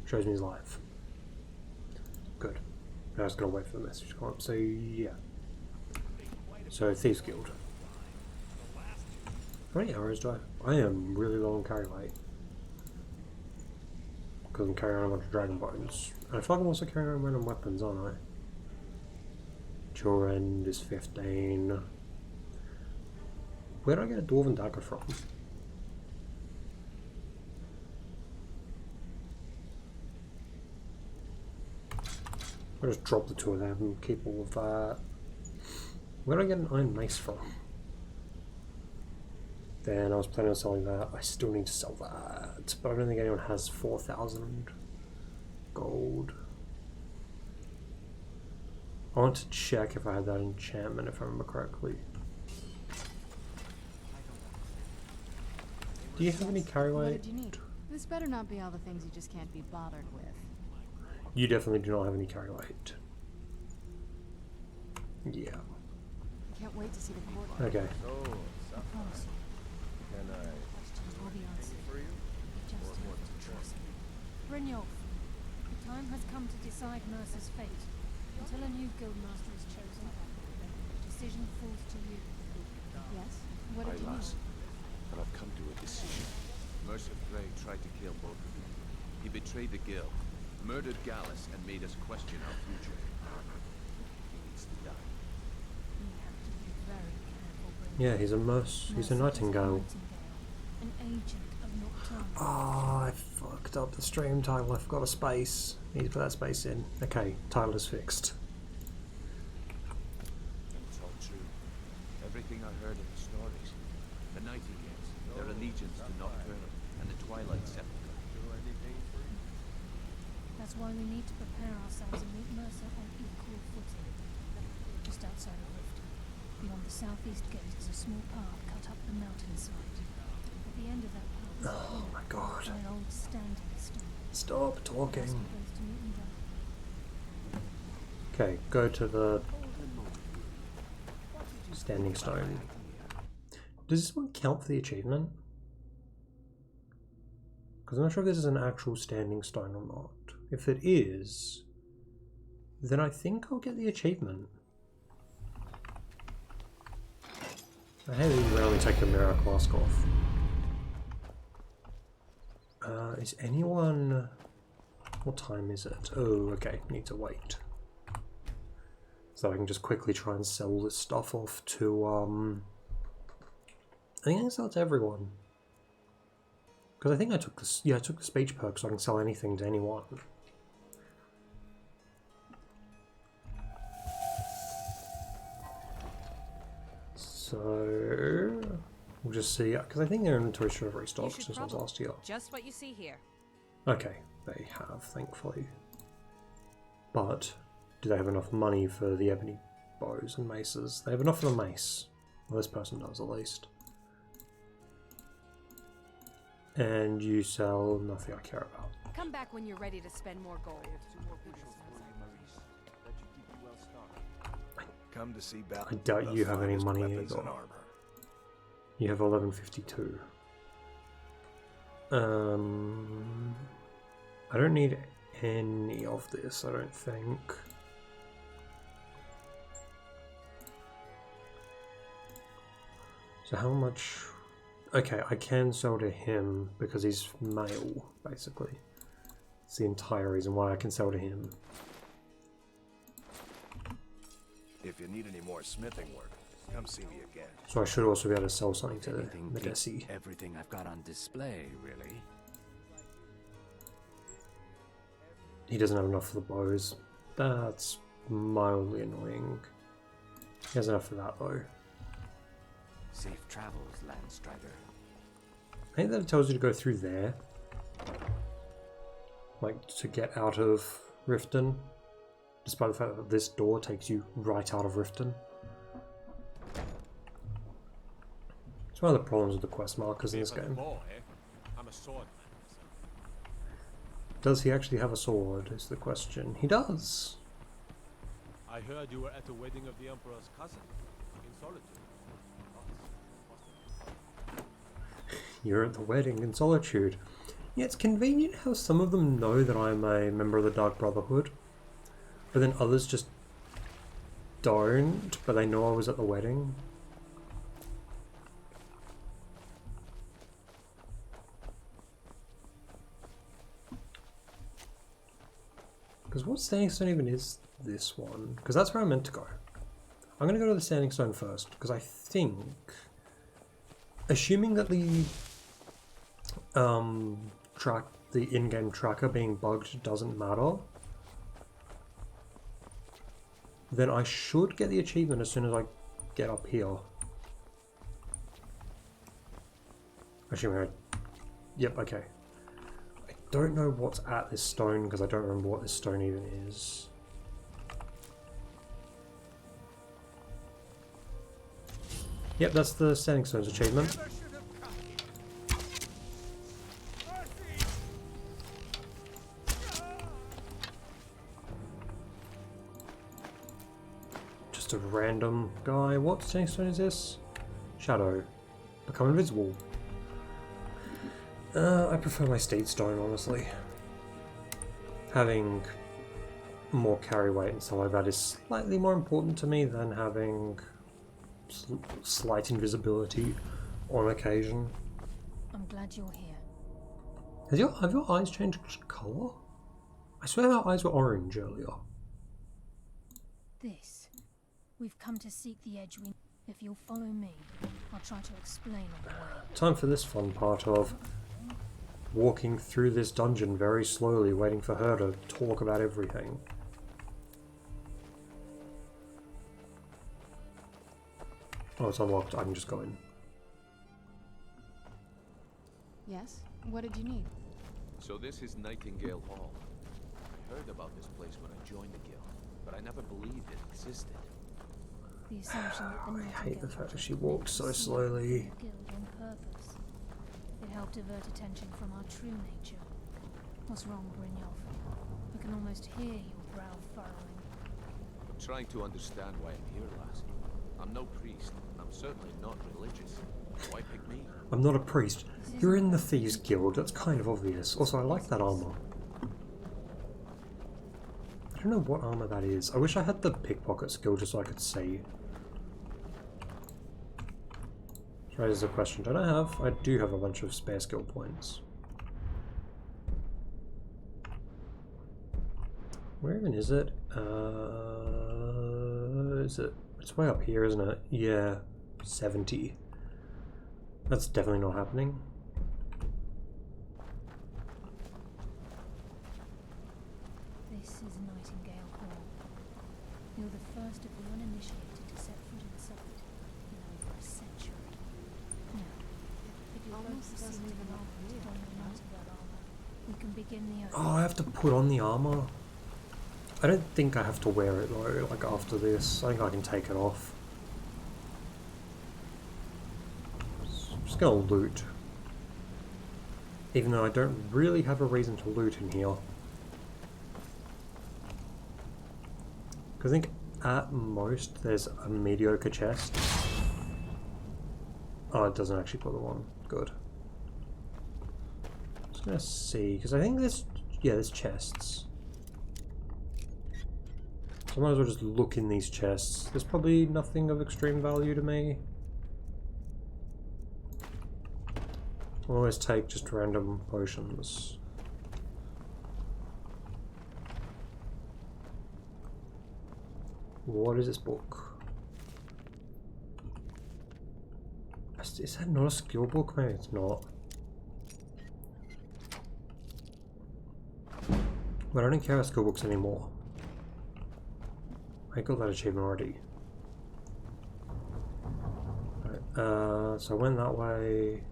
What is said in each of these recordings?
Shows me he's live. Good. Now I was gonna wait for the message to come up. So yeah. So Thieves Guild. How many arrows do I am really low on carry weight. Because I'm carrying on a bunch of dragon bones. And I feel like I'm also carrying on random weapons, aren't I? Your end is 15. Where do I get a dwarven dagger from? I'll just drop the two of them and keep all of that. Where do I get an iron mace from? Then I was planning on selling that. I still need to sell that. But I don't think anyone has 4,000 gold. I want to check if I had that enchantment, if I remember correctly. Do you have any carry weight? What did you need? This better not be all the things you just can't be bothered with. You definitely do not have any carry weight. Yeah. Can't wait to see the court. Okay. I promise you. Can I We'll be on soon. for you? You just have to trust me. Brynjolf, the time has come to decide Mercer's fate. Until a new guildmaster is chosen, the decision falls to you. Yes? What did you Alas, need? but I've come to a decision. Mercer Frey tried to kill both of you. He betrayed the guild, murdered Gallus, and made us question our future. He needs to die. You have to be very careful, Brynjolf. Yeah, he's a he's a nightingale. An agent of Nocturne. Oh, I fucked up the stream title. I forgot a space. Need to put that space in. Okay, title is fixed. It's all true. Everything I heard in the stories. The Nightingales, their allegiance to Nocturne, and the Twilight Sepulcher. That's why we need to prepare ourselves and meet Mercer on equal footing. Just outside of Riften, beyond the southeast gate, is a small path cut up the mountainside. At the end of that path is Oh my god. an old standing stone. Stop talking. Supposed to meet me there. Okay, go to the standing stone. Does this one count for the achievement? Because I'm not sure if this is an actual standing stone or not. If it is, then I think I'll get the achievement. I hate that you only take the mirror mask off. Is anyone... What time is it? Oh, okay, need to wait. So I can just quickly try and sell this stuff off to, I think I can sell it to everyone. Because I think I took this, yeah, I took the speech perk so I can sell anything to anyone. So, we'll just see, because I think their inventory should have restocked since I was last year. Just what you see here. Okay, they have, thankfully. But, do they have enough money for the ebony bows and maces? They have enough for the mace. Well, this person does, at least. And you sell nothing I care about. Come back when you're ready to spend more gold. Come to see battle. I doubt you have any money weapons either. and armor. You have 1152. I don't need any of this, I don't think. So how much... Okay, I can sell to him because he's male, basically. It's the entire reason why I can sell to him. If you need any more smithing work, come see me again. So I should also be able to sell something to Anything beats Medesi. everything I've got on display, really. He doesn't have enough for the bows. That's mildly annoying. He has enough for that though. Safe travels, Landstrider. I think that it tells you to go through there. Like, to get out of Riften. Despite the fact that this door takes you right out of Riften. It's one of the problems with the quest markers in this game. I'm a swordman. Does he actually have a sword, is the question. He does! I heard you were at the wedding of the Emperor's cousin in Solitude. You're at the wedding in Solitude. Yeah, it's convenient how some of them know that I'm a member of the Dark Brotherhood, but then others just don't, but they know I was at the wedding. Because what Standing Stone even is this one? Because that's where I meant to go. I'm going to go to the Standing Stone first, because I think, assuming that the the in-game tracker being bugged doesn't matter, then I should get the achievement as soon as I get up here. Assuming yep, okay. I don't know what's at this stone because I don't remember what this stone even is. Yep, that's the Standing Stone's achievement. Just a random guy. What Standing Stone is this? Shadow. Become invisible. I prefer my Steed Stone, honestly. Having more carry weight and stuff like that is slightly more important to me than having slight invisibility on occasion. I'm glad you're here. Have your eyes changed colour? I swear our eyes were orange earlier. This. We've come to seek the edge. If you'll follow me, I'll try to explain on the way. Time for this fun part of walking through this dungeon very slowly, waiting for her to talk about everything. Oh, it's unlocked. I can just go in. Yes? What did you need? So this is Nightingale Hall. I heard about this place when I joined the guild, but I never believed it existed. The assumption that the I hate the Nightingale fact that she Hall walked so slowly. guild on purpose. It helped divert attention from our true nature. What's wrong, Brynjolf? I can almost hear your brow furrowing. I'm trying to understand why I'm here, lass. I'm no priest. I'm certainly not religious. Why pick me? I'm not a priest. You're in the Thieves Guild. That's kind of obvious. Also, I like that armor. I don't know what armor that is. I wish I had the pickpocket skill just so I could see. Which raises a question. Don't I have? I do have a bunch of spare skill points. Where even is it? It's way up here, isn't it? Yeah, 70. That's definitely not happening. This is Nightingale Hall. You're the first of the uninitiated to set foot inside in over a century. Now, if you're both doesn't seem to even be look weird, on the out of that armor, we can begin the Oh, I have to put on the armor. I don't think I have to wear it though, like after this. I think I can take it off. Just gonna loot. Even though I don't really have a reason to loot in here. Because I think at most there's a mediocre chest. Oh, it doesn't actually put the one. Good. Just gonna see, because I think there's, yeah, there's chests. I might as well just look in these chests. There's probably nothing of extreme value to me. I'll always take just random potions. What is this book? Is that not a skill book? Maybe it's not. But I don't care about skill books anymore. I got that achievement already. Right, so I went that way.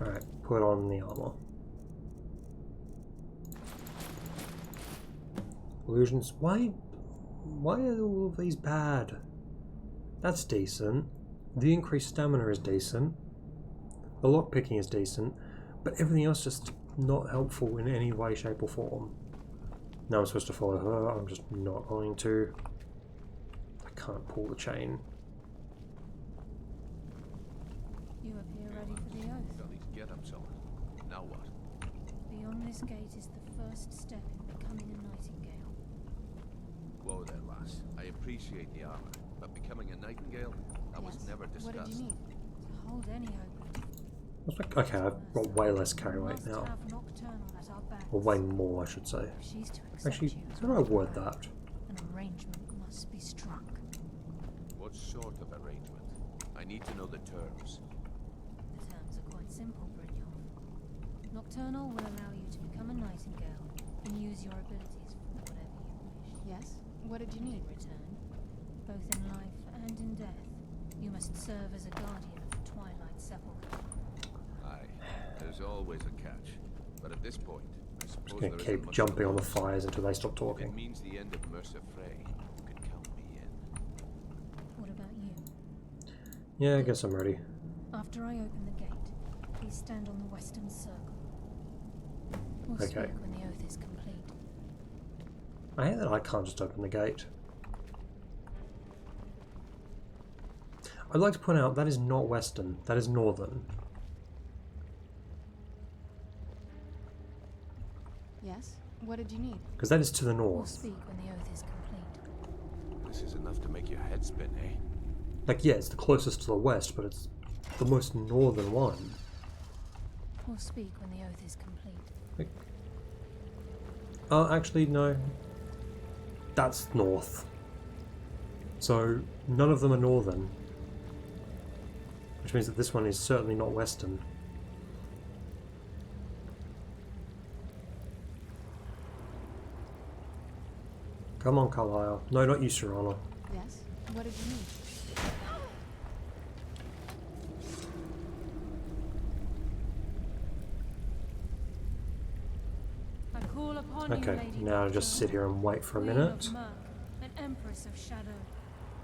Alright, put on the armor. Illusions. Why are all of these bad? That's decent. The increased stamina is decent. The lockpicking is decent. But everything else just not helpful in any way, shape or form. Now I'm supposed to follow her. I'm just not going to. I can't pull the chain. get him, so now what? Beyond this gate is the first step in becoming a Nightingale. Whoa there, lass. I appreciate the armor, but becoming a Nightingale? That was Yes? never What discussed. did you need? To hold any hope. Okay, I've got way less carry weight Must now. have Nocturnal at our backs. Or way more, I should say. If she's to accept Actually, you as how do I one of word her, that? an arrangement must be struck. What sort of arrangement? I need to know the terms. The terms are quite simple, Brynjolf. Nocturnal will allow you to become a Nightingale and use your abilities for whatever you wish. Yes? What did you need? In return, both in life and in death, you must serve as a guardian of the Twilight Sepulcher. Aye, there's always a catch. But at this point, I suppose Just gonna there keep isn't much jumping to on the lose. fires until they stop If it talking. means the end of Mercer Frey, you can count me in. What about you? Yeah, I guess I'm ready. After I open the gate, please stand on the western circle. We'll Okay. speak when the oath is complete. I hate that I can't just open the gate. I'd like to point out that is not western, that is northern. Yes? What did you need? Because that is to the We'll north. speak when the oath is complete. This is enough to make your head spin, eh? Like, yeah, it's the closest to the west, but it's the most northern one. We'll speak when the oath is complete. Oh, actually, no. That's north. So, none of them are northern. Which means that this one is certainly not western. Come on, Carlisle. No, not you, Serrano. Yes? What did you need? I call upon you, Okay, Lady now Nocturnal, just sit here and wait for a Queen minute. of Murk, and Empress of Shadow.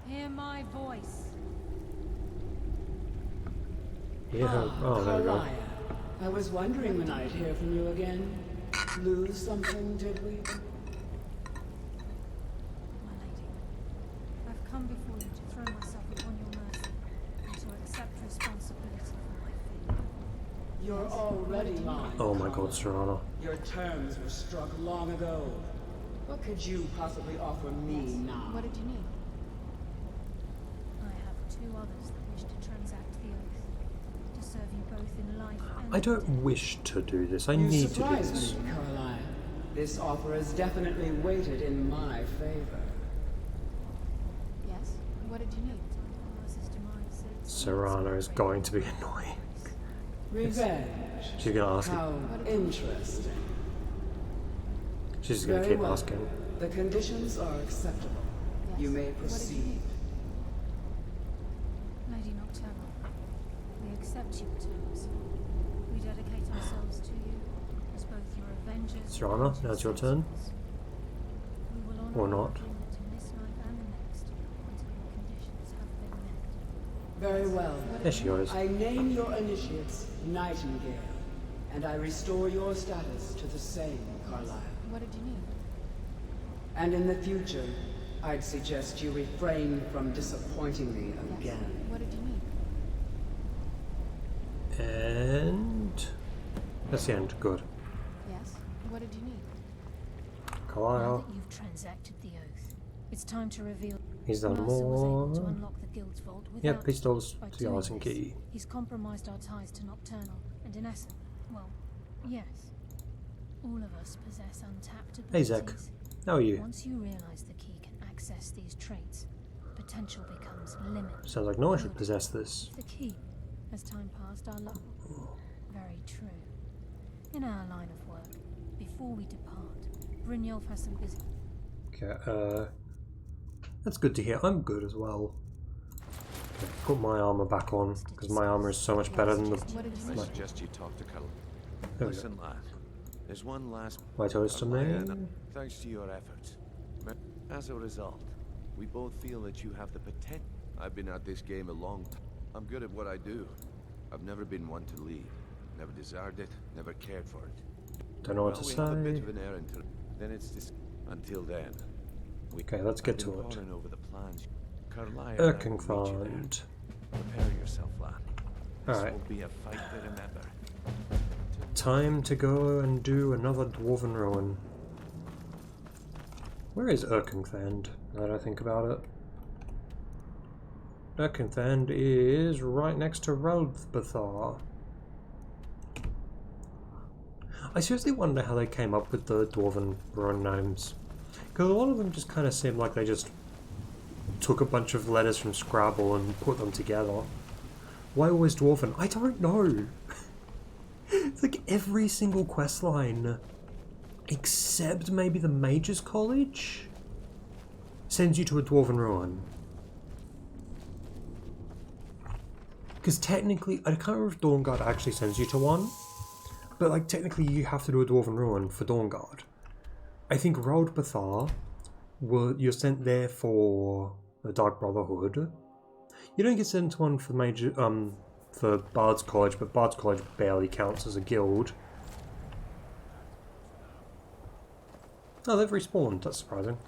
Hear my voice. Yeah, oh, there we go. Carlia, I was wondering when I'd hear from you again. Lose something, did we? My lady, I've come before you to throw myself upon your mercy and to accept responsibility for my fate. You're already mine. Oh my god, Serrano. Your terms were struck long ago. What could you possibly offer me now? What did you need? I have two others that wish to transact the oath, to serve you both in life and I don't death. wish to do this. I You need to do surprise this. me, Carlisle. This offer is definitely weighted in my favor. Yes? What did you need? Promises to mine, so it's Serrano is going to be annoying. Revenge. She's gonna ask. How interesting. She's gonna Very keep well. asking. The conditions are acceptable. Yes? You may What did you proceed. need? Lady Nocturnal, we accept your terms. We dedicate ourselves to you as both your avengers. Serrano, and now it's your turn. sentinels. We will honor Or our not. agreement in this life and the next until your conditions have been met. Very well. There she goes. I name your initiates Nightingale, and I restore your status to the same, Carlisle. What did you need? And in the future, I'd suggest you refrain from disappointing me Yes? again. What did you need? And that's the end. Good. Yes? What did you need? Now Carlisle. that you've transacted the oath, it's time to reveal. He's done Mercer was able to more. unlock the guild's vault Yep, without. pistols, By cigars, doing and this, key. He's compromised our ties to Nocturnal, and in essence, well, yes, all of us possess untapped Hey, abilities. Zach. How are you? Once you realize the key can access these traits, potential becomes limitless. Sounds like no one should possess this. The key. As time passed, our luck. Very true. In our line of work, before we depart, Brynjolf has some business. Okay, that's good to hear. I'm good as well. Okay, put my armor back on, because my armor is so much better than the... What did you I need? suggest you talk to Carl. There we go. Listen, lad. There's one last... My toast to me. Thanks to your efforts. As a result, we both feel that you have the potential. I've been at this game a long time. I'm good at what I do. I've never been one to leave. Never desired it, never cared for it. Don't know what Well, to we have a bit say. of an errand to... Then it's this... Until then... Okay, let's get I've been to it. poring over the plans. Carlisle and I will meet you there. Erkenfront. Prepare yourself, lad. This Alright. will be a fight to remember. Time to go and do another Dwarven Ruin. Where is Erkenthand, now that I think about it? Erkenthand is right next to Rodbathar. I seriously wonder how they came up with the Dwarven Ruin names. Because a lot of them just kind of seem like they just took a bunch of letters from Scrabble and put them together. Why always Dwarven? I don't know. It's like every single quest line, except maybe the Mage's College, sends you to a Dwarven Ruin. Because technically, I can't remember if Dawnguard actually sends you to one, but like technically you have to do a Dwarven Ruin for Dawnguard. I think Rodbathar, you're sent there for the Dark Brotherhood. You don't get sent to one for major, for Bard's College, but Bard's College barely counts as a guild. Oh, they've respawned, that's surprising.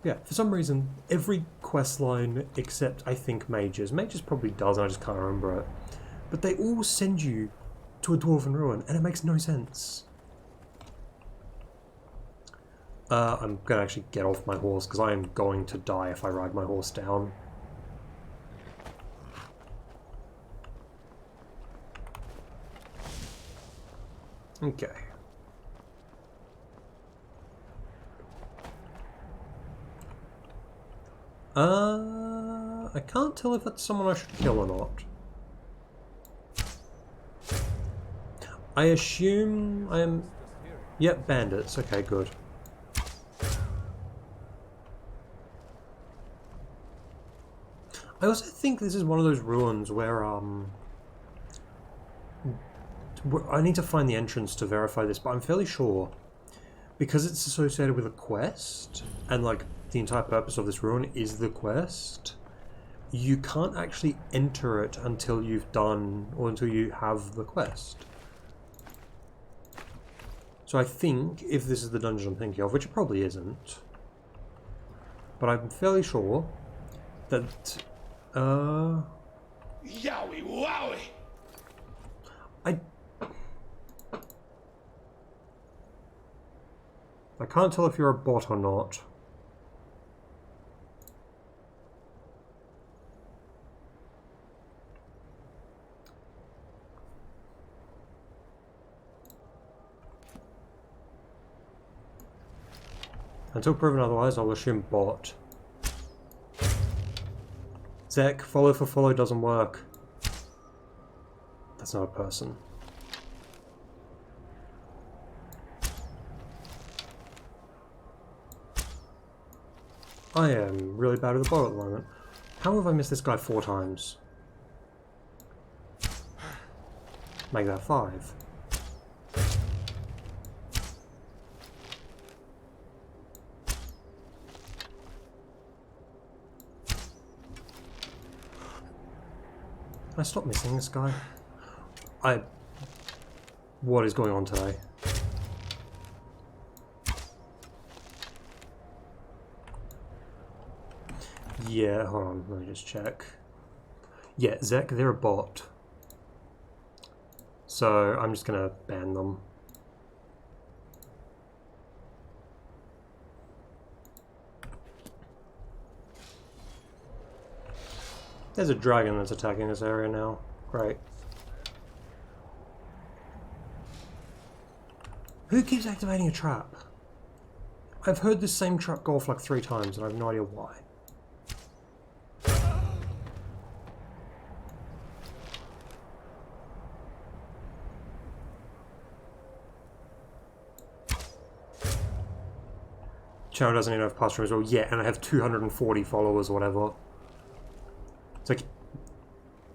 Yeah, for some reason, every quest line except, I think, Mages. Mages probably does, and I just can't remember it. But they all send you to a Dwarven Ruin, and it makes no sense. I'm gonna actually get off my horse, because I am going to die if I ride my horse down. Okay. I can't tell if that's someone I should kill or not. I assume I am... Yep, bandits. Okay, good. I also think this is one of those ruins where, I need to find the entrance to verify this, but I'm fairly sure, because it's associated with a quest, and like the entire purpose of this ruin is the quest, you can't actually enter it until you've done, or until you have the quest. So I think, if this is the dungeon I'm thinking of, which it probably isn't, but I'm fairly sure that, Yowie wowie! I can't tell if you're a bot or not. Until proven otherwise, I'll assume bot. Zek, follow for follow doesn't work. That's not a person. I am really bad with the bow at the moment. How have I missed this guy 4 times? Make that 5. Can I stop missing this guy? What is going on today? Yeah, hold on, let me just check. Yeah, Zek, they're a bot. So I'm just gonna ban them. There's a dragon that's attacking this area now. Great. Who keeps activating a trap? I've heard this same trap go off like 3 times and I have no idea why. Channel doesn't even have past as well. Yeah, and I have 240 followers or whatever. It's like,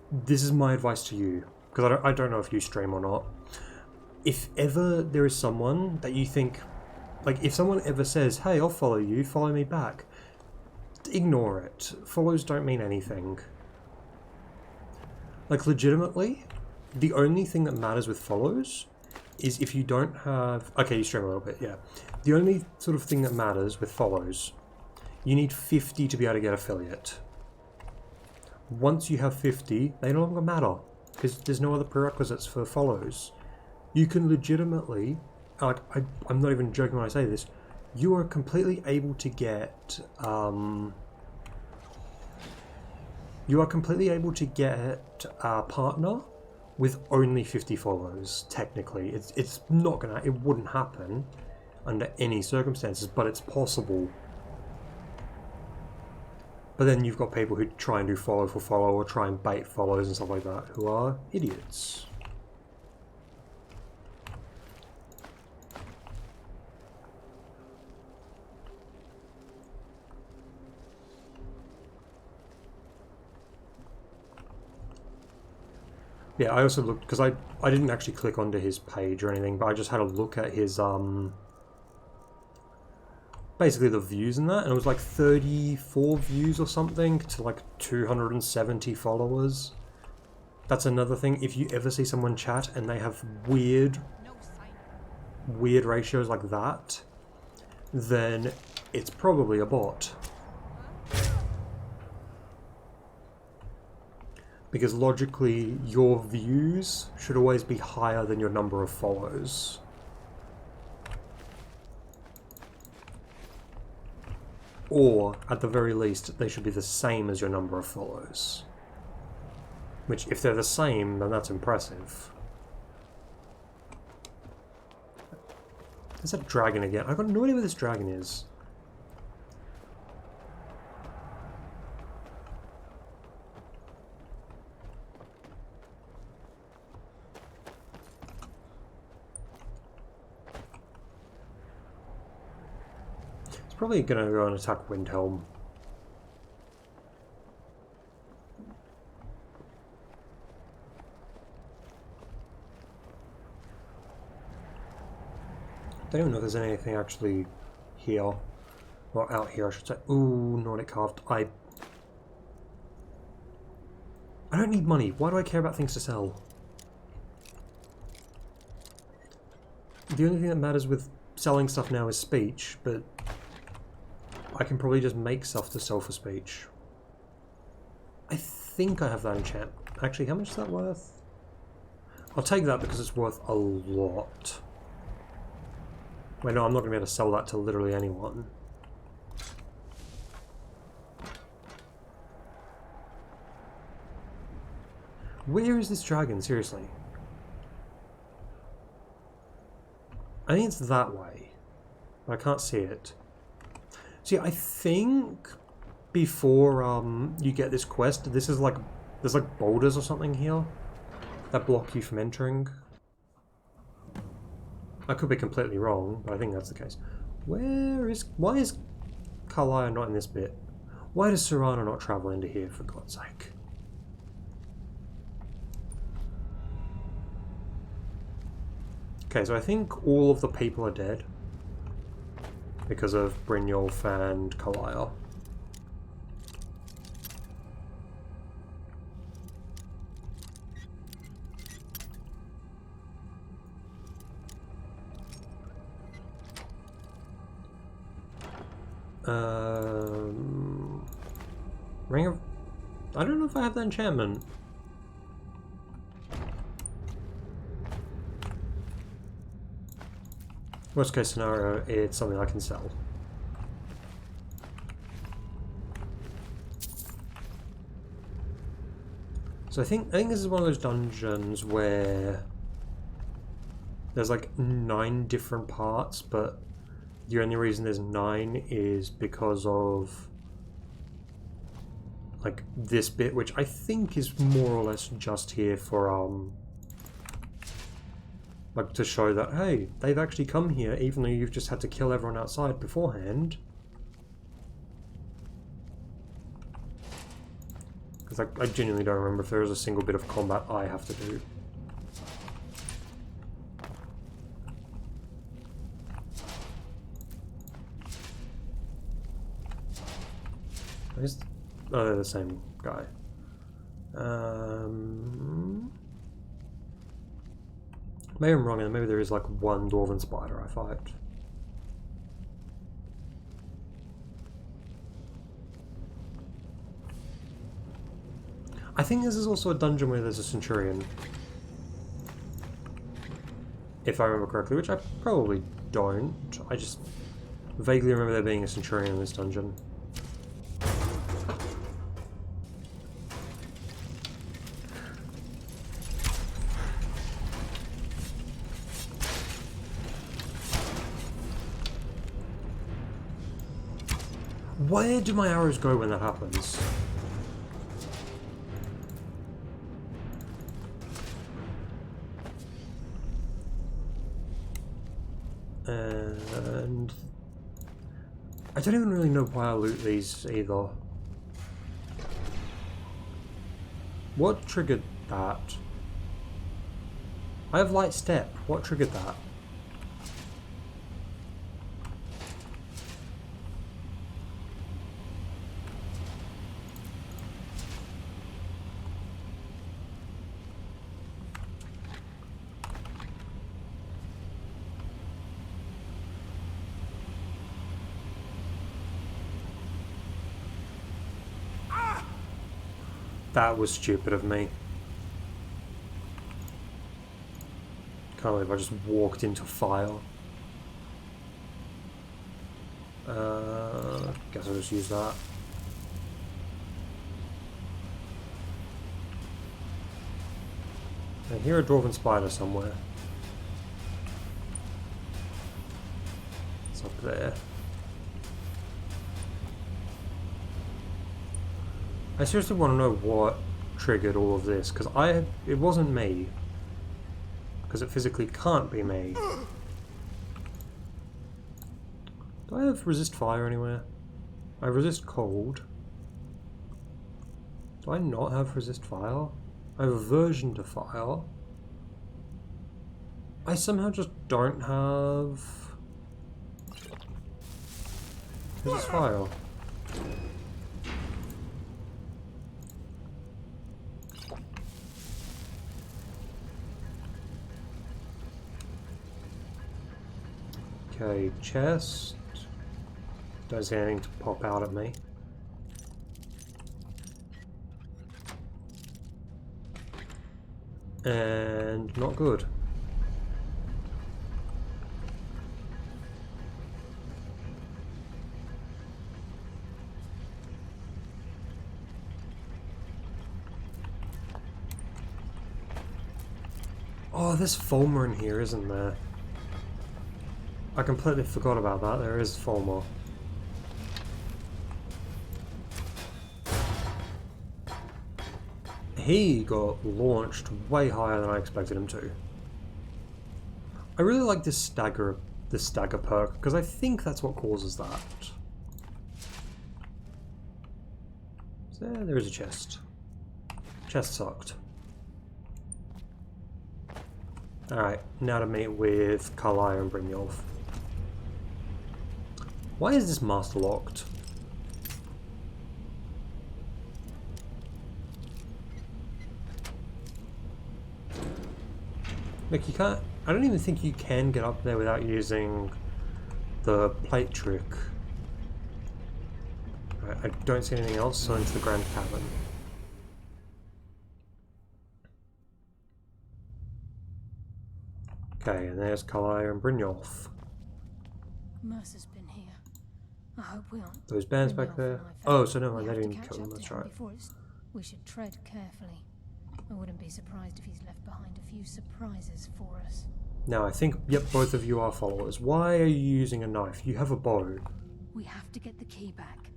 this is my advice to you, because I don't know if you stream or not. If ever there is someone that you think, like if someone ever says, hey, I'll follow you, follow me back, ignore it. Follows don't mean anything. Like legitimately, the only thing that matters with follows is if you don't have... Okay, you stream a little bit, yeah. The only sort of thing that matters with follows, you need 50 to be able to get affiliate. Once you have 50, they no longer matter, because there's no other prerequisites for follows. You can legitimately, like, I'm not even joking when I say this, you are completely able to get, a partner with only 50 follows, technically. It's not gonna, it wouldn't happen under any circumstances, but it's possible. But then you've got people who try and do follow for follow or try and bait follows and stuff like that, who are idiots. Yeah, I also looked, because I didn't actually click onto his page or anything, but I just had a look at his, basically the views and that, and it was like 34 views or something to like 270 followers. That's another thing, if you ever see someone chat and they have weird ratios like that, then it's probably a bot. Because logically, your views should always be higher than your number of follows. Or, at the very least, they should be the same as your number of follows. Which, if they're the same, then that's impressive. There's that dragon again. I've got no idea where this dragon is. Probably gonna go and attack Windhelm. I don't even know if there's anything actually here. Or out here, I should say. Ooh, Nordic Carved. I don't need money. Why do I care about things to sell? The only thing that matters with selling stuff now is speech, but I can probably just make stuff to sell for speech. I think I have that enchant. Actually, how much is that worth? I'll take that because it's worth a lot. Wait, no, I'm not going to be able to sell that to literally anyone. Where is this dragon, seriously? I think it's that way. But I can't see it. See, I think before you get this quest, this is like, there's like boulders or something here that block you from entering. I could be completely wrong, but I think that's the case. Why is Carlisle not in this bit? Why does Serrano not travel into here, for God's sake? Okay, so I think all of the people are dead. Because of Brynjolf and Carlisle. Ring of... I don't know if I have that enchantment. Worst case scenario, it's something I can sell. So I think this is one of those dungeons where there's like 9 different parts, but the only reason there's 9 is because of like this bit, which I think is more or less just here for like to show that, hey, they've actually come here even though you've just had to kill everyone outside beforehand. Because I genuinely don't remember if there is a single bit of combat I have to do. Oh, they're the same guy. Maybe I'm wrong, and maybe there is like one dwarven spider I fight. I think this is also a dungeon where there's a centurion. If I remember correctly, which I probably don't. I just vaguely remember there being a centurion in this dungeon. Where do my arrows go when that happens? And I don't even really know why I loot these either. What triggered that? I have light step. What triggered that? That was stupid of me. Can't believe I just walked into fire. Guess I'll just use that. I hear a dwarven spider somewhere. It's up there. I seriously want to know what triggered all of this, because it wasn't me. Because it physically can't be me. Do I have resist fire anywhere? I resist cold. Do I not have resist fire? I have aversion to fire. I somehow just don't have resist fire. Okay, chest. Don't see anything to pop out at me. And not good. Oh, there's Fulmer in here, isn't there? I completely forgot about that. There is Fulmer. He got launched way higher than I expected him to. I really like this stagger perk, because I think that's what causes that. So there is a chest. Chest sucked. Alright, now to meet with Carlisle and Brynjolf. Why is this master locked? Like, you can't... I don't even think you can get up there without using the plate trick. Right, I don't see anything else, so into the Grand Cavern. Okay, and there's Carlisle and Brynjolf. Mercer's been here. I hope we aren't. Those bands back there. Oh, so no, they didn't kill them, that's right. We should tread carefully. I wouldn't be surprised if he's left behind a few surprises for us. Now, I think, yep, both of you are followers. Why are you using a knife? You have a bow. We have to get the key back.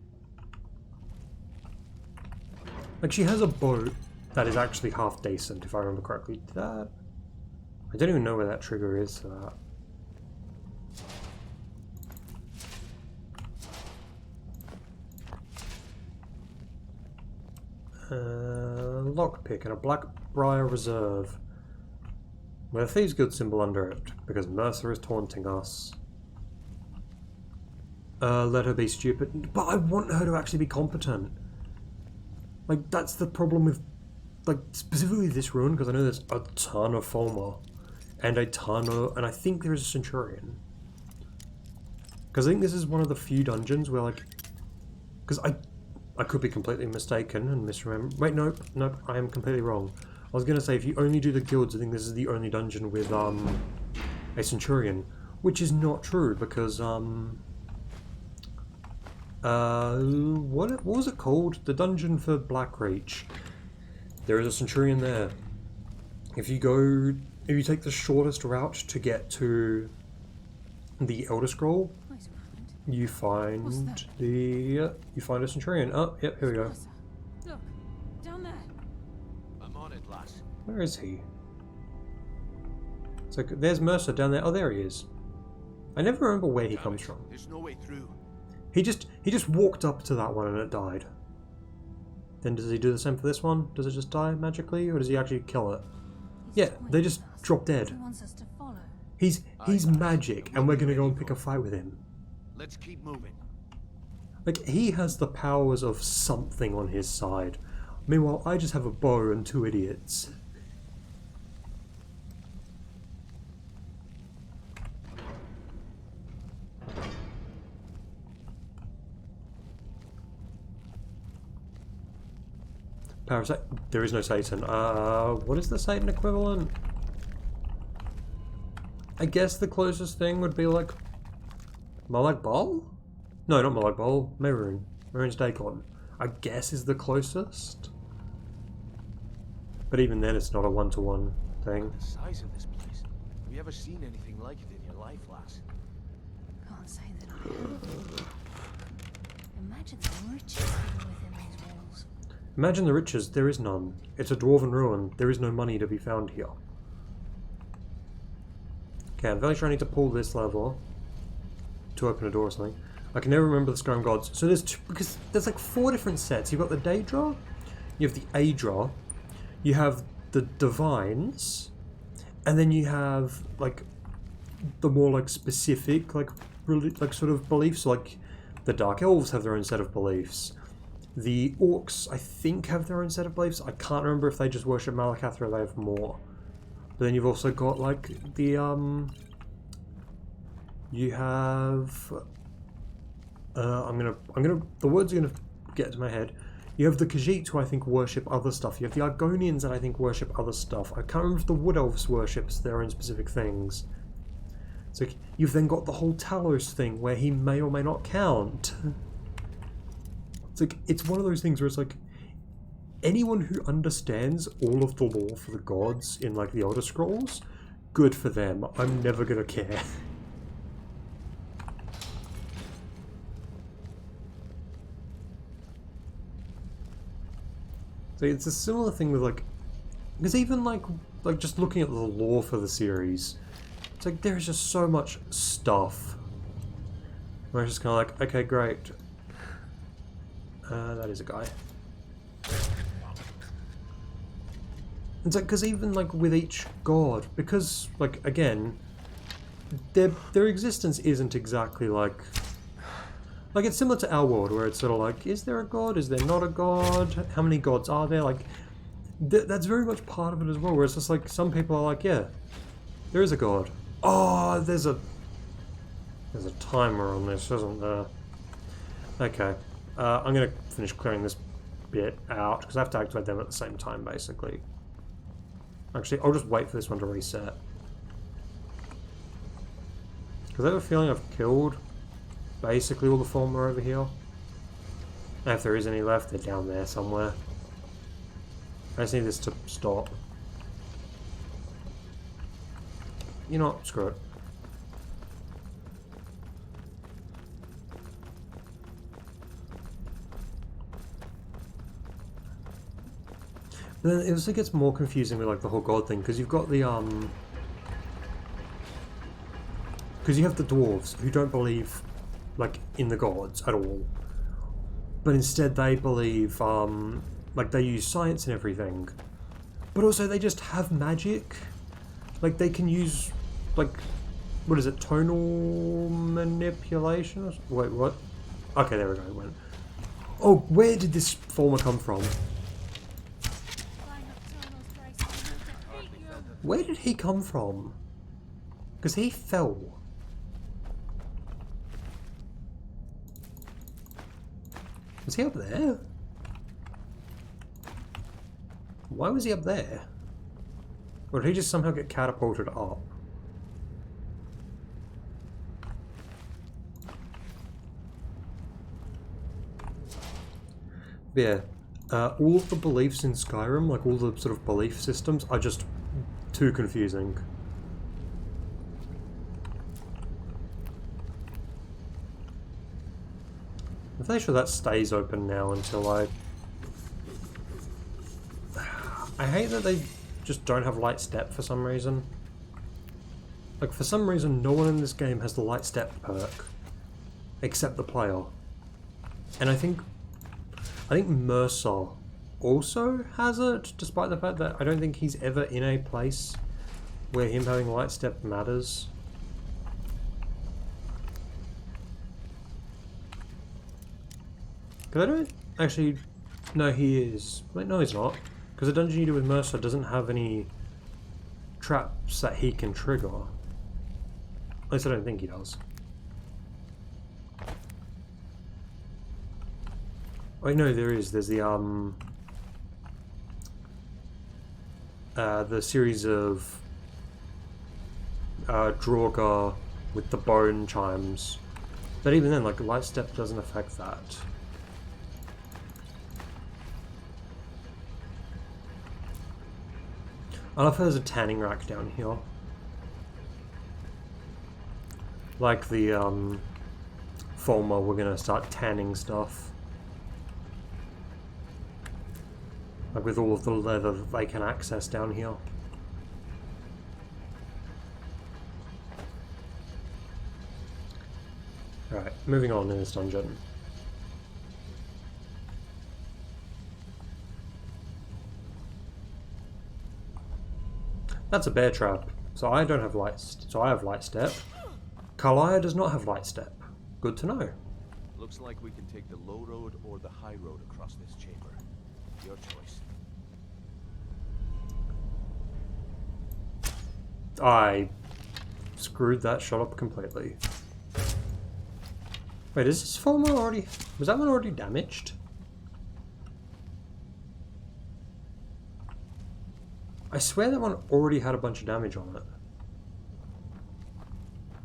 Like, she has a bow that is actually half decent, if I remember correctly. That... I don't even know where that trigger is for that. Lockpick and a Blackbriar Reserve with a Thieves Guild symbol under it, because Mercer is taunting us. Let her be stupid. But I want her to actually be competent. Like, that's the problem with, like, specifically this rune, because I know there's a ton of Fulmer. And a ton of... and I think there is a Centurion. Because I think this is one of the few dungeons where, like... because I could be completely mistaken and misremember. Wait, nope, I am completely wrong. I was going to say, if you only do the guilds, I think this is the only dungeon with, a centurion, which is not true because what was it called? The dungeon for Blackreach. There is a centurion there. If you take the shortest route to get to the Elder Scroll, you find a centurion. Oh, yep, here we go. Look, down there. I'm on it, lass. Where is he? So there's Mercer down there. Oh, there he is. I never remember where he comes from. There's no way through. He just walked up to that one and it died. Then does he do the same for this one? Does it just die magically, or does he actually kill it? Yeah, they just drop dead. He wants us to follow. He's magic, and we're gonna go and pick a fight with him. Let's keep moving. Like, he has the powers of something on his side. Meanwhile, I just have a bow and 2 idiots. Parasite. There is no Satan. What is the Satan equivalent? I guess the closest thing would be like Malak Bal? No, not Malak Bal. Mehrunes. Mehrunes Dagon. I guess is the closest. But even then, it's not a one-to-one thing. The size of this place. Have you ever seen anything like it in your life, lass? Can't say that I have. Imagine the riches within these walls. Imagine the riches. There is none. It's a dwarven ruin. There is no money to be found here. Okay, I'm very sure I need to pull this lever to open a door or something. I can never remember the Skyrim gods. So because there's like 4 different sets. You've got the Daedra, you have the Aedra, you have the Divines, and then you have like the more like specific like really like sort of beliefs. Like the Dark Elves have their own set of beliefs. The Orcs, I think, have their own set of beliefs. I can't remember if they just worship Malakath or they have more. But then you've also got like the you have the words are gonna get to my head. You have the Khajiit, who I think worship other stuff. You have the Argonians that I think worship other stuff. I can't remember if the Wood Elves worships their own specific things. So you've then got the whole Talos thing where he may or may not count. It's like, it's one of those things where it's like, anyone who understands all of the lore for the gods in like the Elder Scrolls, good for them. I'm never gonna care. So it's a similar thing with like, because even like just looking at the lore for the series, it's like there's just so much stuff. Where it's just kind of like, okay, great. That is a guy. It's like, because even like with each god, because like again, their existence isn't exactly like it's similar to our world where it's sort of like, is there a god? Is there not a god? How many gods are there? Like that's very much part of it as well. Where it's just like some people are like, yeah, there is a god. Oh, there's a timer on this, isn't there? Okay. I'm going to finish clearing this bit out, because I have to activate them at the same time, basically. Actually, I'll just wait for this one to reset. Because I have a feeling I've killed basically all the Former over here. And if there is any left, they're down there somewhere. I just need this to stop. You know what? Screw it. Then it also gets more confusing with like the whole god thing, because you've got the because you have the dwarves who don't believe like in the gods at all, but instead they believe like they use science and everything, but also they just have magic. Like they can use like, what is it, tonal manipulation? Wait, what? Okay, there we go. It went. Oh, where did this Former come from? Where did he come from? Because he fell. Was he up there? Why was he up there? Or did he just somehow get catapulted up? Yeah, all of the beliefs in Skyrim, like all the sort of belief systems, are just too confusing. I'm fairly sure that stays open now until I hate that they just don't have light step for some reason. Like, for some reason, no one in this game has the light step perk. Except the player. And I think Mercer also has it, despite the fact that I don't think he's ever in a place where him having light step matters. Because I don't actually... No, he is. Wait, no, he's not. Because the dungeon you do with Mercer doesn't have any traps that he can trigger. At least I don't think he does. Oh no, there is. There's the series of Draugr with the bone chimes. But even then, like, light step doesn't affect that. I love how there's a tanning rack down here. Like the Fulmer, we're gonna start tanning stuff. Like with all of the leather that they can access down here. Alright, moving on in this dungeon. That's a bear trap. So I don't have so I have light step. Karliah does not have light step. Good to know. Looks like we can take the low road or the high road across this chamber. Your choice. I screwed that shot up completely. Wait, is this Fulmer already... Was that one already damaged? I swear that one already had a bunch of damage on it.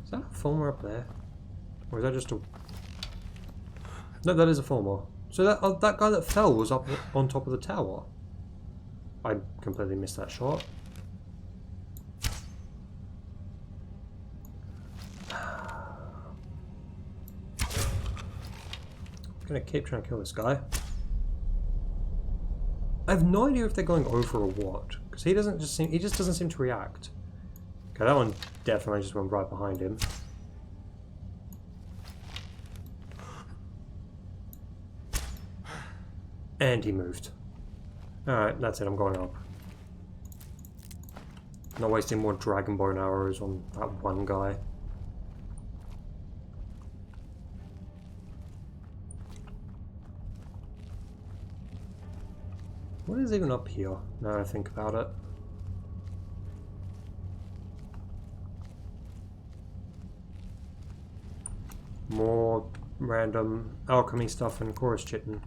Is that a Fulmer up there? Or is that just a... No, that is a Fulmer. So that guy that fell was up on top of the tower. I completely missed that shot. I'm gonna keep trying to kill this guy. I have no idea if they're going over or what, because he just doesn't seem to react. Okay, that one definitely just went right behind him. And he moved. Alright, that's it, I'm going up. Not wasting more dragon bone arrows on that one guy. What is even up here, now I think about it? More random alchemy stuff and chorus chitting.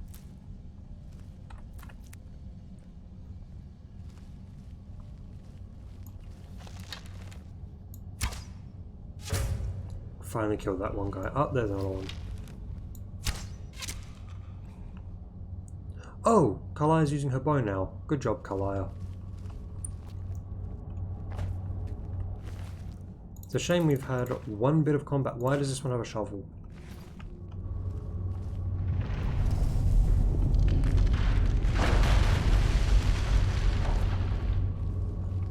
Finally killed that one guy. Oh, there's another one. Oh, Karliah's using her bow now. Good job, Karliah. It's a shame we've had one bit of combat. Why does this one have a shovel?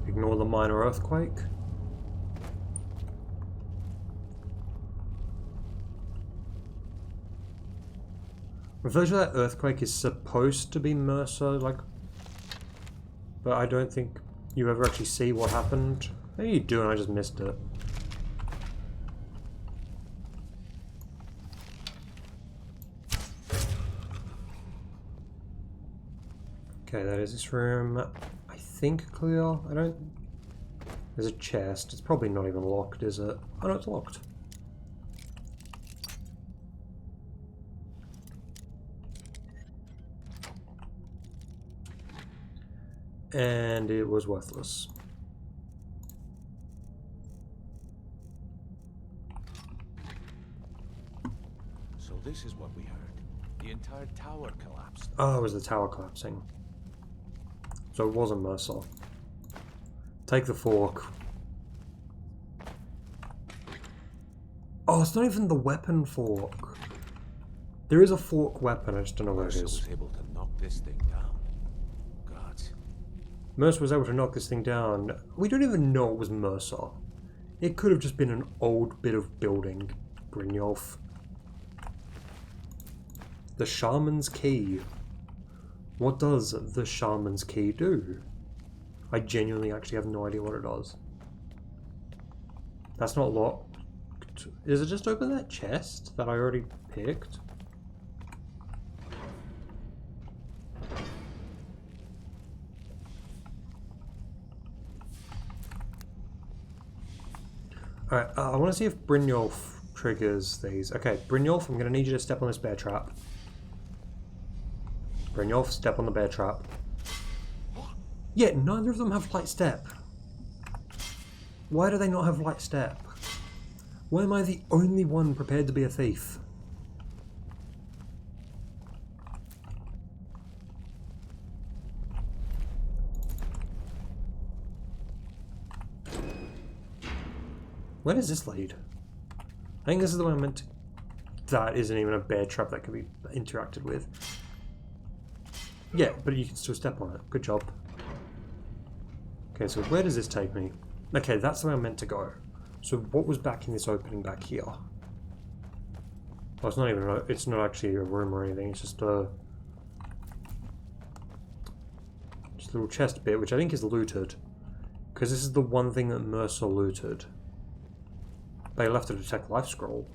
Ignore the minor earthquake. I'm fairly sure that earthquake is supposed to be Mercer, like, but I don't think you ever actually see what happened. Maybe you do and I just missed it. Okay, that is this room. I think clear. I don't... There's a chest. It's probably not even locked, is it? Oh no, it's locked. And it was worthless. So this is what we heard. The entire tower collapsed. Oh, it was the tower collapsing. So it wasn't Mercer. Take the fork. Oh, it's not even the weapon fork. There is a fork weapon, I just don't know where it Mercer is. was able to knock this thing down. God. Mercer was able to knock this thing down. We don't even know it was Mercer. It could have just been an old bit of building, Brynjolf. The Shaman's Key. What does the Shaman's Key do? I genuinely actually have no idea what it does. That's not locked. Is it just open that chest that I already picked? Alright, I want to see if Brynjolf triggers these. Okay, Brynjolf, I'm going to need you to step on this bear trap. Brynjolf, step on the bear trap. Yeah, neither of them have light step. Why do they not have light step? Why am I the only one prepared to be a thief? Where does this lead? I think this is the way I'm meant to... That isn't even a bear trap that can be interacted with. Yeah, but you can still step on it. Good job. Okay, so where does this take me? Okay, that's the way I'm meant to go. So what was back in this opening back here? Well, it's not even it's not actually a room or anything, it's just a little chest bit, which I think is looted. Because this is the one thing that Mercer looted. They left a detect life scroll.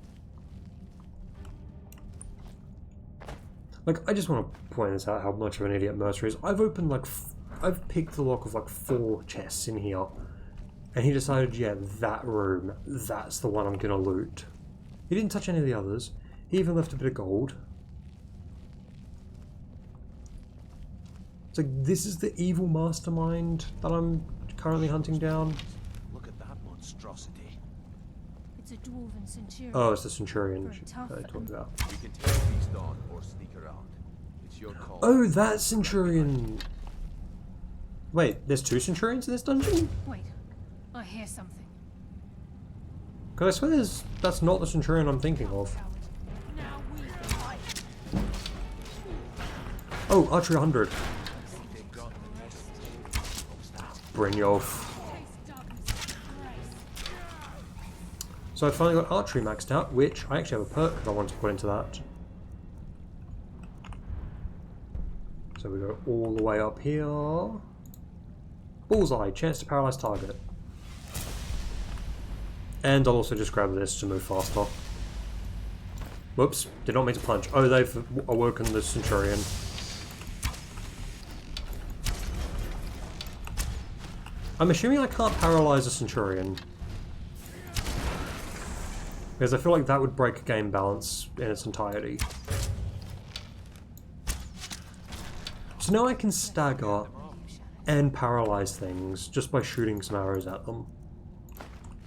Like, I just want to point this out how much of an idiot Mercer is. I've opened like I've picked the lock of like 4 chests in here. And he decided, yeah, that room, that's the one I'm gonna loot. He didn't touch any of the others. He even left a bit of gold. It's like, this is the evil mastermind that I'm currently hunting down. Look at that monstrosity. It's a dwarven centurion. Oh, it's the Centurion Very tough that I talked and- about. We can take the feast on or sneak around. It's your call. Oh, that Centurion! Wait, there's 2 Centurions in this dungeon? Wait, I hear something. Because I swear that's not the Centurion I'm thinking of. Coward. Now we fight. Oh, Archery 100. Brynjolf. So I finally got Archery maxed out, which I actually have a perk that I want to put into that. So we go all the way up here. Bullseye, chance to paralyze target. And I'll also just grab this to move faster. Whoops, did not mean to punch. Oh, they've awoken the Centurion. I'm assuming I can't paralyze a Centurion. Because I feel like that would break game balance in its entirety. So now I can stagger and paralyze things just by shooting some arrows at them.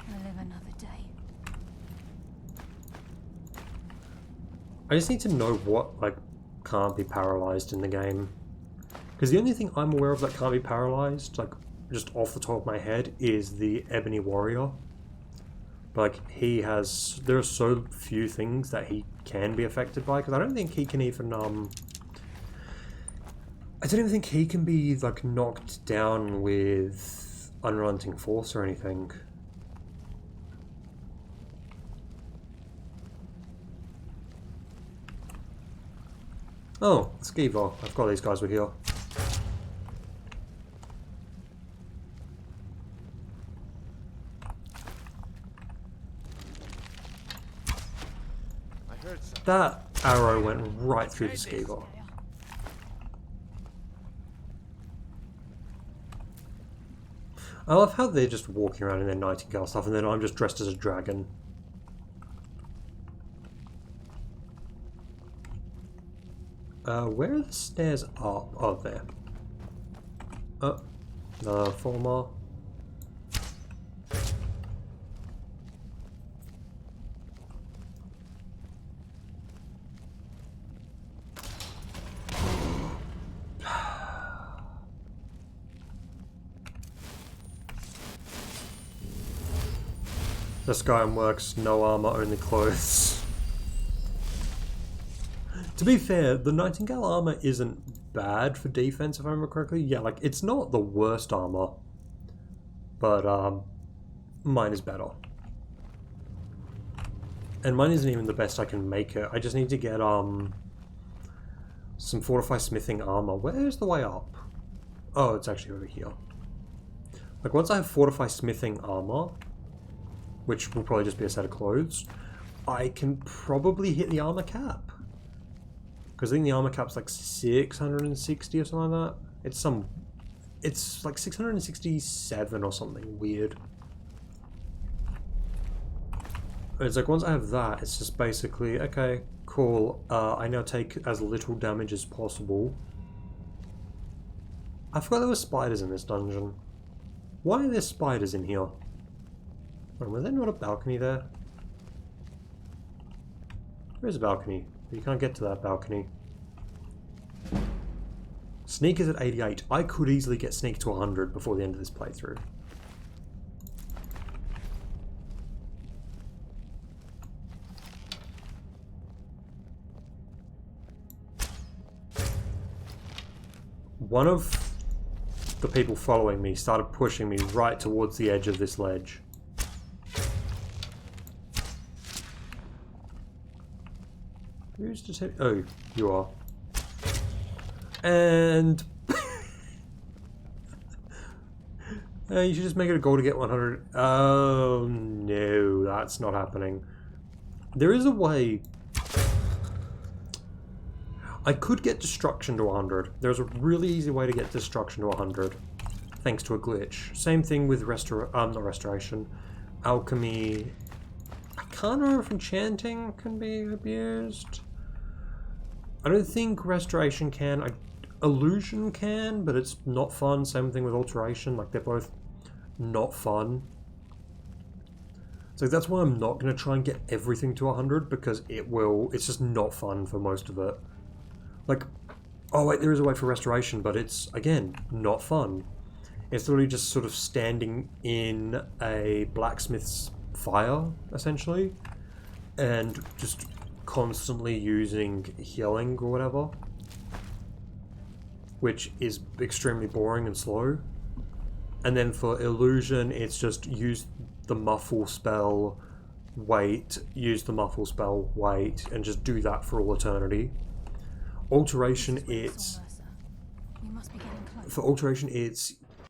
I'll live another day. I just need to know what, like, can't be paralyzed in the game. Because the only thing I'm aware of that can't be paralyzed, like, just off the top of my head, is the Ebony Warrior. But, like, he has... There are so few things that he can be affected by, because I don't think he can even, I don't even think he can be, like, knocked down with Unrelenting Force or anything. Oh, Skeever. I forgot these guys were here. I heard something. That arrow went right through the Skeever. I love how they're just walking around in their Nightingale stuff and then I'm just dressed as a dragon. Where are the stairs up? Oh, there. The former. The Skyrim works, no armor, only clothes. To be fair, the Nightingale armor isn't bad for defense, if I remember correctly. Yeah, like, it's not the worst armor. But, mine is better. And mine isn't even the best I can make it. I just need to get, some Fortify Smithing armor. Where's the way up? Oh, it's actually over here. Like, once I have Fortify Smithing armor, which will probably just be a set of clothes, I can probably hit the armor cap. Because I think the armor cap's like 660 or something like that. It's like 667 or something weird. It's like once I have that, it's just basically, okay, cool, I now take as little damage as possible. I forgot there were spiders in this dungeon. Why are there spiders in here? Wait, was there not a balcony there? Where's a balcony? You can't get to that balcony. Sneak is at 88. I could easily get Sneak to 100 before the end of this playthrough. One of the people following me started pushing me right towards the edge of this ledge. Who's detecting? Oh, you are. And you should just make it a goal to get 100. Oh no, that's not happening. There is a way. I could get destruction to 100. There's a really easy way to get destruction to 100, thanks to a glitch. Same thing with not restoration, alchemy. I can't remember if enchanting can be abused. I don't think restoration can. Illusion can, but it's not fun. Same thing with alteration. Like, they're both not fun. So that's why I'm not going to try and get everything to 100, because it's just not fun for most of it. Like, oh wait, there is a way for restoration, but it's, again, not fun. It's literally just sort of standing in a blacksmith's fire, essentially, and just constantly using healing or whatever, which is extremely boring and slow. And then for illusion, it's just use the muffle spell, wait, use the muffle spell, wait, and just do that for all eternity. Alteration, it's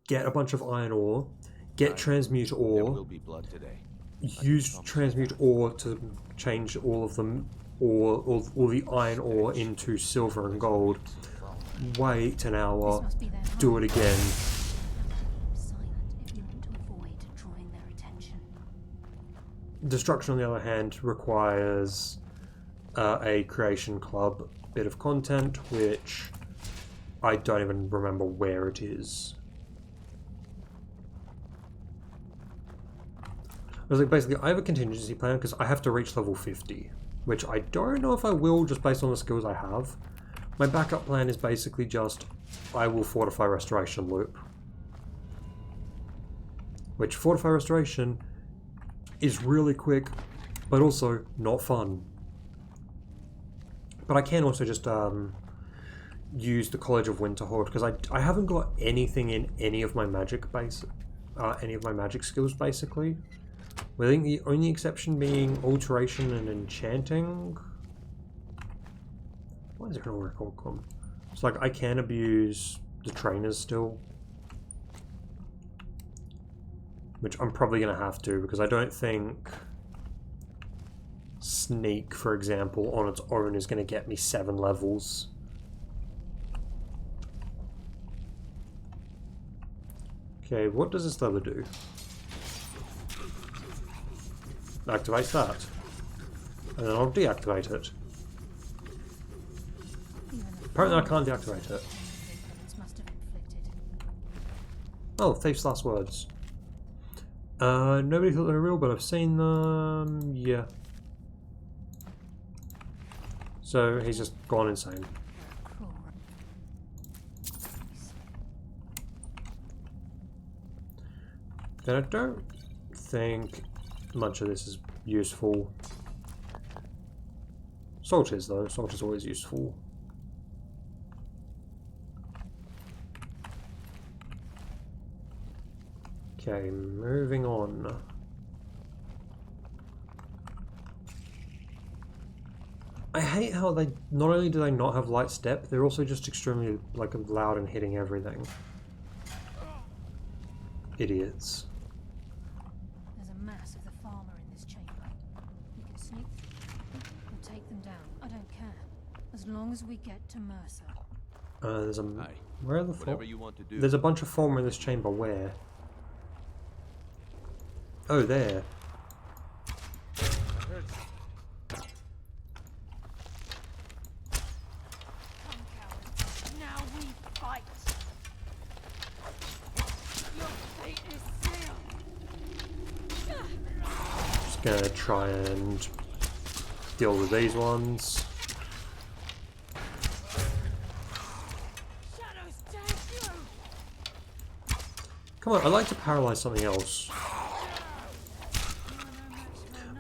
get a bunch of iron ore, get transmute ore, use transmute ore to change all of them, or all the iron ore into silver and gold. Wait an hour, do it again. Destruction, on the other hand, requires a creation club bit of content, which I don't even remember where it is. I was like, basically, I have a contingency plan because I have to reach level 50, which I don't know if I will, just based on the skills I have. My backup plan is basically just, I will Fortify Restoration loop. Which, Fortify Restoration is really quick, but also not fun. But I can also just use the College of Winterhold, because I haven't got anything in any of my magic skills, basically. I think the only exception being alteration and enchanting. Why is it going to work all come? It's like I can abuse the trainers still, which I'm probably going to have to, because I don't think Sneak, for example, on its own is going to get me 7 levels. Okay, what does this lever do? Activate that. And then I'll deactivate it. Apparently I can't deactivate it. Oh, Thieves' Last Words. Nobody thought they were real, but I've seen them. Yeah. So he's just gone insane. Then I don't think much of this is useful. Salt is, though. Salt is always useful. Okay, moving on. I hate how they, not only do they not have light step, they're also just extremely, like, loud and hitting everything. Idiots. There's a mass of the farmer in this chamber. We can sneak through and take them down. I don't care. As long as we get to Mercer. There's a... Aye. Where are the Whatever you want to do. There's a bunch of farmer in this chamber. Where? Oh, there. Now we fight. Your fate is sealed. Just gonna try and deal with these ones. Shadows take you. Come on, I'd like to paralyze something else.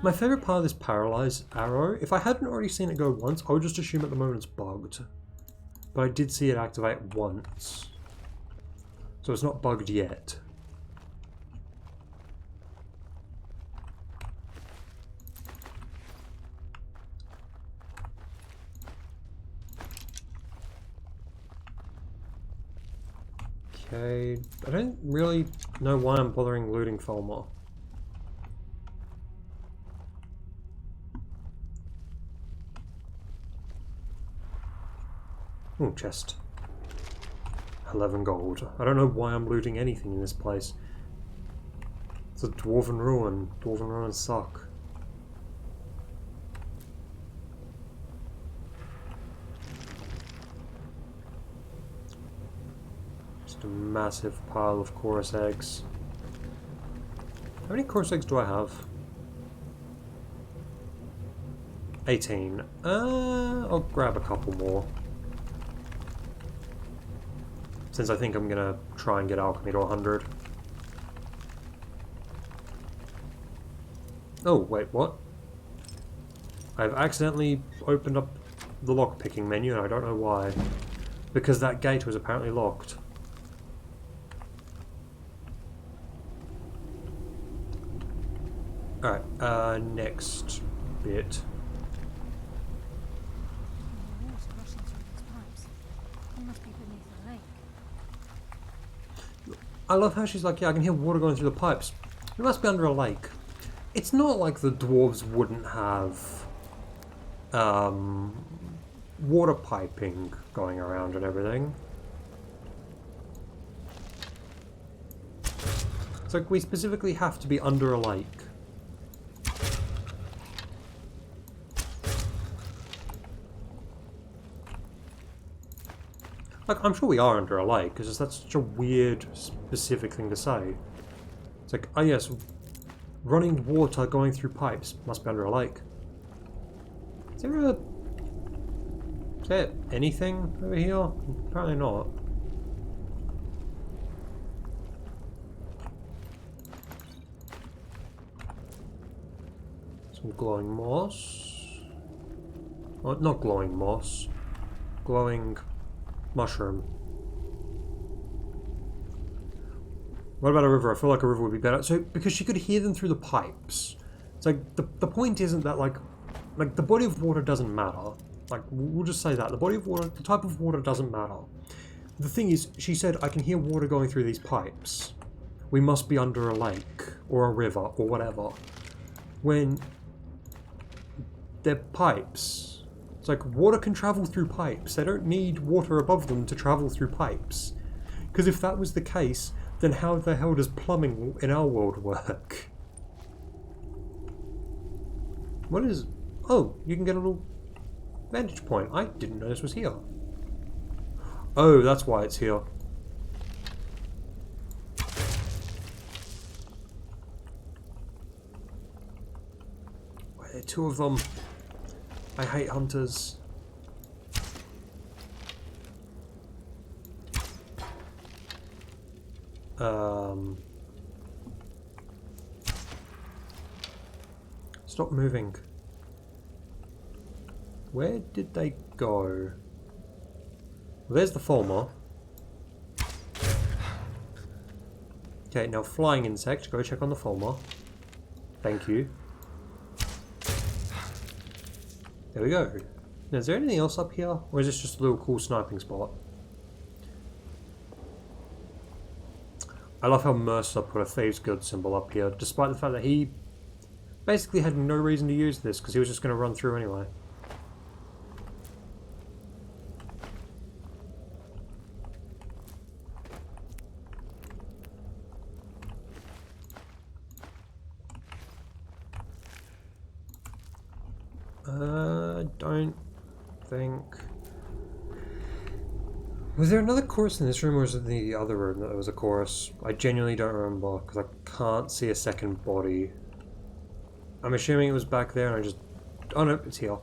My favourite part of this paralyze arrow, if I hadn't already seen it go once, I would just assume at the moment it's bugged. But I did see it activate once. So it's not bugged yet. Okay, I don't really know why I'm bothering looting Falmar. Oh, chest. 11 gold. I don't know why I'm looting anything in this place. It's a dwarven ruin. Dwarven ruins suck. Just a massive pile of chorus eggs. How many chorus eggs do I have? 18. I'll grab a couple more. Since I think I'm gonna try and get alchemy to 100. Oh, wait, what? I've accidentally opened up the lockpicking menu and I don't know why. Because that gate was apparently locked. Alright, next bit. The water rushing through these pipes. We must be beneath the lake. I love how she's like, yeah, I can hear water going through the pipes. We must be under a lake. It's not like the dwarves wouldn't have water piping going around and everything. It's like we specifically have to be under a lake. Like, I'm sure we are under a lake, because that's such a weird, specific thing to say. It's like, oh yes, running water going through pipes must be under a lake. Is there anything over here? Apparently not. Some glowing moss. Oh, not glowing moss. Glowing mushroom. What about a river? I feel like a river would be better. So, because she could hear them through the pipes. It's like, the point isn't that, like the body of water doesn't matter. Like, we'll just say that. The body of water, the type of water doesn't matter. The thing is, she said, I can hear water going through these pipes. We must be under a lake, or a river, or whatever. When they're pipes. It's like, water can travel through pipes. They don't need water above them to travel through pipes. Because if that was the case, then how the hell does plumbing in our world work? What is... Oh, you can get a little vantage point. I didn't know this was here. Oh, that's why it's here. Why are there two of them? I hate hunters. Stop moving. Where did they go? Well, there's the former. Okay, now flying insect. Go check on the former. Thank you. There we go. Now, is there anything else up here? Or is this just a little cool sniping spot? I love how Mercer put a Thieves Guild symbol up here, despite the fact that he basically had no reason to use this, because he was just going to run through anyway. Don't think... Was there another chorus in this room, or was it in the other room that there was a chorus? I genuinely don't remember, because I can't see a second body. I'm assuming it was back there, and I just... Oh no, it's here.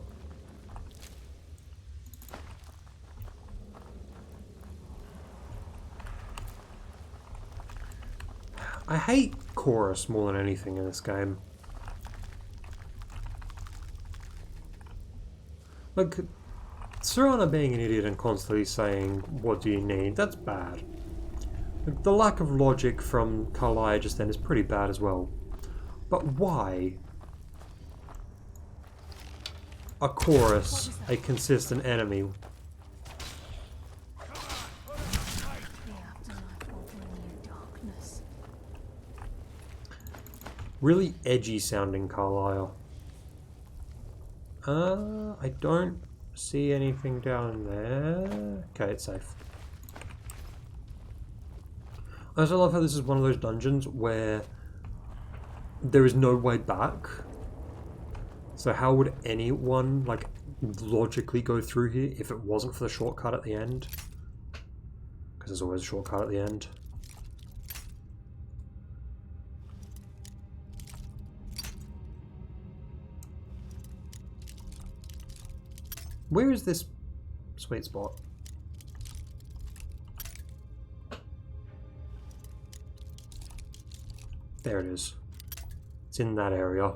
I hate chorus more than anything in this game. Like, Serana being an idiot and constantly saying, what do you need? That's bad. Like, the lack of logic from Carlisle just then is pretty bad as well. But why? A chorus, a consistent enemy. Really edgy sounding Carlisle. I don't see anything down there. Okay, it's safe. I also love how this is one of those dungeons where there is no way back. So how would anyone, like, logically go through here if it wasn't for the shortcut at the end? Because there's always a shortcut at the end. Where is this sweet spot? There it is. It's in that area.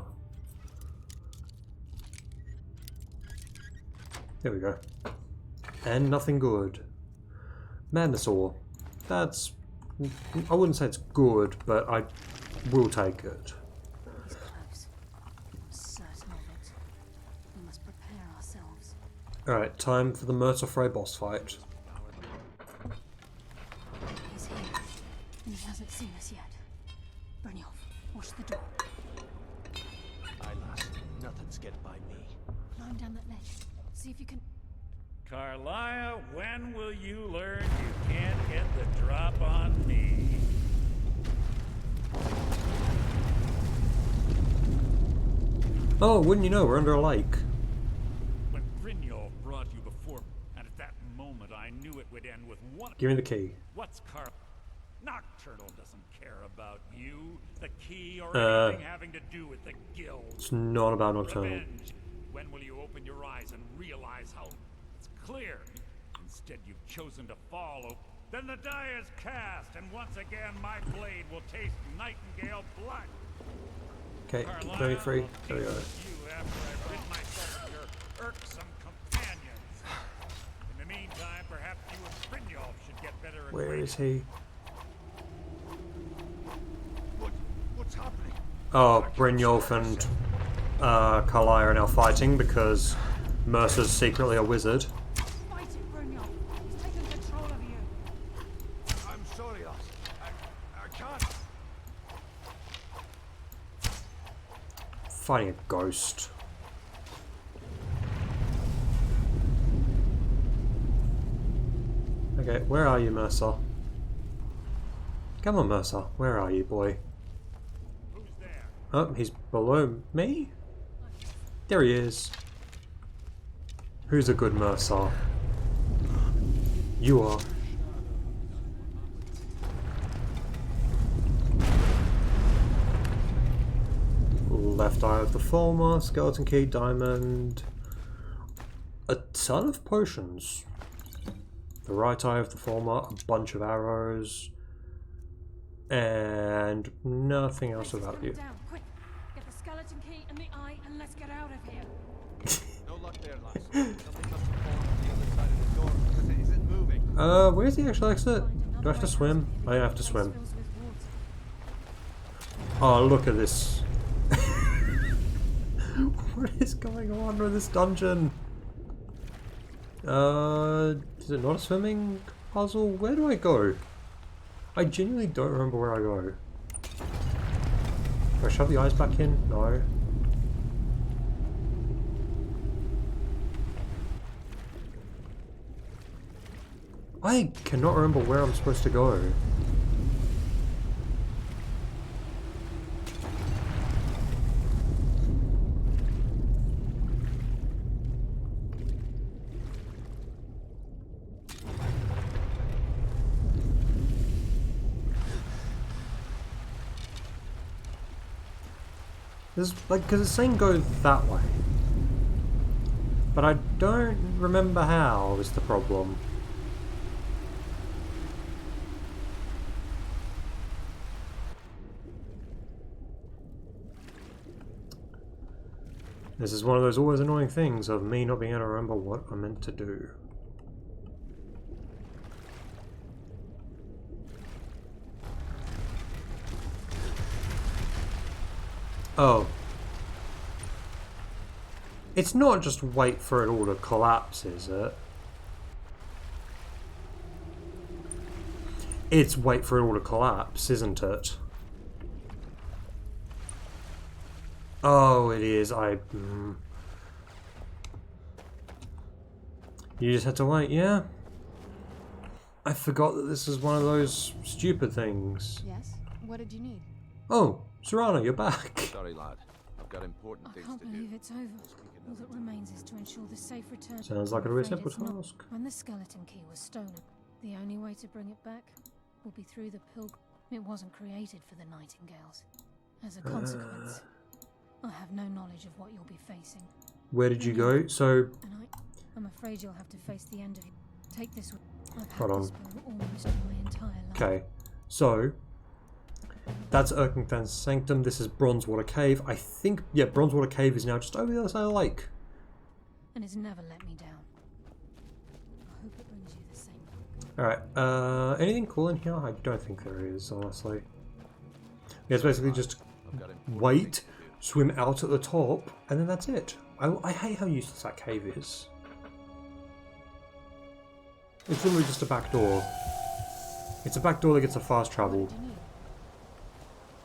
There we go. And nothing good. Madness ore. That's... I wouldn't say it's good, but I will take it. Alright, time for the Mercer Frey boss fight. He's here, and he hasn't seen us yet. Brynjolf, watch the door. Aye, lass. Nothing's getting by me. Climb down that ledge. See if you can... Carlisle, when will you learn you can't get the drop on me? Oh, wouldn't you know, we're under a lake. Give me the key. What's Carl? Nocturnal doesn't care about you, the key, or anything having to do with the guild. It's not about Nocturnal. Revenge. When will you open your eyes and realize how it's clear? Instead, you've chosen to follow. Then the die is cast, and once again, my blade will taste Nightingale blood. Okay, let me free. There we go. You after I've rid myself of your irksome companions. In the meantime, perhaps you and Brynjolf should get better acquainted. Where is he? What's happening? Oh, Brynjolf and Carlisle are now fighting because Mercer's secretly a wizard. Fight it, Brynjolf. He's taken control of you. I'm sorry, lass. I can't. Fighting a ghost. Okay, where are you, Mercer? Come on, Mercer. Where are you, boy? Who's there? Oh, he's below me? There he is. Who's a good Mercer? You are. Left eye of the former, skeleton key, diamond. A ton of potions. The right eye of the former, a bunch of arrows, and nothing else about you. Down, quick! Get the skeleton key and the eye and let's get out of here. No luck there, lass. Something must have fallen on the other side of the door because it isn't moving. Where's the actual exit? Do I have to swim? I have to swim. Oh, look at this. What is going on with this dungeon? Is it not a swimming puzzle? Where do I go? I genuinely don't remember where I go. Do I shove the eyes back in? No. I cannot remember where I'm supposed to go. This, like, because it's saying go that way. But I don't remember how is the problem. This is one of those always annoying things of me not being able to remember what I'm meant to do. Oh. It's not just wait for it all to collapse, is it? It's wait for it all to collapse, isn't it? Oh, it is. You just had to wait, yeah? I forgot that this is one of those stupid things. Yes? What did you need? Oh, Serrano, you're back. Sorry, lad. I've got important I things can't to do. believe it's over. All that remains is to ensure the safe return. Sounds like a really I'm simple afraid it's not. task. When the skeleton key was stolen, the only way to bring it back will be through the pilgrim. It wasn't created for the Nightingales. As a consequence, I have no knowledge of what you'll be facing. Where did you go? So... And I'm afraid you'll have to face the end of it. Take this with... I've Hold had on. this for almost my entire life. Okay, so... That's Erkenfan's Sanctum, this is Bronzewater Cave. I think, yeah, Bronzewater Cave is now just over the other side of the lake. And it's never let me down. I hope it brings you the same. Alright, anything cool in here? I don't think there is, honestly. Yeah, it's basically just wait, swim out at the top, and then that's it. I hate how useless that cave is. It's literally just a back door. It's a back door that gets a fast travel.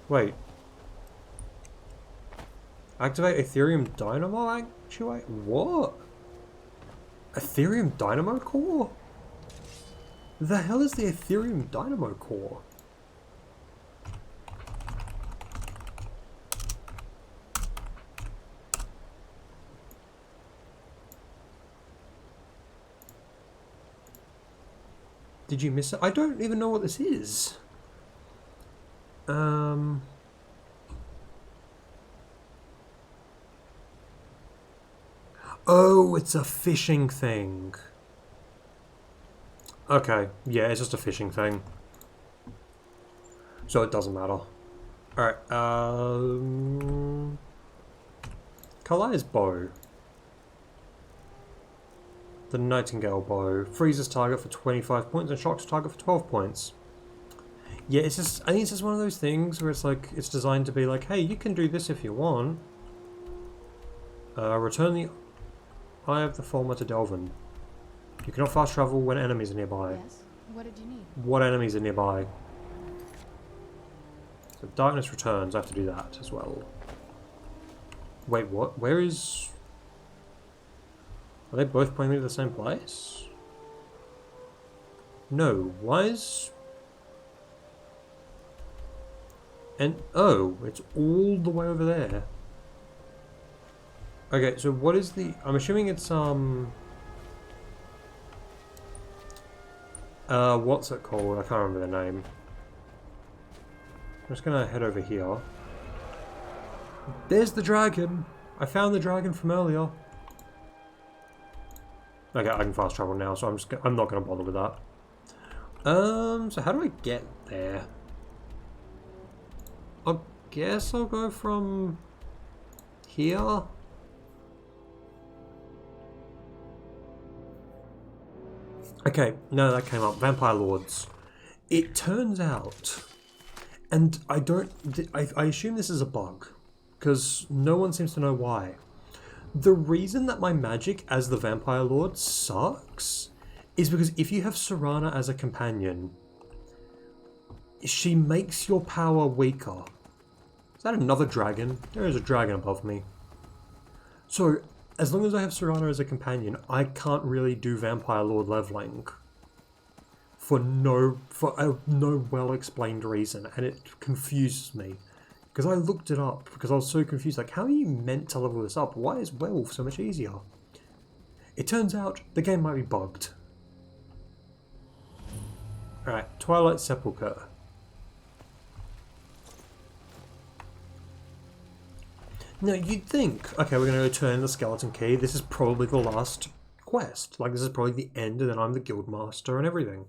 Wait. Activate Ethereum Dynamo actuate? What? Ethereum Dynamo Core? The hell is the Ethereum Dynamo Core? Did you miss it? I don't even know what this is. Oh, it's a fishing thing. Okay, yeah, it's just a fishing thing. So it doesn't matter. Alright, Kalai's bow. The Nightingale bow. Freezes target for 25 points and shocks target for 12 points. Yeah, it's just, I think it's just one of those things where it's like, it's designed to be like, hey, you can do this if you want. Return the Eye of the Fulmer to Delvin. You cannot fast travel when enemies are nearby. Yes. What did you need? What enemies are nearby? So darkness returns, I have to do that as well. Wait, what? Where is... Are they both pointing me to the same place? No, why is... And, oh, it's all the way over there. Okay, so what is the... I'm assuming it's, what's it called? I can't remember the name. I'm just gonna head over here. There's the dragon! I found the dragon from earlier. Okay, I can fast travel now, so I'm not gonna bother with that. So how do I get there? I guess I'll go from here. Okay, no, that came up. Vampire Lords. It turns out, and I assume this is a bug, because no one seems to know why. The reason that my magic as the Vampire Lord sucks is because if you have Serana as a companion, she makes your power weaker. Is that another dragon? There is a dragon above me. So, as long as I have Serana as a companion, I can't really do Vampire Lord leveling. For no well-explained reason, and it confuses me. Because I looked it up, because I was so confused, like, how are you meant to level this up? Why is Werewolf so much easier? It turns out the game might be bugged. Alright, Twilight Sepulcher. Now, you'd think, okay, we're going to return the skeleton key, this is probably the last quest. Like, this is probably the end, and then I'm the guild master and everything.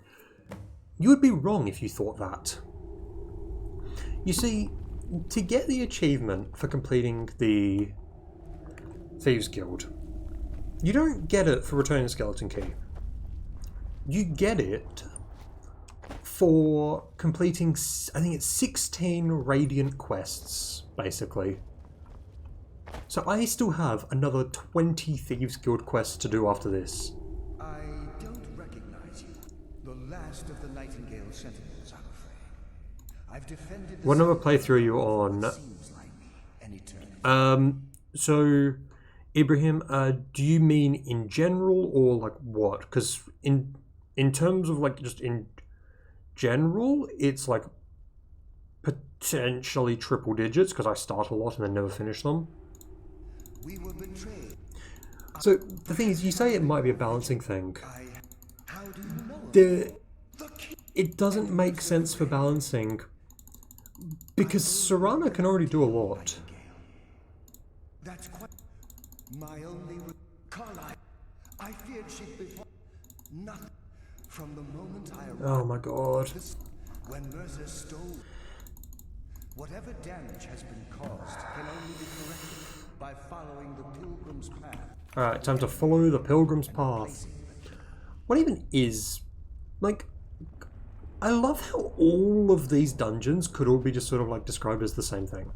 You would be wrong if you thought that. You see, to get the achievement for completing the Thieves Guild, you don't get it for returning the skeleton key. You get it for completing, I think it's 16 Radiant quests, basically. So I still have another 20 Thieves Guild quests to do after this. I don't recognize you. The last of the Nightingale Sentinels, I'm afraid. I've defended. What number playthrough are you on? Seems like an eternity. So Ibrahim, do you mean in general or like what? Because in terms of like just in general, it's like potentially triple digits because I start a lot and then never finish them. We were betrayed. So the thing is, you say it might be a balancing thing. How do you know? It doesn't make sense for balancing because Serana can already do a lot. That's quite my only Carlisle. I feared she'd be nothing from the moment I arrived. Oh my god. When Mercer stole. Whatever damage has been caused can only be corrected by following the Pilgrim's Path. Alright, time to follow the Pilgrim's Path. What even is... Like, I love how all of these dungeons could all be just sort of like described as the same thing.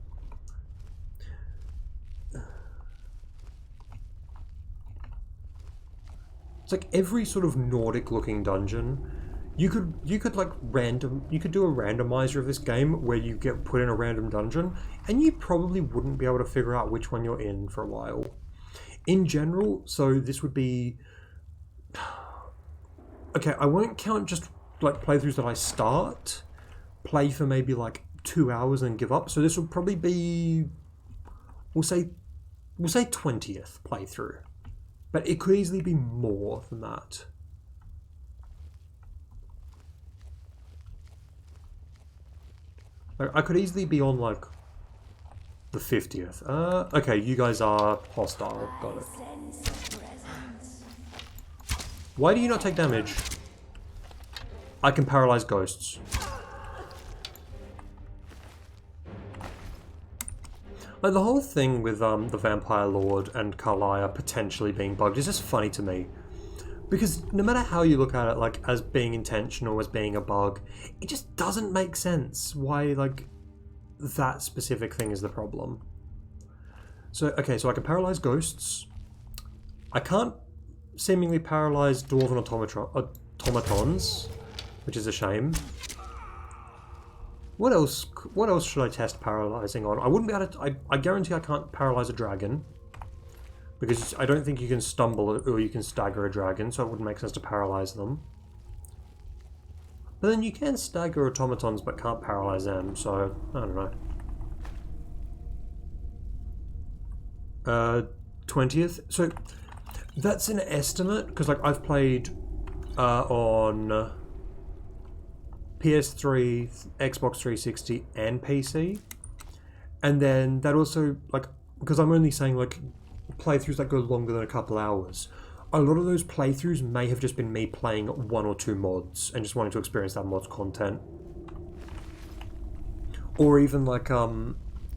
It's like every sort of Nordic looking dungeon, you could do a randomizer of this game where you get put in a random dungeon and you probably wouldn't be able to figure out which one you're in for a while. In general, so this would be... Okay, I won't count just like playthroughs that I start, play for maybe like 2 hours and give up. So this will probably be, we'll say 20th playthrough. But it could easily be more than that. I could easily be on like the 50th. Okay, you guys are hostile. Got it. Why do you not take damage? I can paralyze ghosts. Like the whole thing with the Vampire Lord and Carlisle potentially being bugged is just funny to me. Because no matter how you look at it, like as being intentional, as being a bug, it just doesn't make sense why like that specific thing is the problem. So okay, so I can paralyze ghosts. I can't seemingly paralyze dwarven automatons, which is a shame. What else should I test paralyzing on? I wouldn't be able to... I guarantee I can't paralyze a dragon. Because I don't think you can stumble or you can stagger a dragon, so it wouldn't make sense to paralyze them. But then you can stagger automatons but can't paralyze them, so I don't know. 20th. So that's an estimate, because like I've played on PS3, Xbox 360 and PC. And then that also, like, because I'm only saying like playthroughs that go longer than a couple hours, a lot of those playthroughs may have just been me playing 1 or 2 mods and just wanting to experience that mod's content. Or even like,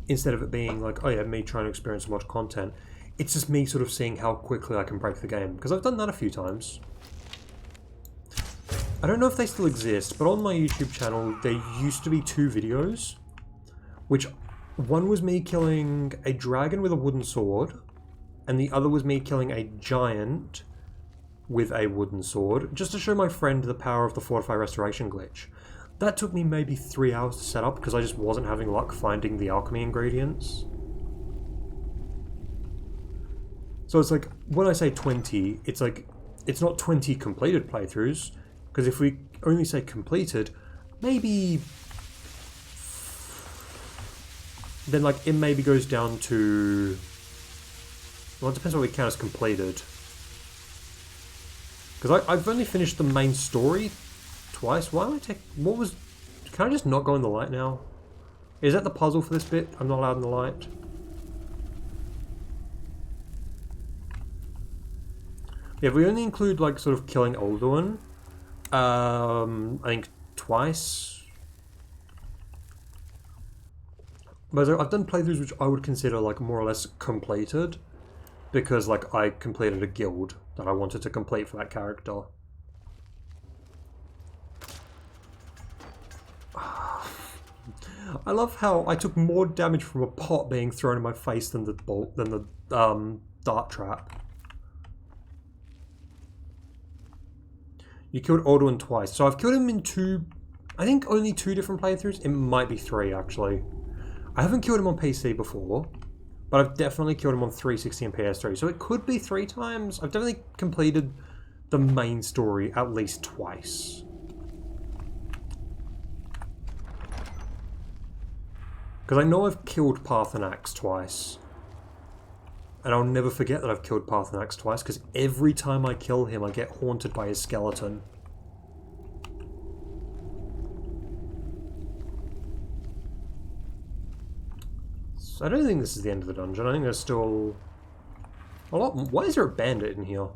instead of it being like, oh yeah, me trying to experience mod content, it's just me sort of seeing how quickly I can break the game, because I've done that a few times. I don't know if they still exist, but on my YouTube channel there used to be 2 videos, which one was me killing a dragon with a wooden sword, and the other was me killing a giant with a wooden sword, just to show my friend the power of the Fortify Restoration glitch. That took me maybe 3 hours to set up because I just wasn't having luck finding the alchemy ingredients. So it's like, when I say 20, it's like, it's not 20 completed playthroughs, because if we only say completed, maybe... then like, it maybe goes down to... well, it depends what we count as completed. Because I've only finished the main story twice. Why am I take... what was... can I just not go in the light now? Is that the puzzle for this bit? I'm not allowed in the light. Yeah, if we only include, like, sort of killing Alduin, I think twice. But I've done playthroughs which I would consider, like, more or less completed, because, like, I completed a guild that I wanted to complete for that character. I love how I took more damage from a pot being thrown in my face than the bolt, than the dart trap. You killed Alduin twice. So I've killed him in 2... I think only 2 different playthroughs. It might be 3, actually. I haven't killed him on PC before, but I've definitely killed him on 360 and PS3. So it could be 3 times. I've definitely completed the main story at least twice. Because I know I've killed Parthenax twice. And I'll never forget that I've killed Parthenax twice, because every time I kill him, I get haunted by his skeleton. So I don't think this is the end of the dungeon. I think there's still a lot. Why is there a bandit in here?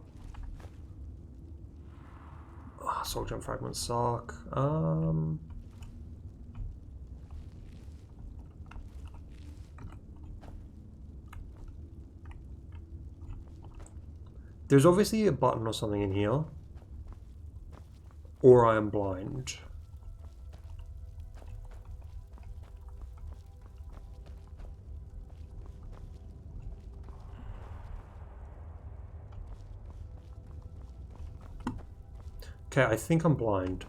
Oh, soul gem fragments suck. There's obviously a button or something in here. Or I am blind. Okay, I think I'm blind.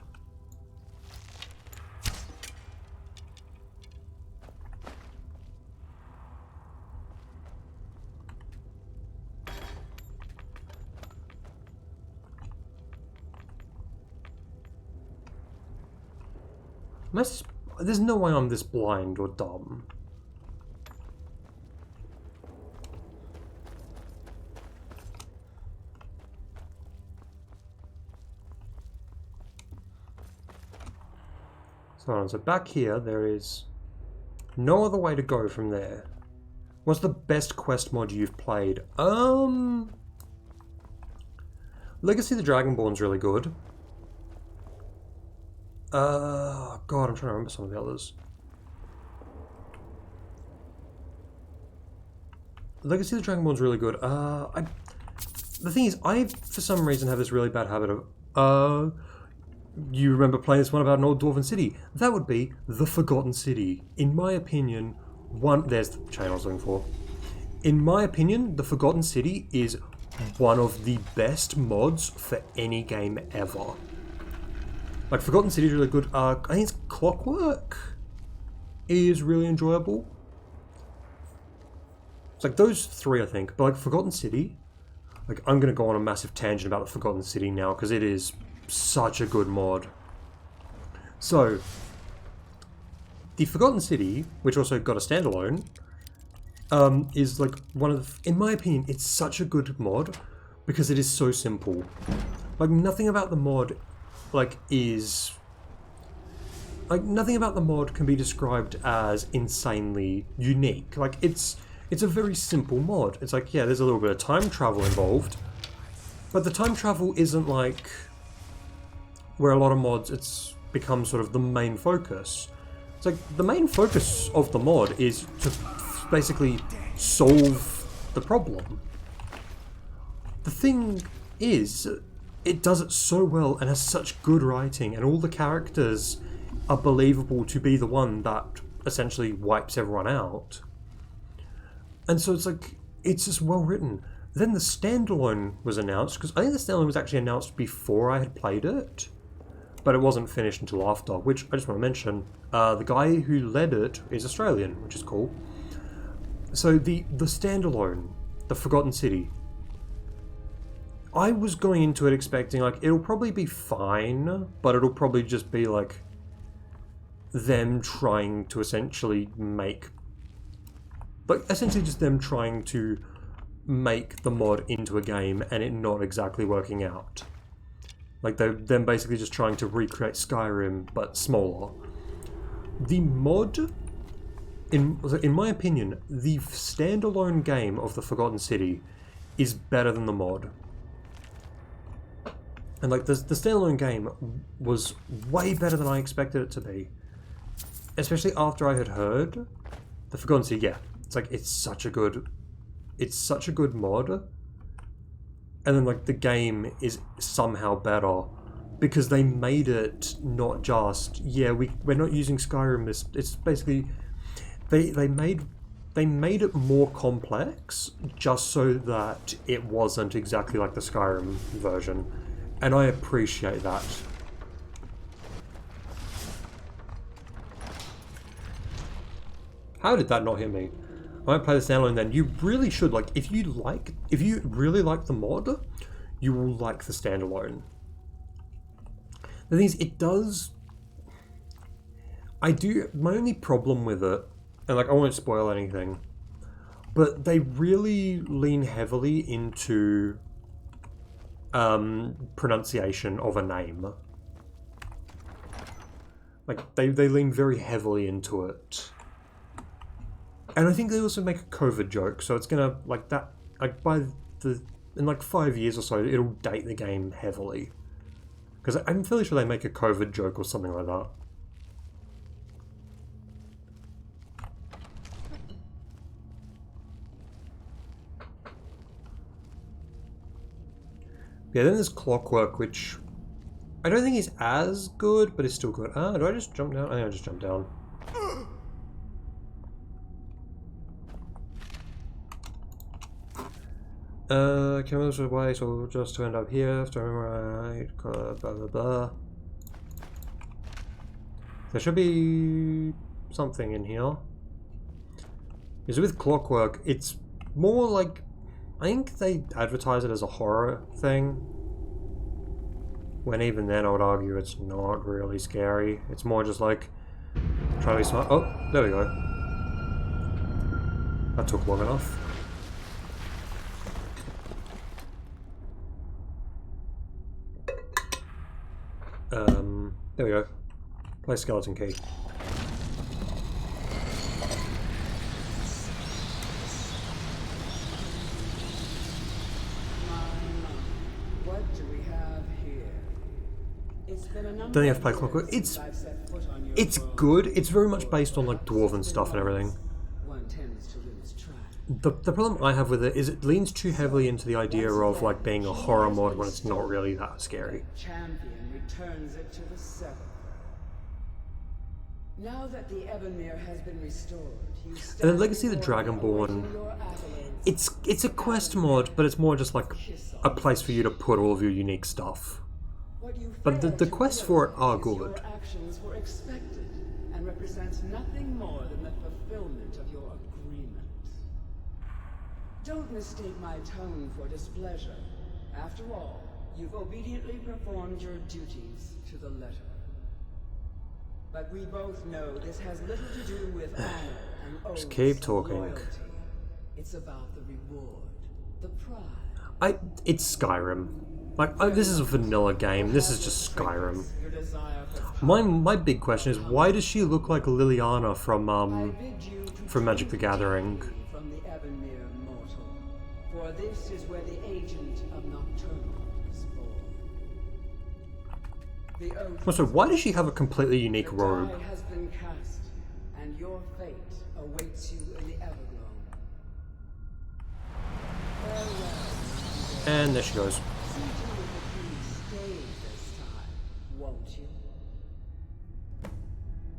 There's no way I'm this blind or dumb. So back here, there is no other way to go from there. What's the best quest mod you've played? Legacy of the Dragonborn's really good. God, I'm trying to remember some of the others. Legacy of the Dragonborn's really good. The thing is, I, for some reason, have this really bad habit of, you remember playing this one about an old dwarven city? That would be the Forgotten City. In my opinion, there's the chain I was looking for. In my opinion, the Forgotten City is one of the best mods for any game ever. Like, Forgotten City is really good. I think it's Clockwork is really enjoyable. It's like those 3, I think. But like Forgotten City, like, I'm going to go on a massive tangent about the Forgotten City now, because it is such a good mod. So, the Forgotten City, which also got a standalone, is like one of the, in my opinion, it's such a good mod because it is so simple. Like, nothing about the mod, like, is... like, nothing about the mod can be described as insanely unique. Like, it's a very simple mod. It's like, yeah, there's a little bit of time travel involved, but the time travel isn't like where a lot of mods, it's become sort of the main focus. It's like, the main focus of the mod is to basically solve the problem. The thing is, it does it so well and has such good writing, and all the characters are believable to be the one that essentially wipes everyone out. And so it's like, it's just well written. Then the standalone was announced, because I think the standalone was actually announced before I had played it, but it wasn't finished until after, which I just want to mention, the guy who led it is Australian, which is cool. So the standalone, The Forgotten City, I was going into it expecting, like, it'll probably be fine, but it'll probably just be, like, them trying to essentially make... Like, essentially just them trying to make the mod into a game and it not exactly working out. Like, they're them basically just trying to recreate Skyrim, but smaller. The mod, in my opinion, the standalone game of The Forgotten City is better than the mod. And, like, the standalone game was way better than I expected it to be. Especially after I had heard The Forgotten City, yeah. It's like, it's such a good mod. And then, like, the game is somehow better because they made it not just, yeah, we're not using Skyrim. It's basically, they made it more complex just so that it wasn't exactly like the Skyrim version. And I appreciate that. How did that not hit me? I might play the standalone then. You really should, like, if you really like the mod, you will like the standalone. The thing is, it does... my only problem with it, and, like, I won't spoil anything, but they really lean heavily into pronunciation of a name. Like, they lean very heavily into it. And I think they also make a COVID joke, so it's gonna, like, that, like, in like 5 years or so, it'll date the game heavily. Because I'm fairly sure they make a COVID joke or something like that. Yeah, then there's Clockwork, which I don't think is as good, but it's still good. Ah, do I just jump down? I think I just jumped down. Cameras away, so just to end up here, have to remember, blah blah blah. There should be something in here. Is with Clockwork, it's more like, I think they advertise it as a horror thing. When even then I would argue it's not really scary. It's more just like, try to be smart. Oh, there we go. That took long enough. There we go. Play skeleton key. What do we have here? It's been a number Don't you have to play Clockwork? It's good. It's very much based on, like, dwarven stuff and everything. One tends to lose track. The problem I have with it is it leans too heavily into the idea of, like, being a horror mod when it's not really that scary. Champion returns it to the seventh. Now that the Ebenmere has been restored, you and then Legacy of the Dragonborn, it's a quest mod, but it's more just like a place for you to put all of your unique stuff. But the quests for it are good. Your actions were expected and represent nothing more than the fulfillment of your agreement. Don't mistake my tone for displeasure. After all, you've obediently performed your duties to the letter. But we both know this has little to do with honor and oaths. Just keep talking. Loyalty. It's about the reward, the prize. It's Skyrim. Like, this is a vanilla game. This is just Skyrim. My big question is, why does she look like Liliana from Magic the Gathering? From the Ebenmere mortal, for this is where the agent of Nocturnal is born. Also, why does she have a completely unique robe? The die has been cast, and your fate awaits you in the Everglow. Farewell. And there she goes. See to it with peace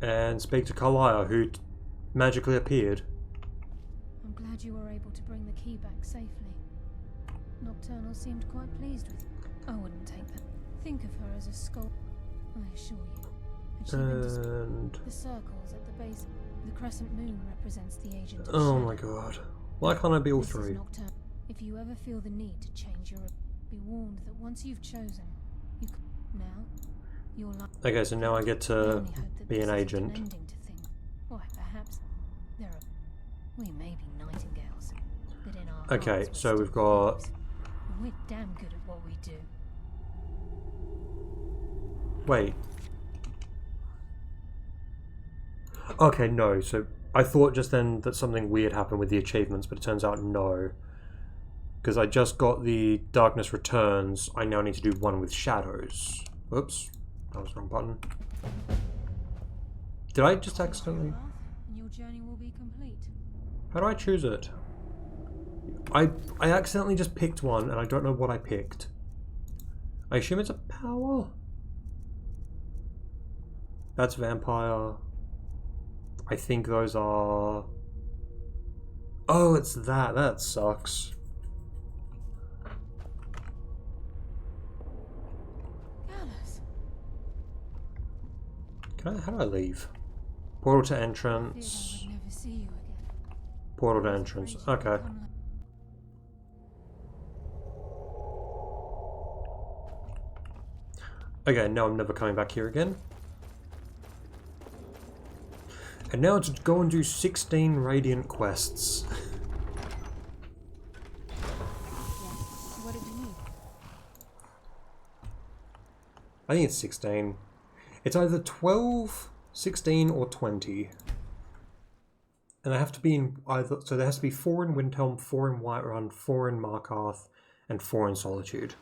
and speak to Carlisle, who magically appeared. I'm glad you were able to bring the key back safely. Nocturnal seemed quite pleased with you. I wouldn't take that. Think of her as a skull. I assure you. Had she been And the circles at the base, the crescent moon represents the agent of oh Shaman. my god, why can't I be all This is three? Nocturnal. If you ever feel the need to change your, be warned that once you've chosen, you can, now you're like. Okay, so now I get to be an agent. Why, perhaps there are. We may be nightingales, but in our Okay, hearts we're so we've still got. thieves, and we're damn good at what we do. Wait. Okay, no. So I thought just then that something weird happened with the achievements, but it turns out no. Because I just got the Darkness Returns. I now need to do one with Shadows. Oops, that was the wrong button. Did I just accidentally? And your journey will be complete. How do I choose it? I accidentally just picked one, and I don't know what I picked. I assume it's a power. That's vampire. I think those are. Oh, it's that. That sucks. How do I leave? Portal to entrance. I would never see you again. Portal to entrance. Okay. Okay, now I'm never coming back here again. And now to go and do 16 Radiant quests. What did you need? I think it's 16. It's either 12, 16, or 20. And they have to be in either... So there has to be 4 in Windhelm, 4 in Whiterun, 4 in Markarth, and 4 in Solitude.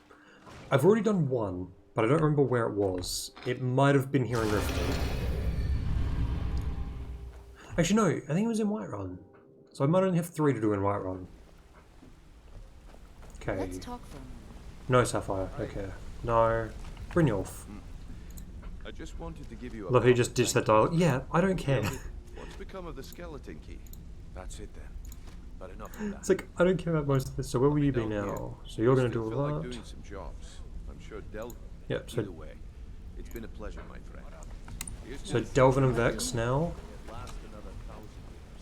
I've already done 1, but I don't remember where it was. It might have been here in Riften. Actually, no. I think it was in Whiterun. So I might only have 3 to do in Whiterun. Okay. Let's talk for a moment. No Sapphire. Okay. No. Brynjolf. I just wanted to give you a Love he just ditched that dialogue. Yeah, I don't care. What's become of the skeleton key? That's it then. But enough of that. It's like, I don't care about most of this, so where will you be now? So you're going to do Still all feel like that? doing some jobs. I'm sure Yep, so, Either way, it's been a pleasure, my friend. Here's so to- Delvin and Vex now. Last another 1,000 years.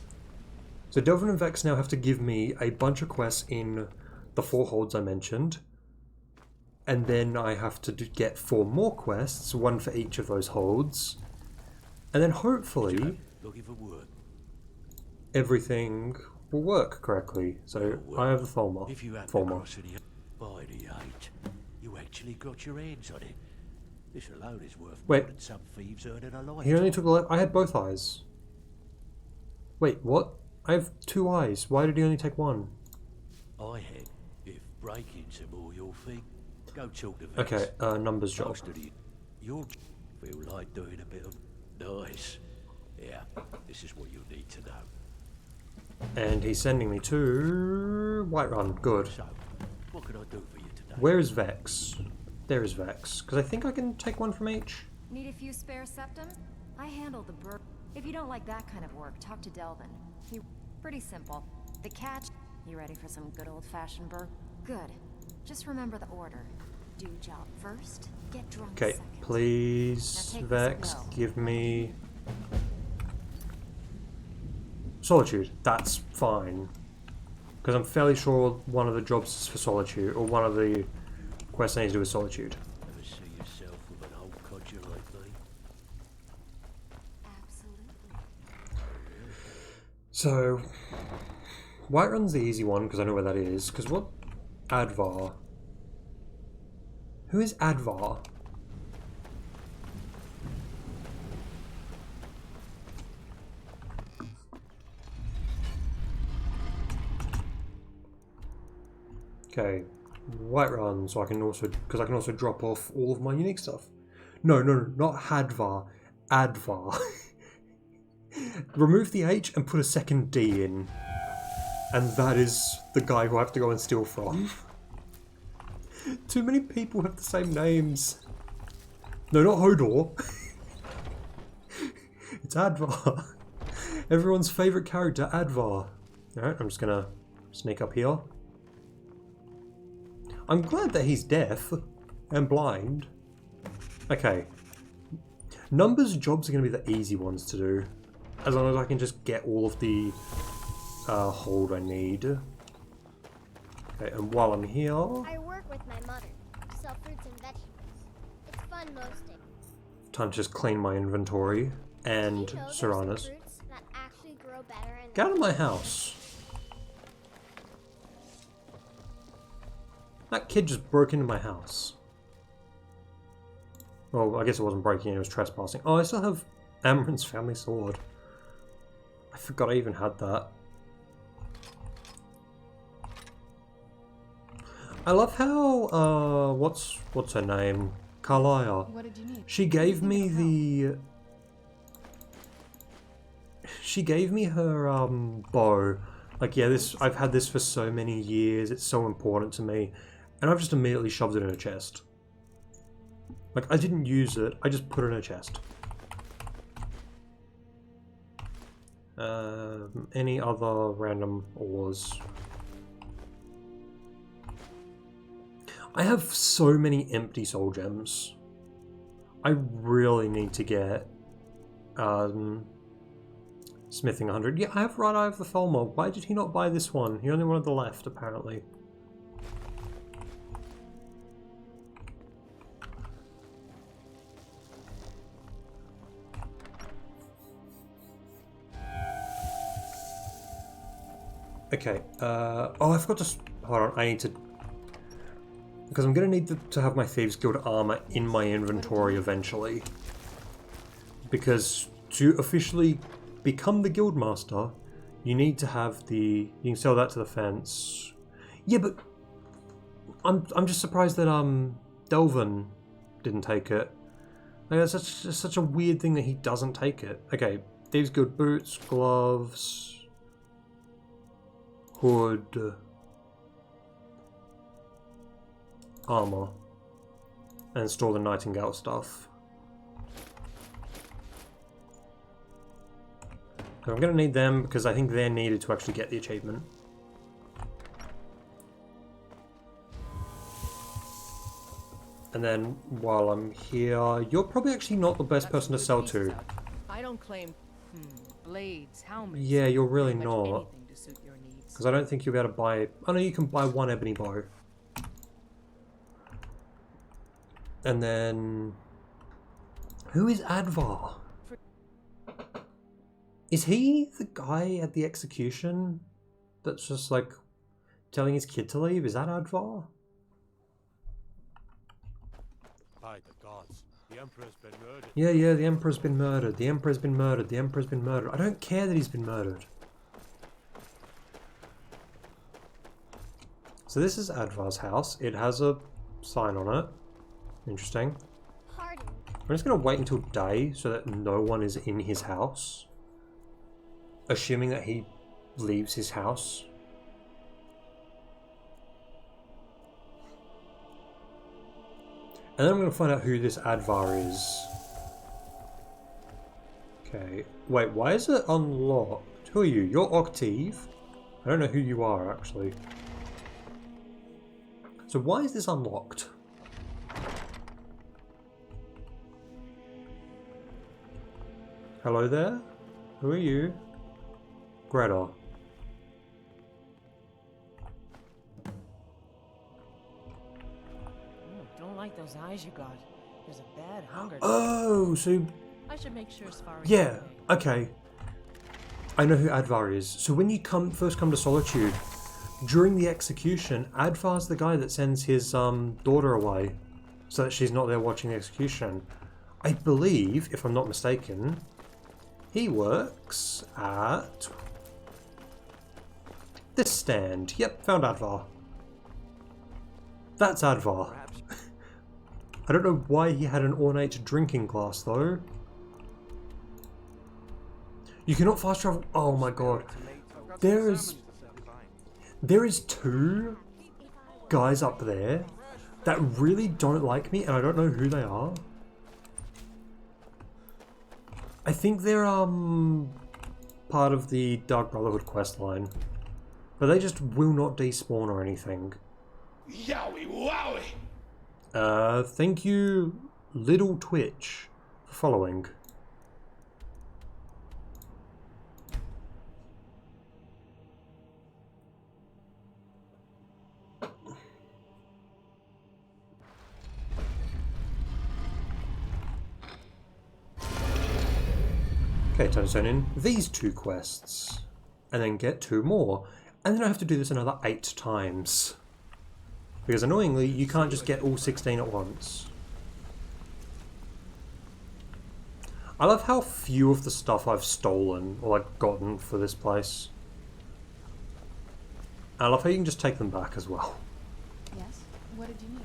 So Delvin and Vex now have to give me a bunch of quests in the 4 holds I mentioned. And then I have to get 4 more quests, 1 for each of those holds. And then hopefully everything will work correctly. So I have the Tholma. If you had Tholma. by the 8, you actually got your hands on it. This alone is worth Wait. more than some thieves earning a life. He only took the left. I had both eyes. Wait, what? I have 2 eyes. Why did he only take 1? I had. If breaking's more your thing, go talk to Vex. Okay, numbers job. Most of you'll feel like doing a bit of nice. Yeah, this is what you need to know. And he's sending me to Whiterun. Good. So, what can I do for you today? Where is Vex? There is Vex. Because I think I can take 1 from each. Need a few spare septums? I handle the bird. If you don't like that kind of work, talk to Delvin. He pretty simple. The catch. You ready for some good old-fashioned burp? Good. Just remember the order. Do job first, get drunk Okay, second. please, Now take Vex, this pill. give me... Solitude. That's fine. Because I'm fairly sure one of the jobs is for Solitude, or one of the quests I need to do with Solitude. Ever see yourself with an old codger like me? So, Whiterun's the easy one, because I know where that is. Because what? Advar. Who is Advar? Okay, Whiterun, so I can also, because I can also drop off all of my unique stuff. No, not Hadvar, Advar. Remove the H and put a second D in. And that is the guy who I have to go and steal from. Too many people have the same names. No, not Hodor. It's Advar. Everyone's favourite character, Advar. Alright, I'm just gonna sneak up here. I'm glad that he's deaf and blind. Okay. Numbers jobs are going to be the easy ones to do. As long as I can just get all of the hold I need. Okay, and while I'm here... I work with my mother. Sell fruits and vegetables. It's fun most days. Time to just clean my inventory and Serranas. Fruits that actually grow better and Get out of my house. That kid just broke into my house. Well, I guess it wasn't breaking in, it was trespassing. Oh, I still have Amren's family sword. I forgot I even had that. I love how, what's her name? Carlisle. What did you need? She gave me the... She gave me her, bow. Like, yeah, I've had this for so many years, it's so important to me. And I've just immediately shoved it in a chest. Like, I didn't use it, I just put it in a chest. Any other random ores? I have so many empty soul gems. I really need to get smithing 100. Yeah, I have Right Eye of the Thalmor. Why did he not buy this one? He only wanted the left, apparently. Okay, oh, I forgot to... Hold on, I need to... Because I'm going to need to have my Thieves Guild armor in my inventory eventually. Because to officially become the Guildmaster, you need to have the... You can sell that to the fence. Yeah, but... I'm just surprised that, Delvin didn't take it. Like, that's such a weird thing that he doesn't take it. Okay, Thieves Guild boots, gloves... Hood, armor, and store the Nightingale stuff. So I'm going to need them because I think they're needed to actually get the achievement. And then while I'm here, you're probably actually not the best person to sell to. I don't claim blades, helmets. Yeah, you're really not. Anything to suit your needs. Because I don't think you'll be able to buy... Oh no, you can buy one ebony bow. And then... Who is Advar? Is he the guy at the execution that's just like telling his kid to leave? Is that Advar? By the gods, the Emperor's been murdered. Yeah, the Emperor's been murdered. The Emperor's been murdered. The Emperor's been murdered. I don't care that he's been murdered. So this is Advar's house. It has a sign on it. Interesting. Pardon. I'm just going to wait until day so that no one is in his house. Assuming that he leaves his house. And then I'm going to find out who this Advar is. Okay. Wait, why is it unlocked? Who are you? You're Octave? I don't know who you are, actually. So why is this unlocked? Hello there? Who are you? Greta. Don't like those eyes you got. There's a bad hunger. Oh, so... I should make sure Safari. Yeah, okay. I know who Advar is. So when you first come to Solitude, during the execution, Advar's the guy that sends his daughter away so that she's not there watching the execution. I believe, if I'm not mistaken, he works at this stand. Yep, found Advar. That's Advar. I don't know why he had an ornate drinking glass though. You cannot fast travel. Oh my god. There is two guys up there that really don't like me and I don't know who they are. I think they're part of the Dark Brotherhood quest line, but they just will not despawn or anything. Yowie wowie! Thank you, Little Twitch, for following. Okay, time to turn in these 2 quests, and then get 2 more, and then I have to do this another 8 times. Because annoyingly, you can't just get all 16 at once. I love how few of the stuff I've stolen or like gotten for this place. I love how you can just take them back as well. Yes? What did you need?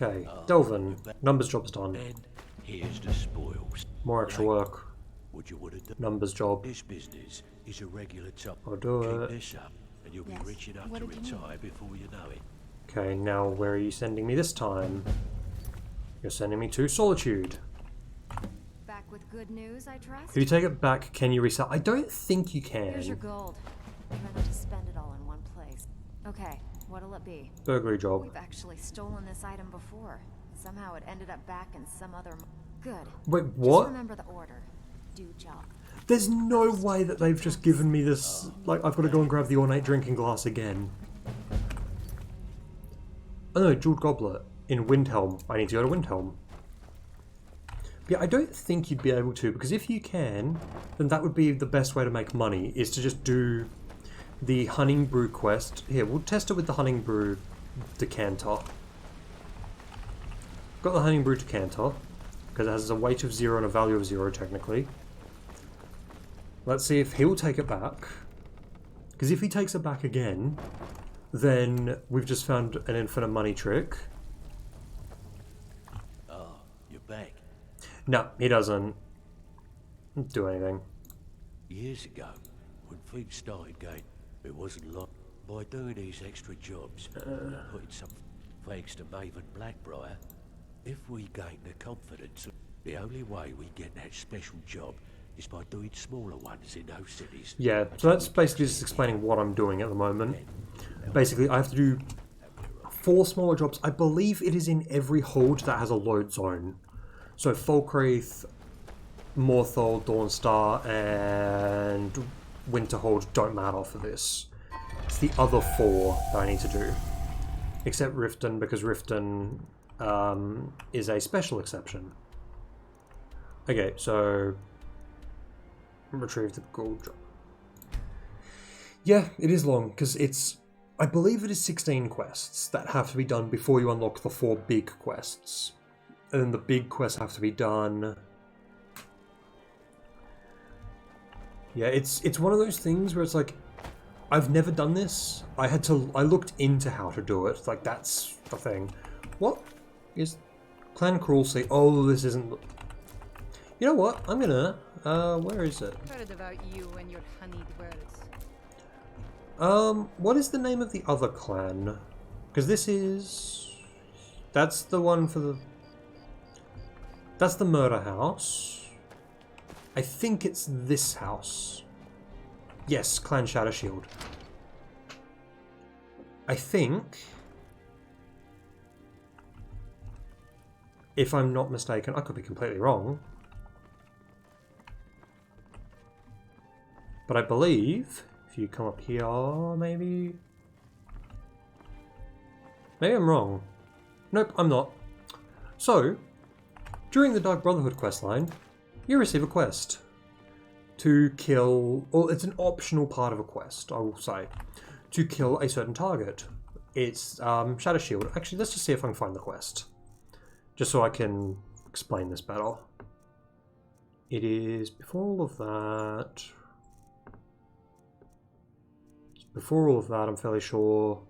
Okay, Delvin, numbers job's done. And here's the spoils. More extra work. What you would have done? Numbers job. This business is a regular top. I'll do Keep it. this up, and you'll Yes. be rich enough What to did you need? retire before you know it. Okay, now where are you sending me this time? You're sending me to Solitude. Back with good news, I trust? If you take it back, can you resell? I don't think you can. Here's your gold. Try not to spend it all in one place. Okay, what'll it be? Burglary job. We've actually stolen this item before. Somehow it ended up back in some other... Good. Wait, what? Just remember the order. Do job. There's no way that they've just given me this, like, I've got to go and grab the ornate drinking glass again. Oh no, jeweled goblet in Windhelm. I need to go to Windhelm. Yeah, I don't think you'd be able to, because if you can, then that would be the best way to make money, is to just do the Hunting Brew quest. Here, we'll test it with the Hunting Brew decanter. Got the Hunting Brew decanter, because it has a weight of 0 and a value of 0, technically. Let's see if he'll take it back. Because if he takes it back again, then we've just found an infinite money trick. Oh, you're back. No, he doesn't do anything. Years ago, when things started going, it wasn't long. By doing these extra jobs, putting some thanks to Maven Blackbriar, if we gain the confidence, the only way we get that special job is by doing smaller ones in those cities. Yeah, so that's basically just explaining what I'm doing at the moment. Basically, I have to do 4 smaller jobs. I believe it is in every hold that has a load zone. So Falkreath, Morthal, Dawnstar, and Winterhold don't matter for this. It's the other 4 that I need to do. Except Riften, because Riften is a special exception. Okay, so retrieve the gold job. Yeah, it is long, because it's... I believe it is 16 quests that have to be done before you unlock the 4 big quests. And then the big quests have to be done... Yeah, it's one of those things where it's like, I've never done this. I looked into how to do it. Like, that's the thing. What is Clan Cruelty? Oh, this isn't... You know what? I'm gonna... where is it? Heard about you and your honeyed words. What is the name of the other clan? Because this is... That's the one for the... That's the murder house. I think it's this house. Yes, Clan Shadow Shield. I think... If I'm not mistaken, I could be completely wrong. But I believe, if you come up here, maybe... Maybe I'm wrong. Nope, I'm not. So, during the Dark Brotherhood questline, you receive a quest to kill... Well, it's an optional part of a quest, I will say. To kill a certain target. It's Shadow Shield. Actually, let's just see if I can find the quest. Just so I can explain this better. It is before all of that... Before all of that, I'm fairly sure...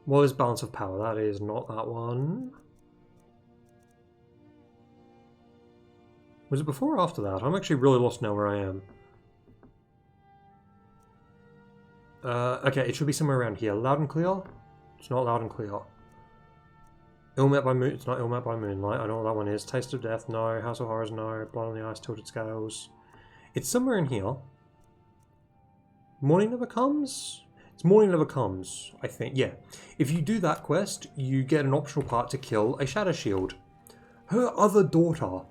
What is Balance of Power? That is not that one. Was it before or after that? I'm actually really lost now where I am. Okay, it should be somewhere around here. Loud and clear? It's not loud and clear. Ill Met by Moon. It's not Ill Met by Moonlight. I know what that one is. Taste of Death, no. House of Horrors, no. Blood on the Ice, Tilted Scales. It's somewhere in here. Morning Never Comes? It's Morning Never Comes, I think. Yeah. If you do that quest, you get an optional part to kill a Shadow Shield. Her other daughter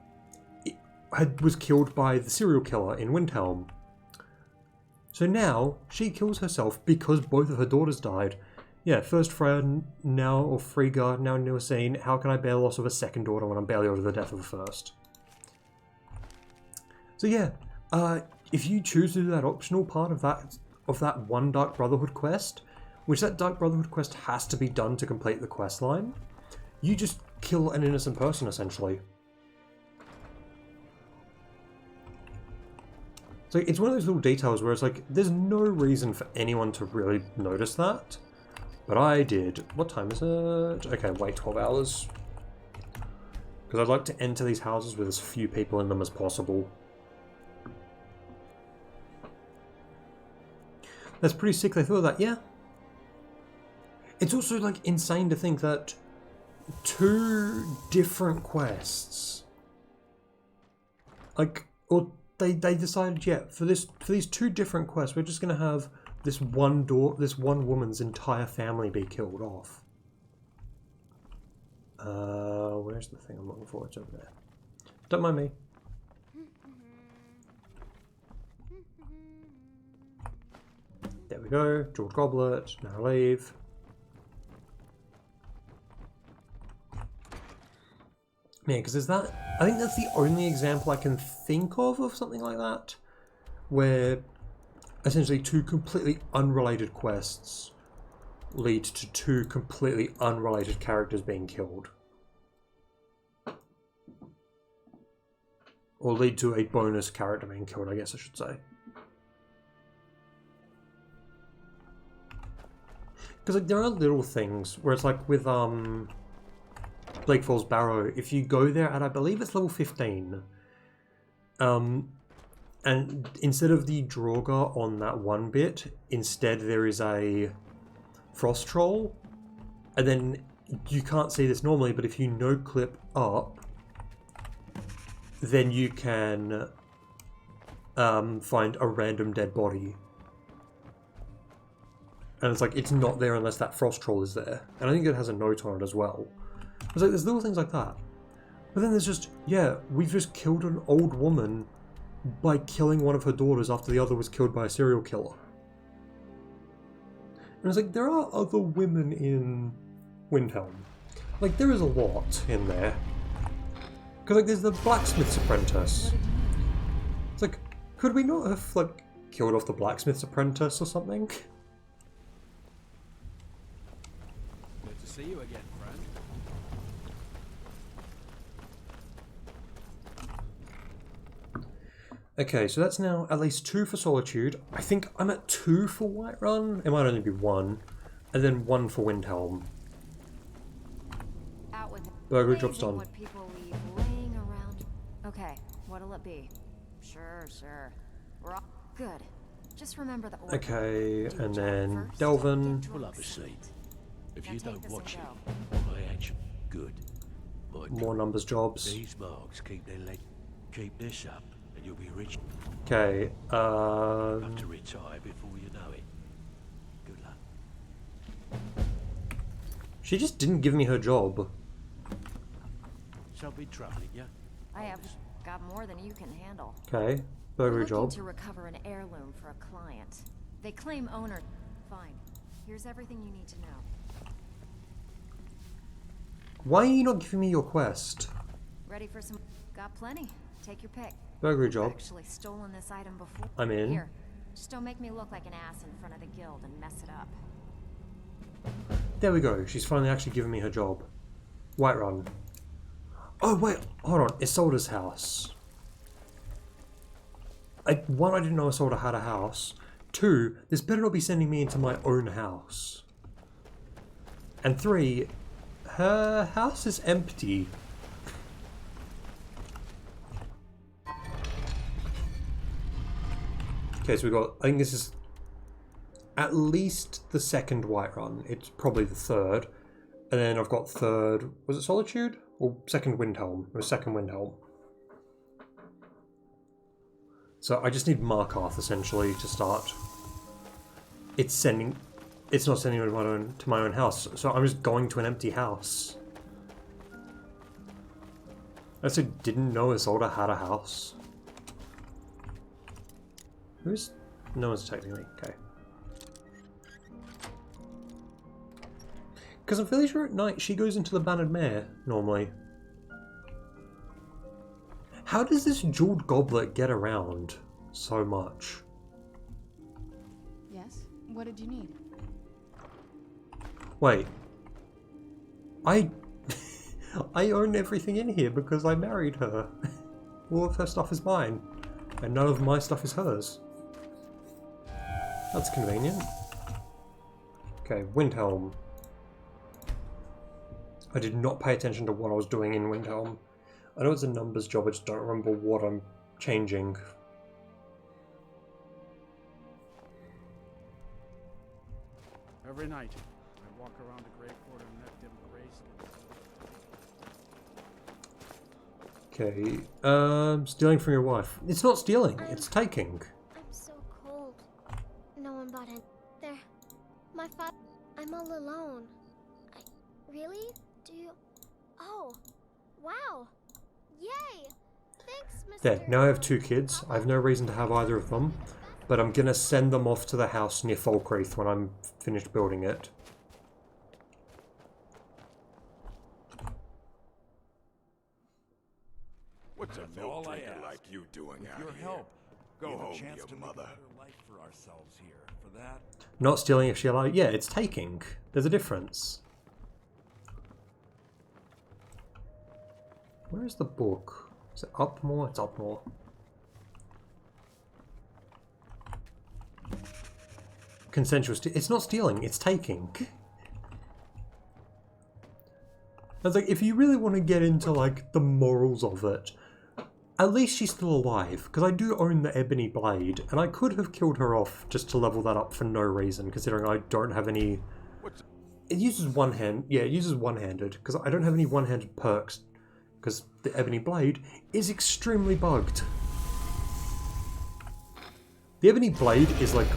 was killed by the serial killer in Windhelm. So now, she kills herself because both of her daughters died. Yeah, first friend, now, or Frigga, now newer scene. How can I bear the loss of a second daughter when I'm barely over the death of the first? So yeah, if you choose to do that optional part of that one Dark Brotherhood quest, which that Dark Brotherhood quest has to be done to complete the quest line, you just kill an innocent person, essentially. So it's one of those little details where it's like, there's no reason for anyone to really notice that. But I did. What time is it? Okay, wait 12 hours. Because I'd like to enter these houses with as few people in them as possible. That's pretty sick they thought of that, yeah. It's also like insane to think that 2 different quests, like, or they decided, yeah, for these 2 different quests, we're just gonna have this one woman's entire family be killed off. Where's the thing I'm looking for? It's over there. Don't mind me. There we go. Jeweled Goblet. Now leave. Yeah, because there's that. I think that's the only example I can think of something like that, where essentially 2 completely unrelated quests lead to 2 completely unrelated characters being killed. Or lead to a bonus character being killed, I guess I should say. Because like there are little things where it's like with Blake Falls Barrow, if you go there at I believe it's level 15, and instead of the Draugr on that one bit, instead there is a Frost Troll, and then you can't see this normally, but if you no-clip up, then you can find a random dead body. And it's like, it's not there unless that Frost Troll is there. And I think it has a note on it as well. It's like, there's little things like that. But then there's just, yeah, we've just killed an old woman by killing one of her daughters after the other was killed by a serial killer. And it's like, there are other women in Windhelm. Like, there is a lot in there. Because, like, there's the blacksmith's apprentice. It's like, could we not have, like, killed off the blacksmith's apprentice or something? Good to see you again, friend. Okay, so that's now at least 2 for Solitude. I think I'm at 2 for Whiterun. It might only be 1. And then 1 for Windhelm. Burglary job's done. What people leave laying around. Okay, what'll it be? Sure. We're all good. Just remember the order. Okay, and then Delvin. Pull up a seat. If you don't watch it, I actually good. More numbers jobs. These marks keep their leg. Keep this up, and you'll be rich. Okay, Have to retire before you know it. Good luck. She just didn't give me her job. Something troubling you? I have got more than you can handle. Okay, burglary We're job. looking to recover an heirloom for a client. They claim owner. Fine. Here's everything you need to know. Why are you not giving me your quest? Ready for some? Got plenty. Take your pick. Burglary I've job. actually stolen this item before. I'm in. Here, just don't make me look like an ass in front of the guild and mess it up. There we go. She's finally actually given me her job. Whiterun. Oh wait, hold on. Isolde's house. One, I didn't know Isolde had a house. 2, this better not be sending me into my own house. And 3, her house is empty. Okay, so we got, I think this is at least the second Whiterun. It's probably the third. And then I've got third, was it Solitude? Or second Windhelm? It was second Windhelm. So I just need Markarth essentially to start. It's not sending me to my own house. So I'm just going to an empty house. I also didn't know Isolde had a house. Who's... No one's attacking me. Okay. Because I'm fairly sure at night she goes into the Bannered Mare, normally. How does this jeweled goblet get around so much? Yes? What did you need? Wait. I own everything in here because I married her. All of her stuff is mine. And none of my stuff is hers. That's convenient. Okay, Windhelm. I did not pay attention to what I was doing in Windhelm. I know it's a numbers job, I just don't remember what I'm changing. Every night, I walk around the Great Fort and let them grace. Okay, stealing from your wife. It's not stealing, it's taking. I'm so cold. No one bought it. There. My father. I'm all alone. Really? Do you... Oh. Wow. Yay! Thanks, Mr. There, now I have 2 kids. I have no reason to have either of them. But I'm gonna send them off to the house near Falkreath when I'm finished building it. What's a all no I taker ask. like you doing With out your here? help, Go we have home, a chance your to mother. make a better life for ourselves here. For that, Not stealing if she allowed... Yeah, it's taking. There's a difference. Where is the book? Is it up more? It's up more. Consensual it's not stealing, it's taking. I was like, if you really want to get into like the morals of it, at least she's still alive, because I do own the ebony blade, and I could have killed her off just to level that up for no reason, considering I don't have any... It uses one hand, yeah, it uses one-handed, because I don't have any one-handed perks, because the ebony blade is extremely bugged. The ebony blade is like...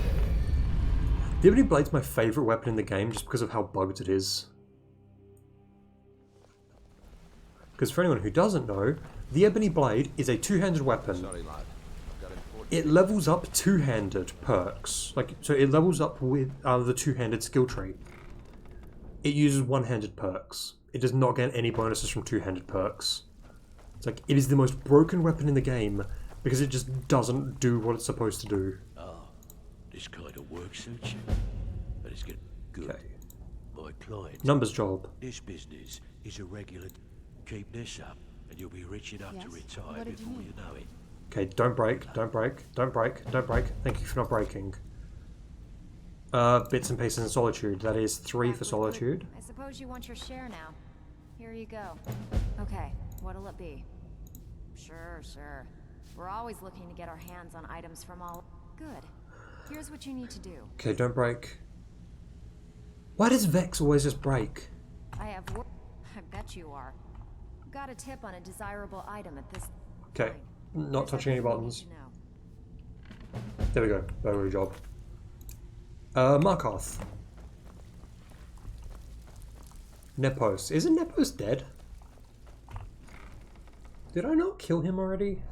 The ebony blade's my favourite weapon in the game, just because of how bugged it is. Because for anyone who doesn't know, the ebony blade is a two-handed weapon. Sorry, lad. I've got important... It levels up two-handed perks. So it levels up with the two-handed skill tree. It uses one-handed perks. It does not get any bonuses from two-handed perks. It's like, it is the most broken weapon in the game, because it just doesn't do what it's supposed to do. This kind of work suits you. That is good. Okay. My client. Numbers job. This business is a regular. Keep this up, and you'll be rich enough to retire before you know it. Okay, don't break, don't break, don't break, don't break. Thank you for not breaking. Bits and pieces in Solitude. That is 3 for Solitude. I suppose you want your share now. Here you go. Okay, what'll it be? Sure. We're always looking to get our hands on items from all... Good. Here's what you need to do. Okay, don't break. Why does Vex always just break? I bet you are. Got a tip on a desirable item at this... Okay, not touching any buttons. There we go. Very job. Markarth. Nepos. Isn't Nepos dead? Did I not kill him already?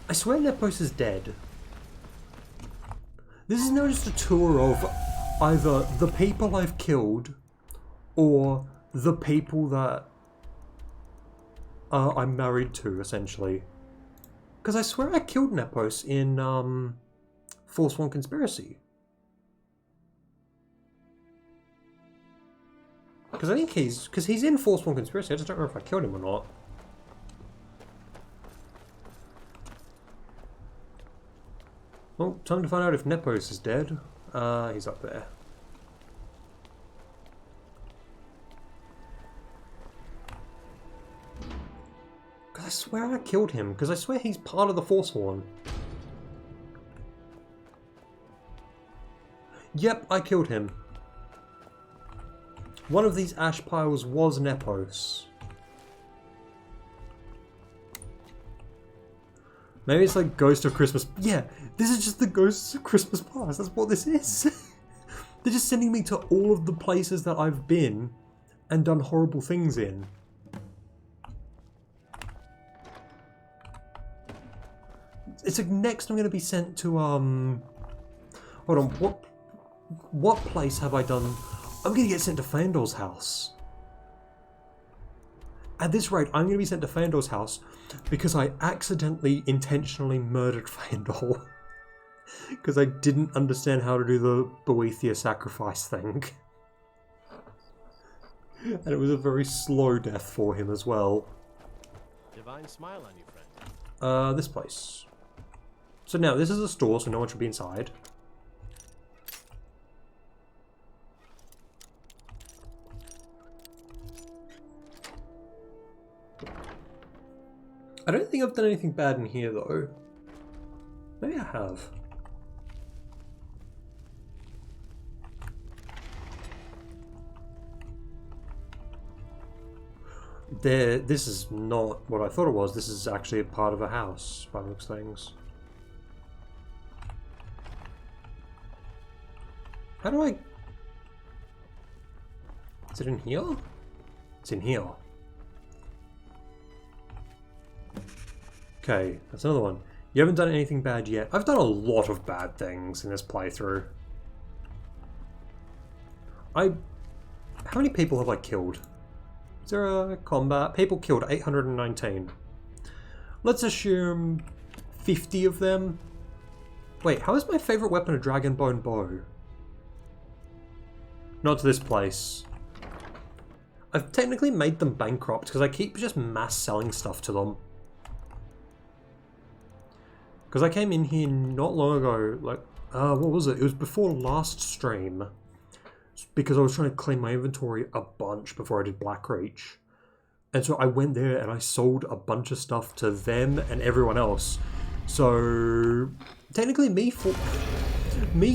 I swear Nepos is dead. This is now just a tour of either the people I've killed or the people that I'm married to, essentially. Because I swear I killed Nepos in Forsworn Conspiracy. Because I think he's in Forsworn Conspiracy. I just don't remember if I killed him or not. Well, time to find out if Nepos is dead. He's up there. I swear I killed him, because I swear he's part of the Forsworn. Yep, I killed him. One of these ash piles was Nepos. Maybe it's like Ghost of Christmas. Yeah, this is just the Ghosts of Christmas Past. That's what this is. They're just sending me to all of the places that I've been and done horrible things in. It's like next I'm going to be sent to, hold on, what place have I done? I'm going to get sent to Fandor's house. At this rate, I'm going to be sent to Fandor's house because I accidentally, intentionally murdered Fandor. Because I didn't understand how to do the Boethia sacrifice thing. And it was a very slow death for him as well. Divine smile on you, friend. This place. So now, this is a store, so no one should be inside. I don't think I've done anything bad in here, though. Maybe I have. This is not what I thought it was. This is actually a part of a house, by the looks of things. How do I... Is it in here? It's in here. Okay, that's another one. You haven't done anything bad yet. I've done a lot of bad things in this playthrough. How many people have I killed? Is there a combat? People killed 819. Let's assume 50 of them. Wait, how is my favourite weapon a dragonbone bow? Not to this place. I've technically made them bankrupt because I keep just mass selling stuff to them. Because I came in here not long ago, like, what was it? It was before last stream. Because I was trying to clean my inventory a bunch before I did Blackreach. And so I went there and I sold a bunch of stuff to them and everyone else. So technically me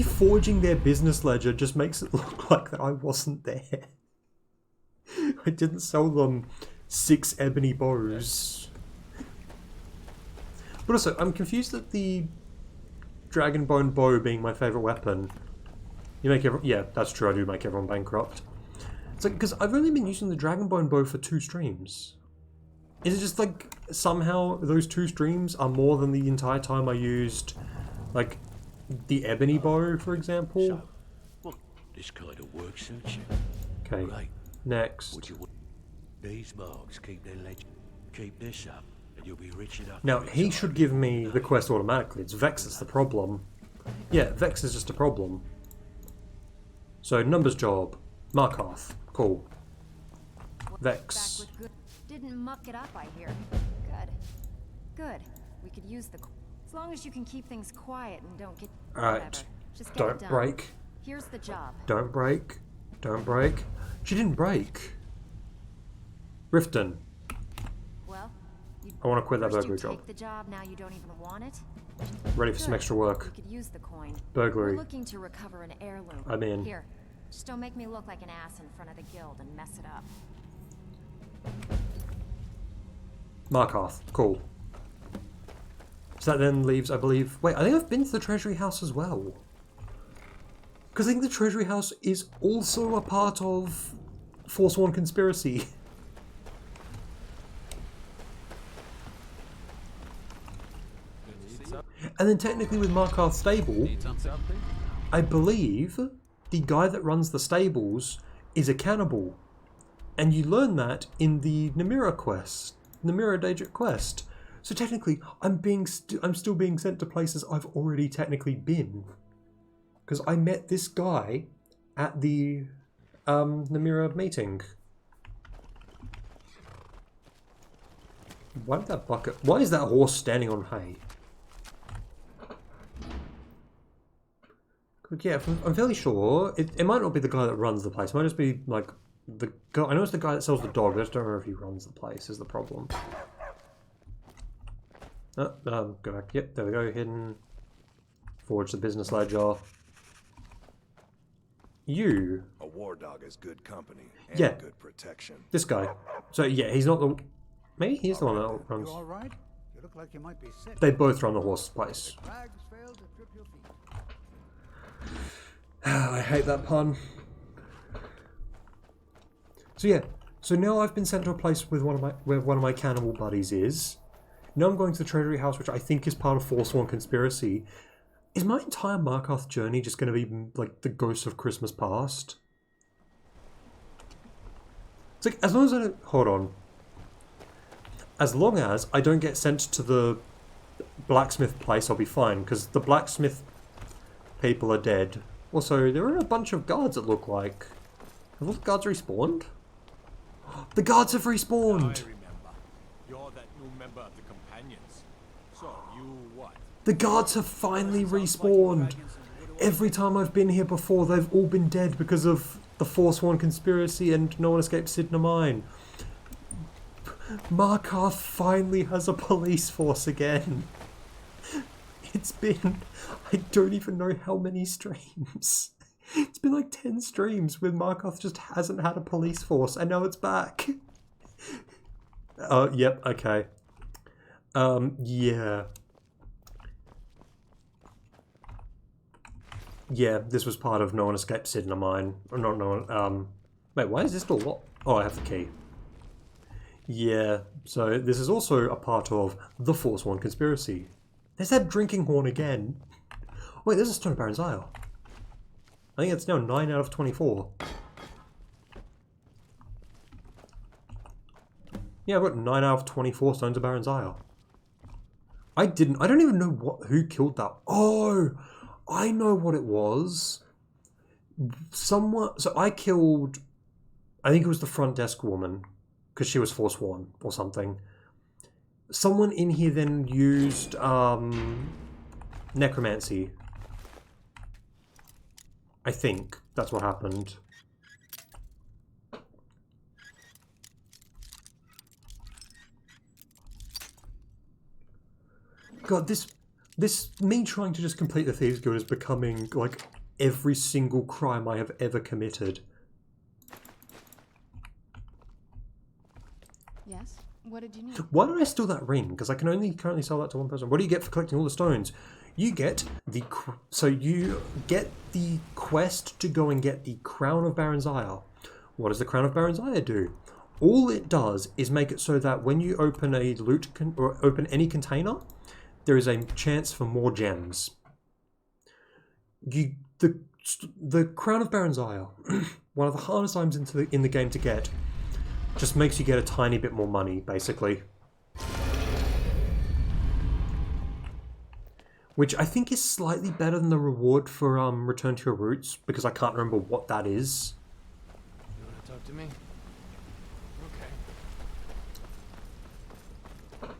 forging their business ledger just makes it look like that I wasn't there. I didn't sell them 6 ebony bows. But also, I'm confused at the dragonbone bow being my favourite weapon. You make everyone... Yeah, that's true, I do make everyone bankrupt. It's like, because I've only been using the dragonbone bow for 2 streams. Is it just like, somehow those 2 streams are more than the entire time I used, like, the ebony bow, for example? So, well, this kind of work suits you. Okay, right. Next. These marks keep their legend. Keep this up, and you'll be rich enough. Now, he should give me the quest automatically. It's Vex that's the problem. Yeah, Vex is just a problem. So, numbers job. Markarth. Cool. Vex. Didn't muck it up, I hear. Good. Good. We could use the... As long as you can keep things quiet and don't get... Alright. Just get Don't it done. break. Here's the job. Don't break. Don't break. She didn't break. Riften. Well, I want to quit that first burglary you job. take the job, now you don't even want it? Ready for some extra work. We could use the coin. Burglary. We're looking to recover an heirloom. I'm in. Here, just don't make me look like an ass in front of the guild and mess it up. Markarth. Cool. So that then leaves, I believe... Wait, I think I've been to the Treasury House as well. Because I think the Treasury House is also a part of Forsworn Conspiracy. And then technically with Markarth's stable, I believe the guy that runs the stables is a cannibal. And you learn that in the Namira quest, Namira Daedric quest. So technically, I'm still being sent to places I've already technically been. Because I met this guy at the Namira meeting. Why did that bucket... Why is that horse standing on hay? Yeah, I'm fairly sure. It might not be the guy that runs the place. It might just be, like, the guy... I know it's the guy that sells the dog, but I just don't remember if he runs the place, is the problem. Go back. Yep, there we go. Hidden. Forge the business ledger. You. A war dog is good company and Yeah. good protection. This guy. So yeah, he's not the. Maybe he's the one that runs. You all right? You look like you might be sick. They both run the horse place. Drags failed to trip your feet. I hate that pun. So yeah, so now I've been sent to a place with where one of my cannibal buddies is. Now I'm going to the treasury house, which I think is part of Forsworn conspiracy. Is my entire Markarth journey just going to be like the ghosts of Christmas past? It's like, as long as I don't... Hold on. As long as I don't get sent to the blacksmith place, I'll be fine, because the blacksmith people are dead. Also, there are a bunch of guards that look like... Have all the guards respawned? The guards have respawned! I remember. You're that new member of the Companions. So, you what? The guards have finally respawned! Every time I've been here before, they've all been dead because of the Forsworn conspiracy and no one escaped Sidna Mine. Markarth finally has a police force again. It's been... I don't even know how many streams. It's been like 10 streams where Markarth just hasn't had a police force, and now it's back. Oh, yep, okay. Yeah. Yeah, this was part of No One Escaped Sidna Mine. Or not no one, wait, why is this door locked? Oh, I have the key. Yeah, so this is also a part of the Forsworn conspiracy. There's that drinking horn again. Wait, there's a Stone of Baron's Isle. I think it's now 9 out of 24. Yeah, I've got 9 out of 24 Stones of Baron's Isle. I don't even know who killed that. Oh, I know what it was. So I killed, I think it was the front desk woman, because she was Forsworn or something. Someone in here then used necromancy. I think that's what happened. God, this me trying to just complete the Thieves Guild is becoming like every single crime I have ever committed. Yes? What did you need? Why did I steal that ring? Because I can only currently sell that to one person. What do you get for collecting all the stones? You get the quest to go and get the Crown of Baron's Isle. What does the Crown of Baron's Isle do? All it does is make it so that when you open a or open any container, there is a chance for more gems. The Crown of Baron's Isle, one of the hardest items in the game to get, just makes you get a tiny bit more money, basically. Which I think is slightly better than the reward for Return to Your Roots, because I can't remember what that is. You want to talk to me? Okay.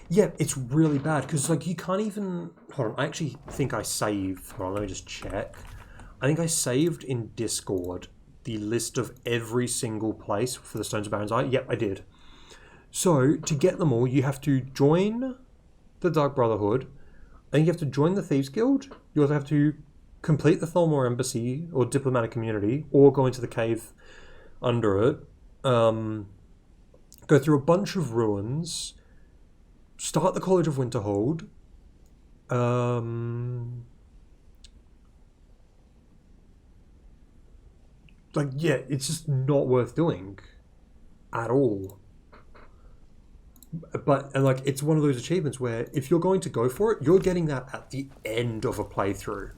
Yeah, it's really bad, because like you can't even... Hold on, I actually think I saved... Hold on, let me just check. I think I saved in Discord the list of every single place for the Stones of Baron's Eye. Yep, I did. So, to get them all, you have to join the Dark Brotherhood, and you have to join the Thieves Guild. You also have to complete the Thalmor Embassy, or Diplomatic Community, or go into the cave under it. Go through a bunch of ruins. Start the College of Winterhold. Like, yeah, it's just not worth doing. At all. But, and like, it's one of those achievements where if you're going to go for it, you're getting that at the end of a playthrough.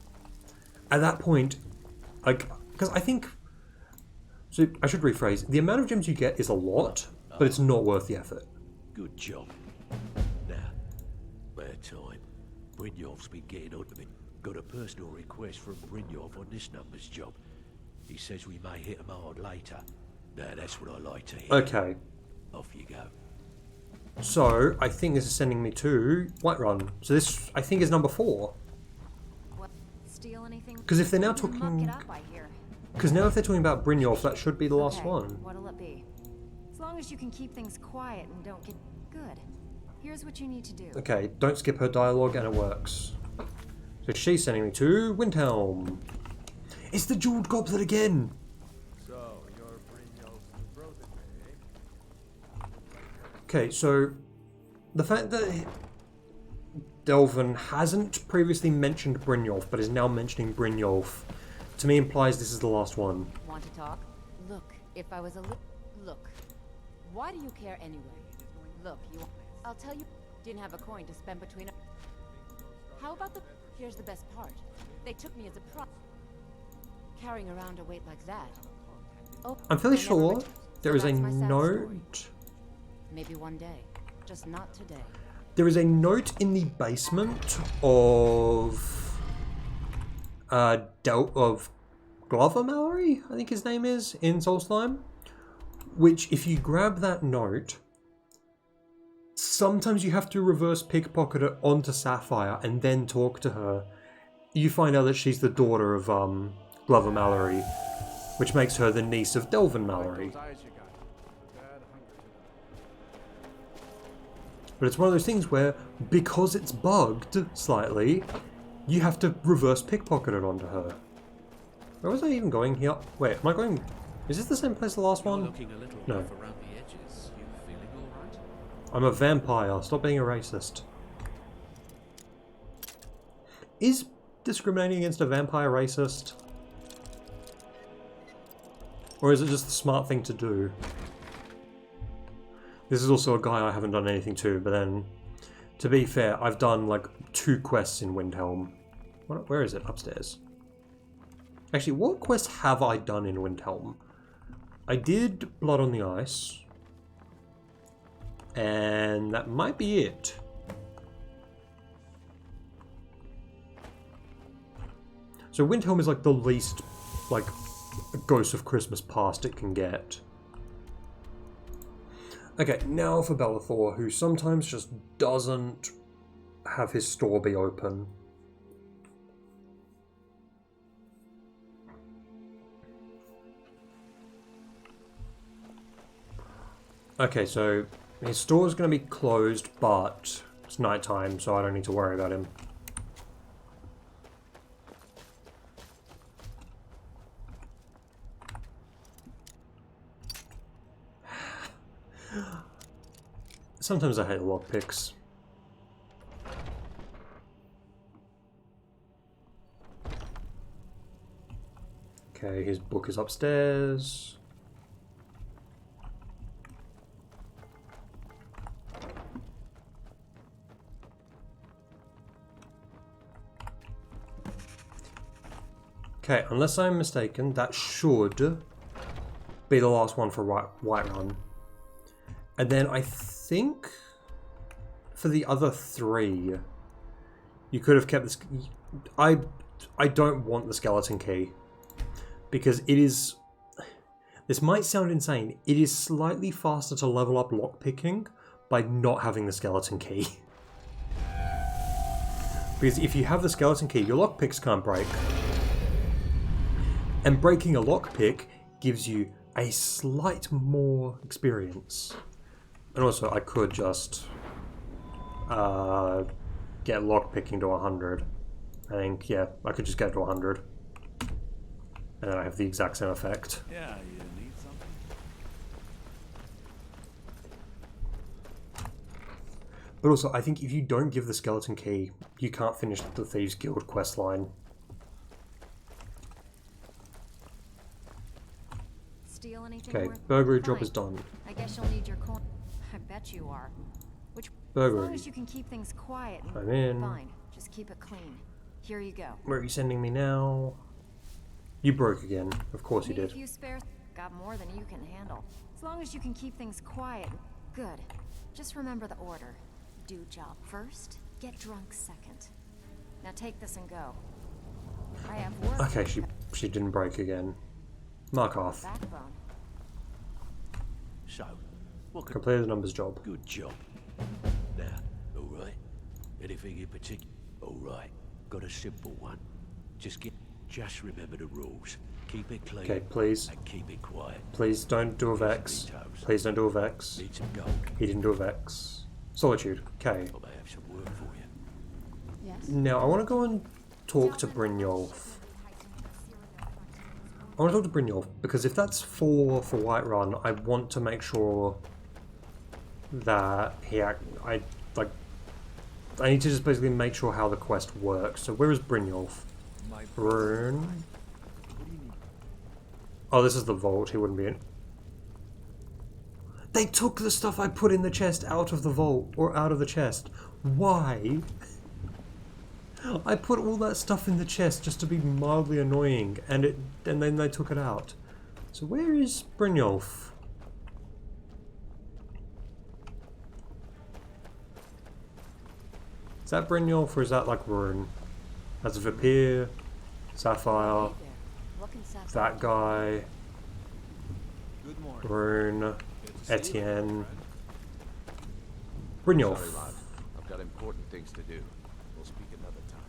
At that point, like, because I think, so I should rephrase, the amount of gems you get is a lot, but it's not worth the effort. Good job. Now, bad time. Brynjolf's been getting on to me. Got a personal request from Brynjolf on this numbers job. He says we may hit him hard later. Now, that's what I like to hear. Okay. Off you go. So, I think this is sending me to Whiterun. So this, I think, is number 4. Steal anything? Because if they're now talking... Because now if they're talking about Brynjolf, that should be the last one. What'll it be? As long as you can keep things quiet and don't get... Good. Here's what you need to do. Okay, don't skip her dialogue and it works. So she's sending me to Windhelm. It's the jeweled goblet again! So, you're Brynjolf's brother, eh? Okay, so the fact that Delvin hasn't previously mentioned Brynjolf, but is now mentioning Brynjolf, to me implies this is the last one. Want to talk? Look, if I was a look. Why do you care anyway? Look, I'll tell you. Didn't have a coin to spend between. How about the? Here's the best part. They took me as a prop. Carrying around a weight like that. Oh, I'm fairly I never sure returned. there So is a that's my sad story. note. Maybe one day, just not today. There is a note in the basement of Glover Mallory, I think his name is, in Soul Slime. Which, if you grab that note, sometimes you have to reverse pickpocket it onto Sapphire and then talk to her. You find out that she's the daughter of Glover Mallory, which makes her the niece of Delvin Mallory. But it's one of those things where, because it's bugged slightly, you have to reverse pickpocket it onto her. Where was I even going here? Wait, am I going... Is this the same place as the last one? No. Around the edges. You feeling all right? I'm a vampire. Stop being a racist. Is discriminating against a vampire racist? Or is it just the smart thing to do? This is also a guy I haven't done anything to, but then, to be fair, I've done like 2 quests in Windhelm. Where is it? Upstairs. Actually, what quests have I done in Windhelm? I did Blood on the Ice. And that might be it. So Windhelm is like the least, like, Ghost of Christmas Past it can get. Okay, now for Bellathor, who sometimes just doesn't have his store be open. Okay, so his store is going to be closed, but it's nighttime, so I don't need to worry about him. Sometimes I hate lockpicks. Okay, his book is upstairs. Okay, unless I'm mistaken, that should be the last one for Whiterun. And then I think for the other 3, you could have kept this. I don't want the skeleton key because it is. This might sound insane. It is slightly faster to level up lockpicking by not having the skeleton key. Because if you have the skeleton key, your lockpicks can't break. And breaking a lockpick gives you a slight more experience. And also, I could just get lockpicking to 100. I think, yeah, I could just get it to 100. And then I have the exact same effect. Yeah, you need something? But also, I think if you don't give the skeleton key, you can't finish the Thieves Guild quest line. Steal anything Okay, worth? burglary job Fine. is done. I guess you'll need your coin. I bet you are. Which, Burglary. as long as you can keep things quiet. I'm in. Fine. Just keep it clean. Here you go. Where are you sending me now? You broke again. Of course you Need a did. few spares. Got more than you can handle. As long as you can keep things quiet. Good. Just remember the order. Do job first, get drunk second. Now take this and go. I have work. Okay, she didn't break again. Mark off. Backbone. So, what could... Completed the numbers job. Good job. Now, alright? Anything in particular? Alright. Got a simple one. Just remember the rules. Keep it clean. Okay, please. And keep it quiet. Please don't do a Vex. Please don't do a Vex. Need some gold. He didn't do a Vex. Solitude. Okay. I may have some work for you. Yes. Now, I want to go and talk to Brynjolf. I want to talk to Brynjolf, because if that's 4 for Whiterun, I want to make sure that I need to just basically make sure how the quest works. So where is Brynjolf? Rune. Oh, this is the vault. He wouldn't be in. They took the stuff I put in the chest out of the vault, or out of the chest. Why? I put all that stuff in the chest just to be mildly annoying, and then they took it out. So where is Brynjolf? Is that Brynjolf or is that like Rune? That's Vipir, Sapphire, that guy, Rune, Etienne, Brynjolf. Sorry, lad. I've got important things to do. We'll speak another time.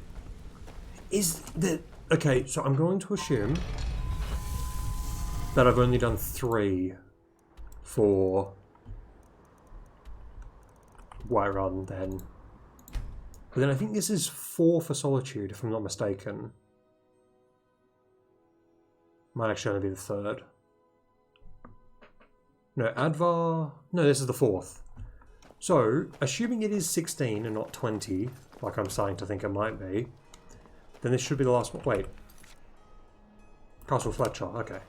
Is that... Okay, so I'm going to assume that I've only done 3 for Whiterun then. But then I think this is 4 for Solitude, if I'm not mistaken. Might actually only be the 3rd. No, Advar... No, this is the 4th. So, assuming it is 16 and not 20, like I'm starting to think it might be, then this should be the last one. Wait. Castle Fletcher, okay.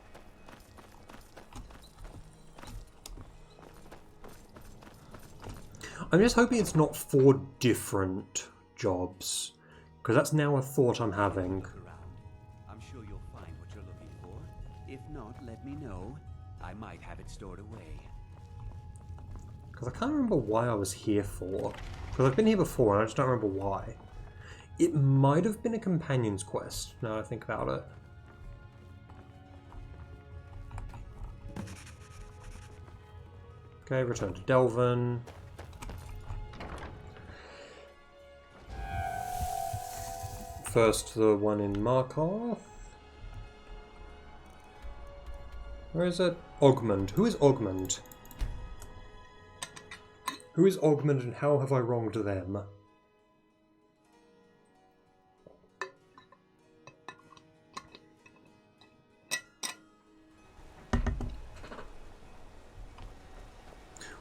I'm just hoping it's not 4 different jobs, because that's now a thought I'm having. I'm sure you'll find what you're looking for. If not, let me know. I might have it stored away. Because I can't remember why I was here for. Because I've been here before and I just don't remember why. It might have been a companion's quest, now I think about it. Okay, return to Delvin. First, the one in Markarth. Where is it? Ogmund. Who is Ogmund? Who is Ogmund and how have I wronged them?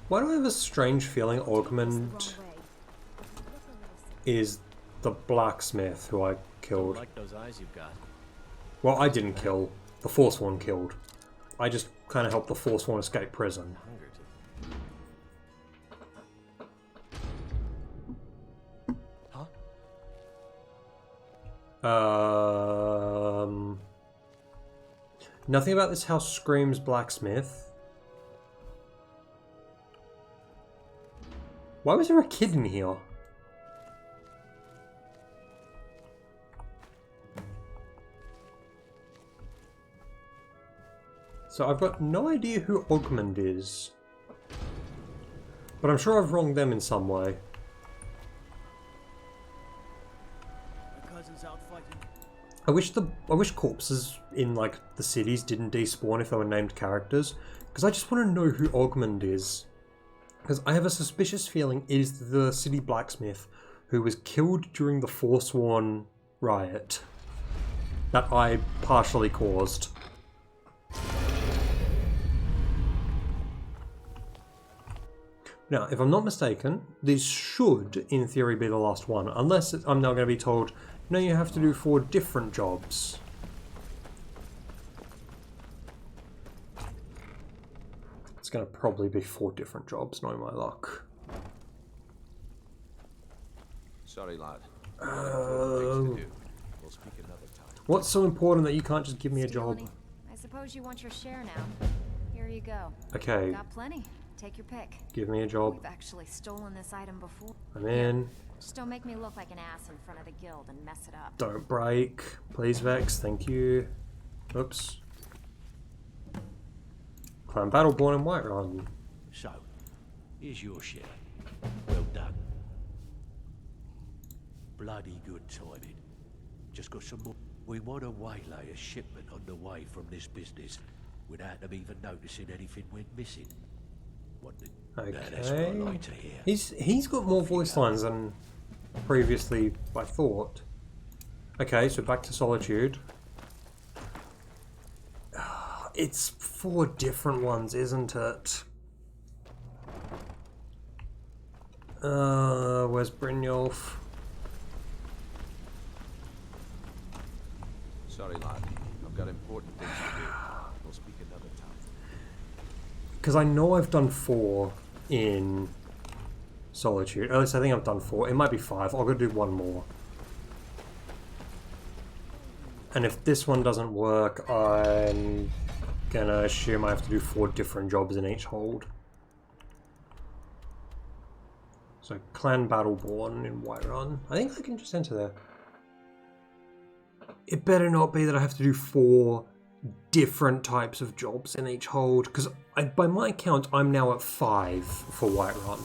Why do I have a strange feeling Ogmund is the blacksmith who I killed? Like those eyes you've got. Well, I didn't kill. The Forsworn killed. I just kind of helped the Forsworn escape prison. Nothing about this house screams blacksmith. Why was there a kid in here? So I've got no idea who Ogmund is. But I'm sure I've wronged them in some way. My cousin's out fighting. I wish corpses in like the cities didn't despawn if they were named characters. Because I just want to know who Ogmund is. Because I have a suspicious feeling it is the city blacksmith who was killed during the Forsworn riot that I partially caused. Now, if I'm not mistaken, this should, in theory, be the last one. Unless I'm now going to be told, no, you have to do 4 different jobs. It's going to probably be 4 different jobs, knowing my luck. Sorry, lad. We'll speak another time. What's so important that you can't just give me a job? I suppose you want your share now. Here you go. Okay. Got plenty. Take your pick. Give me a job. We've actually stolen this item before. I'm in. Just don't make me look like an ass in front of the guild and mess it up. Don't break. Please, Vex. Thank you. Oops. Clan Battleborn in Whiterun. So, here's your share. Well done. Bloody good timing. Just got some more. We want to waylay a shipment on the way from this business without them even noticing anything went missing. Now, that's what I like to hear. He's got more voice lines than previously I thought. Okay, so back to Solitude. It's 4 different ones, isn't it? Where's Brynjolf? Sorry, lad. I've got important things to do. We'll speak another time. Because I know I've done 4 in Solitude. At least I think I've done 4. It might be 5. I'll go do 1 more. And if this one doesn't work, I'm gonna assume I have to do 4 different jobs in each hold. So, Clan Battleborn in Whiterun. I think I can just enter there. It better not be that I have to do 4 different types of jobs in each hold, because by my count, I'm now at 5 for Whiterun.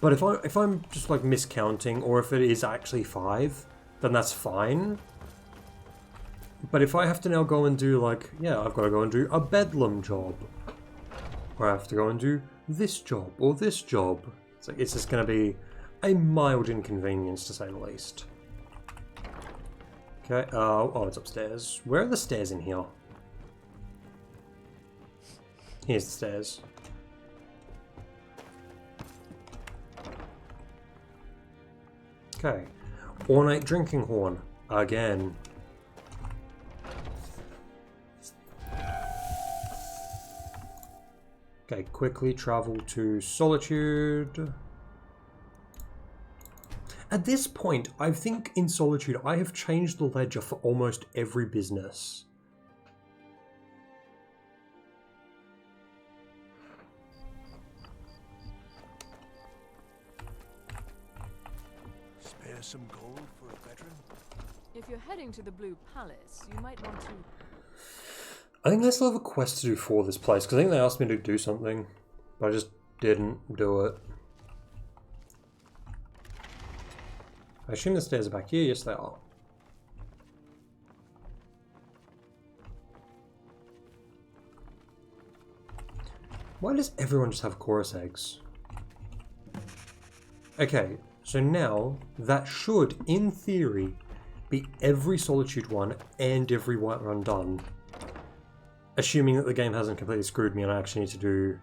But if I'm just like miscounting, or if it is actually 5, then that's fine. But if I have to now go and do like, yeah, I've got to go and do a Bedlam job, or I have to go and do this job or this job, it's just going to be a mild inconvenience to say the least. Okay, oh, it's upstairs. Where are the stairs in here? Here's the stairs. Okay. Ornate drinking horn. Again. Okay, quickly travel to Solitude. At this point, I think in Solitude, I have changed the ledger for almost every business. Spare some gold for a veteran? If you're heading to the Blue Palace, you might want to... I think I still have a quest to do for this place, because I think they asked me to do something, but I just didn't do it. I assume the stairs are back here. Yes, they are. Why does everyone just have chorus eggs? Okay, so now that should, in theory, be every Solitude one and every Whiterun done. Assuming that the game hasn't completely screwed me and I actually need to do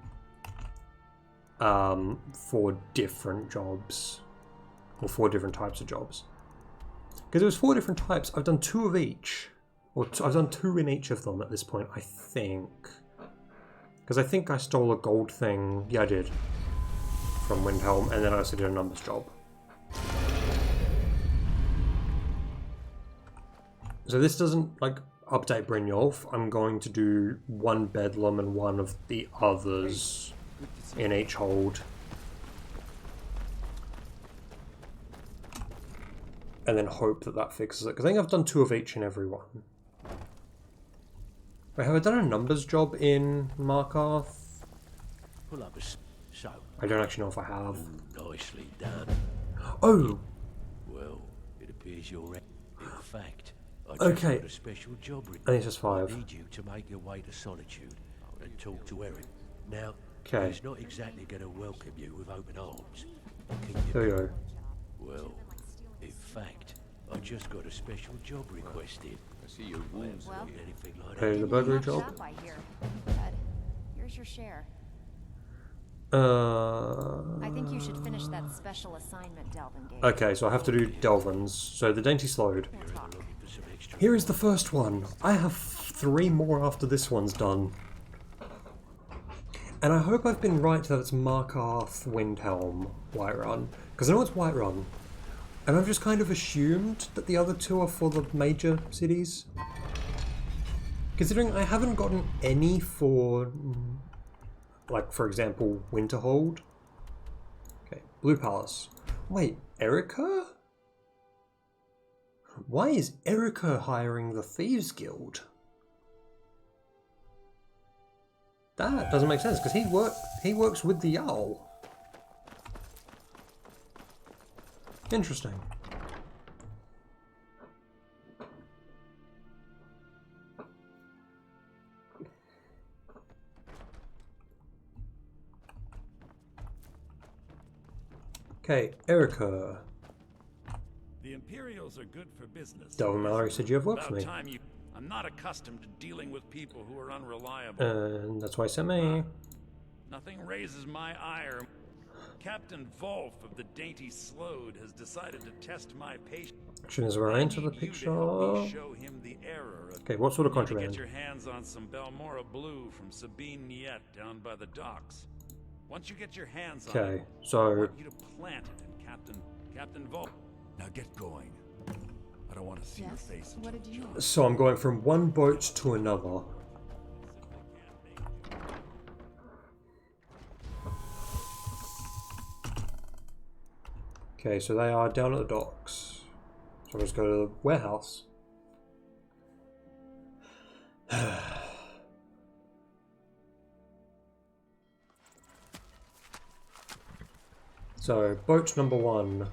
4 different jobs. Or 4 different types of jobs. Because it was 4 different types. I've done 2 of each. Or I've done 2 in each of them at this point, I think. Because I think I stole a gold thing. Yeah, I did. From Windhelm. And then I also did a numbers job. So this doesn't, like, update Brynjolf. I'm going to do 1 Bedlam and 1 of the others in each hold. And then hope that that fixes it. Because I think I've done 2 of each in every one. Wait, have I done a numbers job in Markarth? Pull up a so. I don't actually know if I have. Nicely done. Oh! Well, it appears you're in fact. I just Okay. got a special job. I think it's just 5. I need you to make your way to Solitude and talk to Eric. Now, Okay. he's not exactly going to welcome you with open arms. There we go. Well, in fact, I just got a special job requested. I see your wounds. Well, anything like Hey, that. the burglary job. Shop, I hear. Good. Here's your share. I think you should finish that special assignment Delvin gave. Okay, so I have to do Delvin's. So the Dainty Slode. Here is the first one. I have 3 more after this one's done. And I hope I've been right that it's Markarth, Windhelm, Whiterun. Because I know it's Whiterun. And I've just kind of assumed that the other 2 are for the major cities. Considering I haven't gotten any for, like, for example, Winterhold. Okay, Blue Palace. Wait, Erica? Why is Erica hiring the Thieves Guild? That doesn't make sense, because he works with the Jarl. Interesting. Okay, Erica. The Imperials are good for business. Delvin Mallory said you have work for me. I'm not accustomed to dealing with people who are unreliable. And that's why he sent me. Nothing raises my ire. Captain Wolf of the Dainty Slode has decided to test my patience. Action is where I enter the picture. Show him the error. Okay, what sort of contraband? Get your hands on some Balmora Blue from Sabine Niet down by the docks. Once you get your hands on it, so I want you to plant it in Captain Wolf. Now get going. I don't want to see your face. What did you know? So I'm going from one boat to another. Okay, so they are down at the docks. So let's go to the warehouse. So, boat number 1.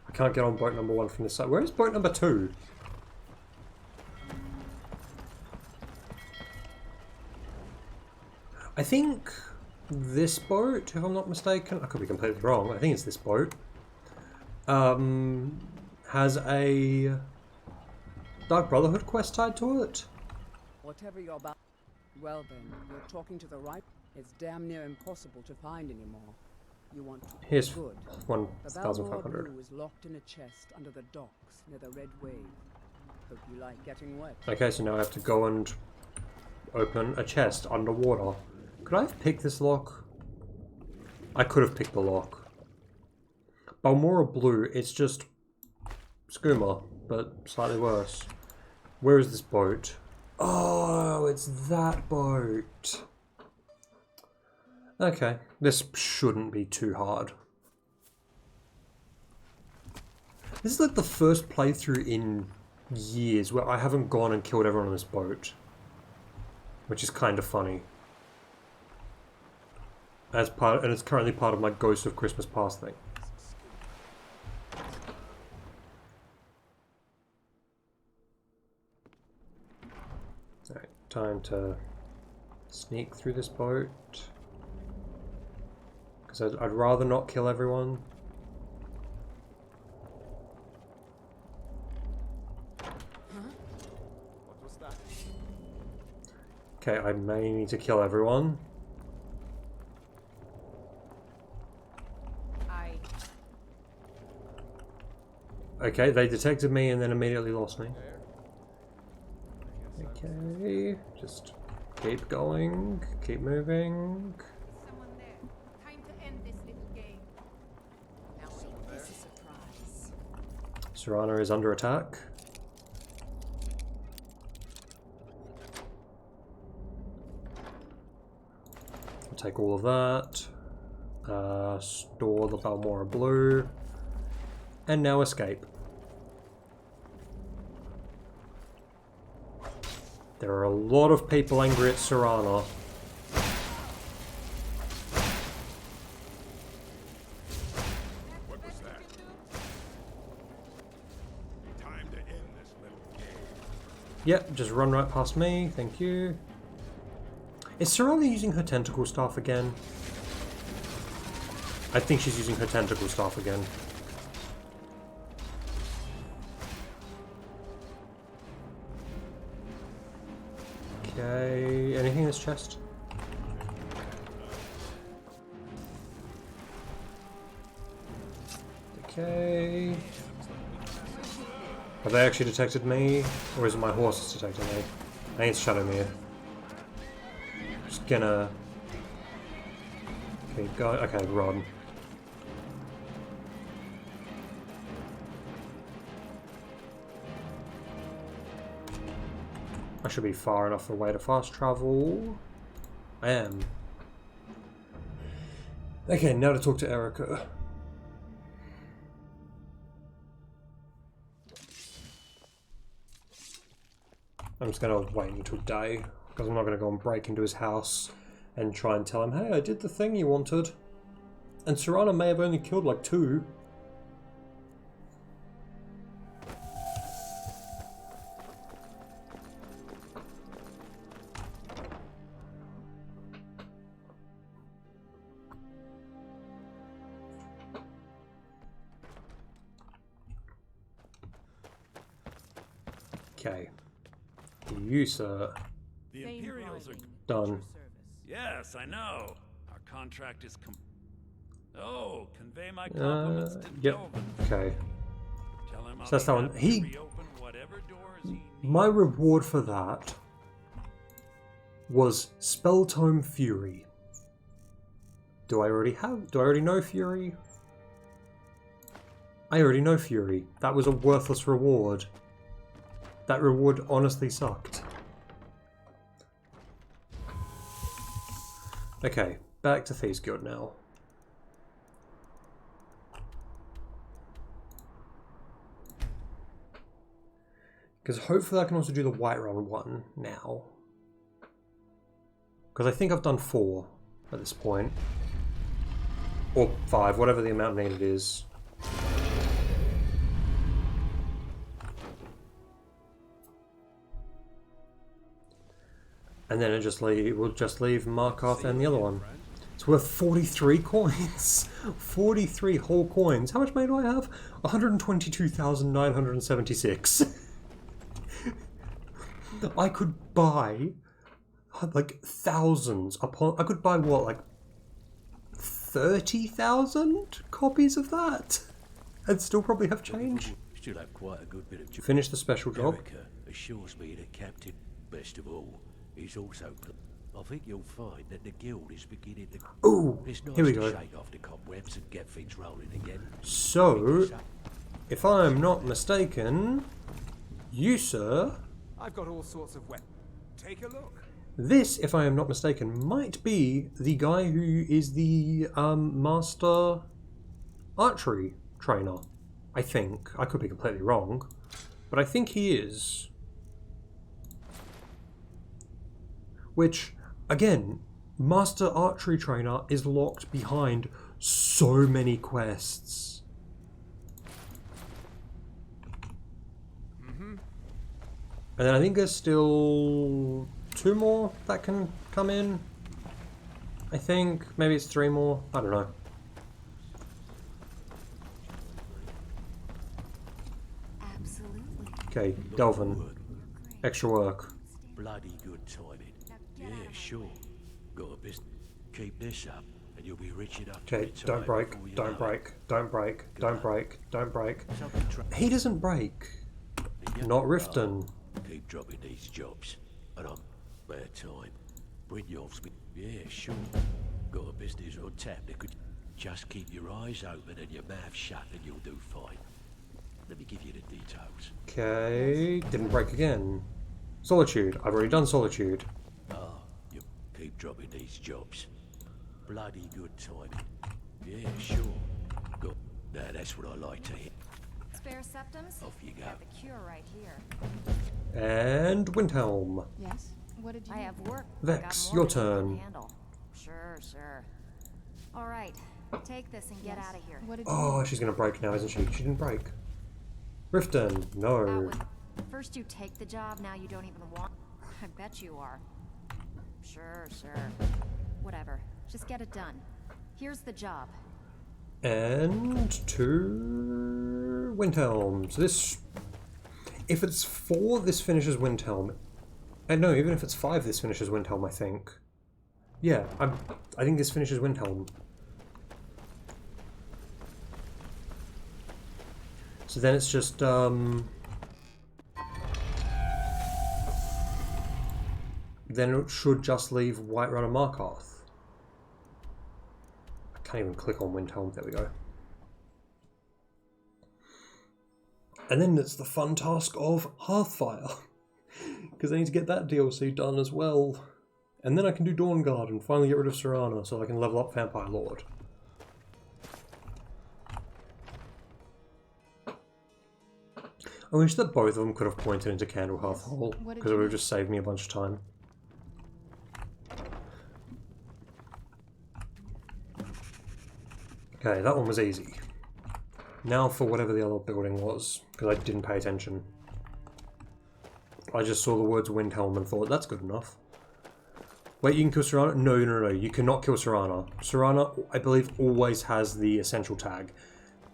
I can't get on boat number 1 from this side. Where is boat number 2? I think this boat, if I'm not mistaken, I could be completely wrong, I think it's this boat, has a Dark Brotherhood quest tied to it. Whatever you're about. Well then, you're talking to the right. It's damn near impossible to find anymore. You want to. Here's good. 1,500. The Blue is locked in a chest under the docks near the Red Wave. Hope you like getting wet. Okay, so now I have to go and open a chest underwater. Could I have picked this lock? I could have picked the lock. Balmora Blue, it's just skooma, but slightly worse. Where is this boat? Oh, it's that boat. Okay, this shouldn't be too hard. This is like the first playthrough in years where I haven't gone and killed everyone on this boat. Which is kind of funny. And it's currently part of my Ghost of Christmas Past thing. Alright, time to sneak through this boat. Because I'd rather not kill everyone. What was that? Okay, I may need to kill everyone. Okay, they detected me and then immediately lost me. Okay, just keep going, keep moving. Someone there. Time to end this little game. Now wait, this is a surprise. Serana is under attack. I'll take all of that. Store the Balmora Blue. And now escape. There are a lot of people angry at Serana. What was that? Time to end this little game. Yep, just run right past me, thank you. Is Serana using her tentacle staff again? I think she's using her tentacle staff again. Okay, anything in this chest? Okay. Have they actually detected me? Or is it my horse that's detecting me? I think it's Shadowmere. Just gonna... keep going. Okay, run. I should be far enough away to fast travel. I am. Okay, now to talk to Erica. I'm just going to wait until day, because I'm not going to go and break into his house and try and tell him, hey, I did the thing you wanted. And Serana may have only killed like 2. Okay. You, sir. The Imperials are done. Yes, I know. Our contract is Oh, convey my compliments to Yep. Delvin. Okay. Tell him So that's that one. My reward for that was Spelltome Fury. Do I already know Fury? I already know Fury. That was a worthless reward. That reward honestly sucked. Okay, back to Thieves Guild now. Because hopefully I can also do the Whiterun one now. Because I think I've done 4 at this point. Or 5, whatever the amount needed is. And then we'll just leave Markarth and the other one. It's worth 43 coins. 43 whole coins. How much money do I have? 122,976. I could buy like thousands upon. I could buy what, like 30,000 copies of that, and still probably have change. Still have quite a good bit of. Finish the special job. Erica assures me that Captain, best of all, is also. I think you'll find that the guild is beginning to. Ooh, it's nice here we to go. shake off the cobwebs and get things rolling again. So, if I'm not mistaken, you, sir. I've got all sorts of weapons. Take a look. This, if I am not mistaken, might be the guy who is the master archery trainer. I think. I could be completely wrong, but I think he is. Which, again, master archery trainer is locked behind so many quests. And then I think there's still 2 more that can come in. I think. Maybe it's 3 more. I don't know. Absolutely. Okay, Delvin. Extra work. Bloody good timing. Yeah, sure. Got a business. Keep this up, and you'll be rich enough. Okay, don't break. Don't break. Don't break. Don't break. Don't break. He doesn't break. Not Riften. Keep dropping these jobs, and I'm bad time. Brynjolf's been. Yeah, sure. Got a business on tap that could just keep your eyes open and your mouth shut, and you'll do fine. Let me give you the details. Okay, didn't break again. Solitude. I've already done Solitude. You keep dropping these jobs. Bloody good timing. Yeah, sure. Good. Now that's what I like to hear. Spare septums? Off you go. Got the cure right here. And Windhelm. Yes. What did you? I have work. Vex, your turn. Sure, sure. All right, take this and get out of here. What did Oh, she's gonna break now, isn't she? She didn't break. Riften, no. First you take the job, now you don't even want. I bet you are. Sure, sure. Whatever. Just get it done. Here's the job. And to Windhelm. So this, if it's 4, this finishes Windhelm. And no, even if it's 5, this finishes Windhelm, I think. Yeah, I think this finishes Windhelm. So then it's just, then it should just leave Whiterun and Markarth. I can't even click on Windhelm, there we go. And then it's the fun task of Hearthfire. Because I need to get that DLC done as well. And then I can do Dawnguard and finally get rid of Serana so I can level up Vampire Lord. I wish that both of them could have pointed into Candlehearth Hall, because it would have just saved me a bunch of time. Okay, that one was easy. Now for whatever the other building was, because I didn't pay attention. I just saw the words Windhelm and thought, that's good enough. Wait, you can kill Serana? No, no, no, you cannot kill Serana. Serana, I believe, always has the essential tag.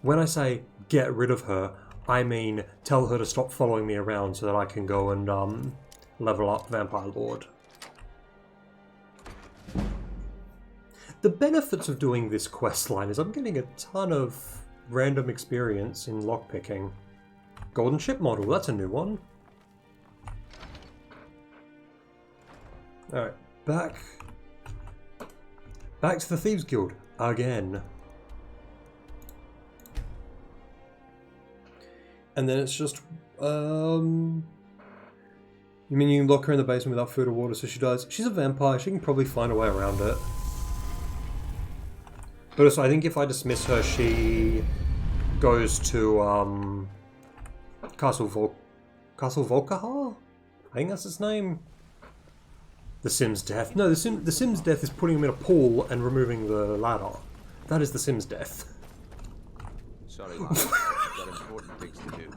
When I say get rid of her, I mean tell her to stop following me around so that I can go and level up Vampire Lord. The benefits of doing this quest line is I'm getting a ton of random experience in lockpicking. Golden ship model, that's a new one. Alright, back to the Thieves Guild again. And then it's just, you mean you can lock her in the basement without food or water so she dies? She's a vampire, she can probably find a way around it. But also, I think if I dismiss her, she goes to, Castle Volkahar? I think that's its name. The Sims death. No, the Sims death is putting him in a pool and removing the ladder. That is the Sims death. Sorry, lad. I've got important things to do.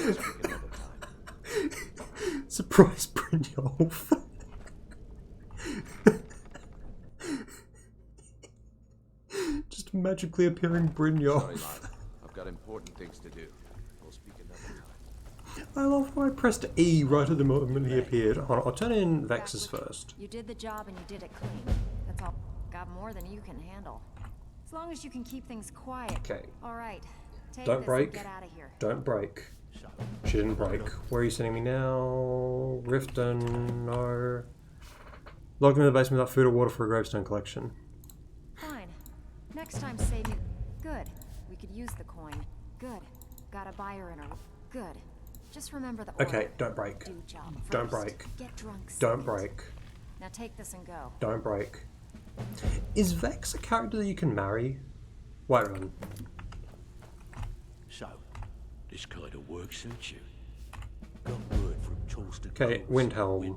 We'll speak another time. Surprise, Brynjolf. Just magically appearing Brynjolf. Sorry, lad. I've got important things to do. We'll speak another time. I love how I pressed E right at the moment he appeared. Hold on, I'll turn in Vex's first. You did the job and you did it clean. That's all. Got more than you can handle. As long as you can keep things quiet. Okay. All right. Take Don't this break. And get out of here. Don't break. She didn't break. Where are you sending me now? Riften, no. Locked in the basement without food or water for a gravestone collection. Fine. Next time save me. Good. We could use the coin. Good. Got a buyer in her. Good. Just remember the order. Okay, don't break. Do job Don't first. break. Get drunk. Don't second. break. Now take this and go. Don't break. Is Vex a character that you can marry? Whiterun. So, this kind of work suits you. Got word from Charleston. Okay, Windhelm.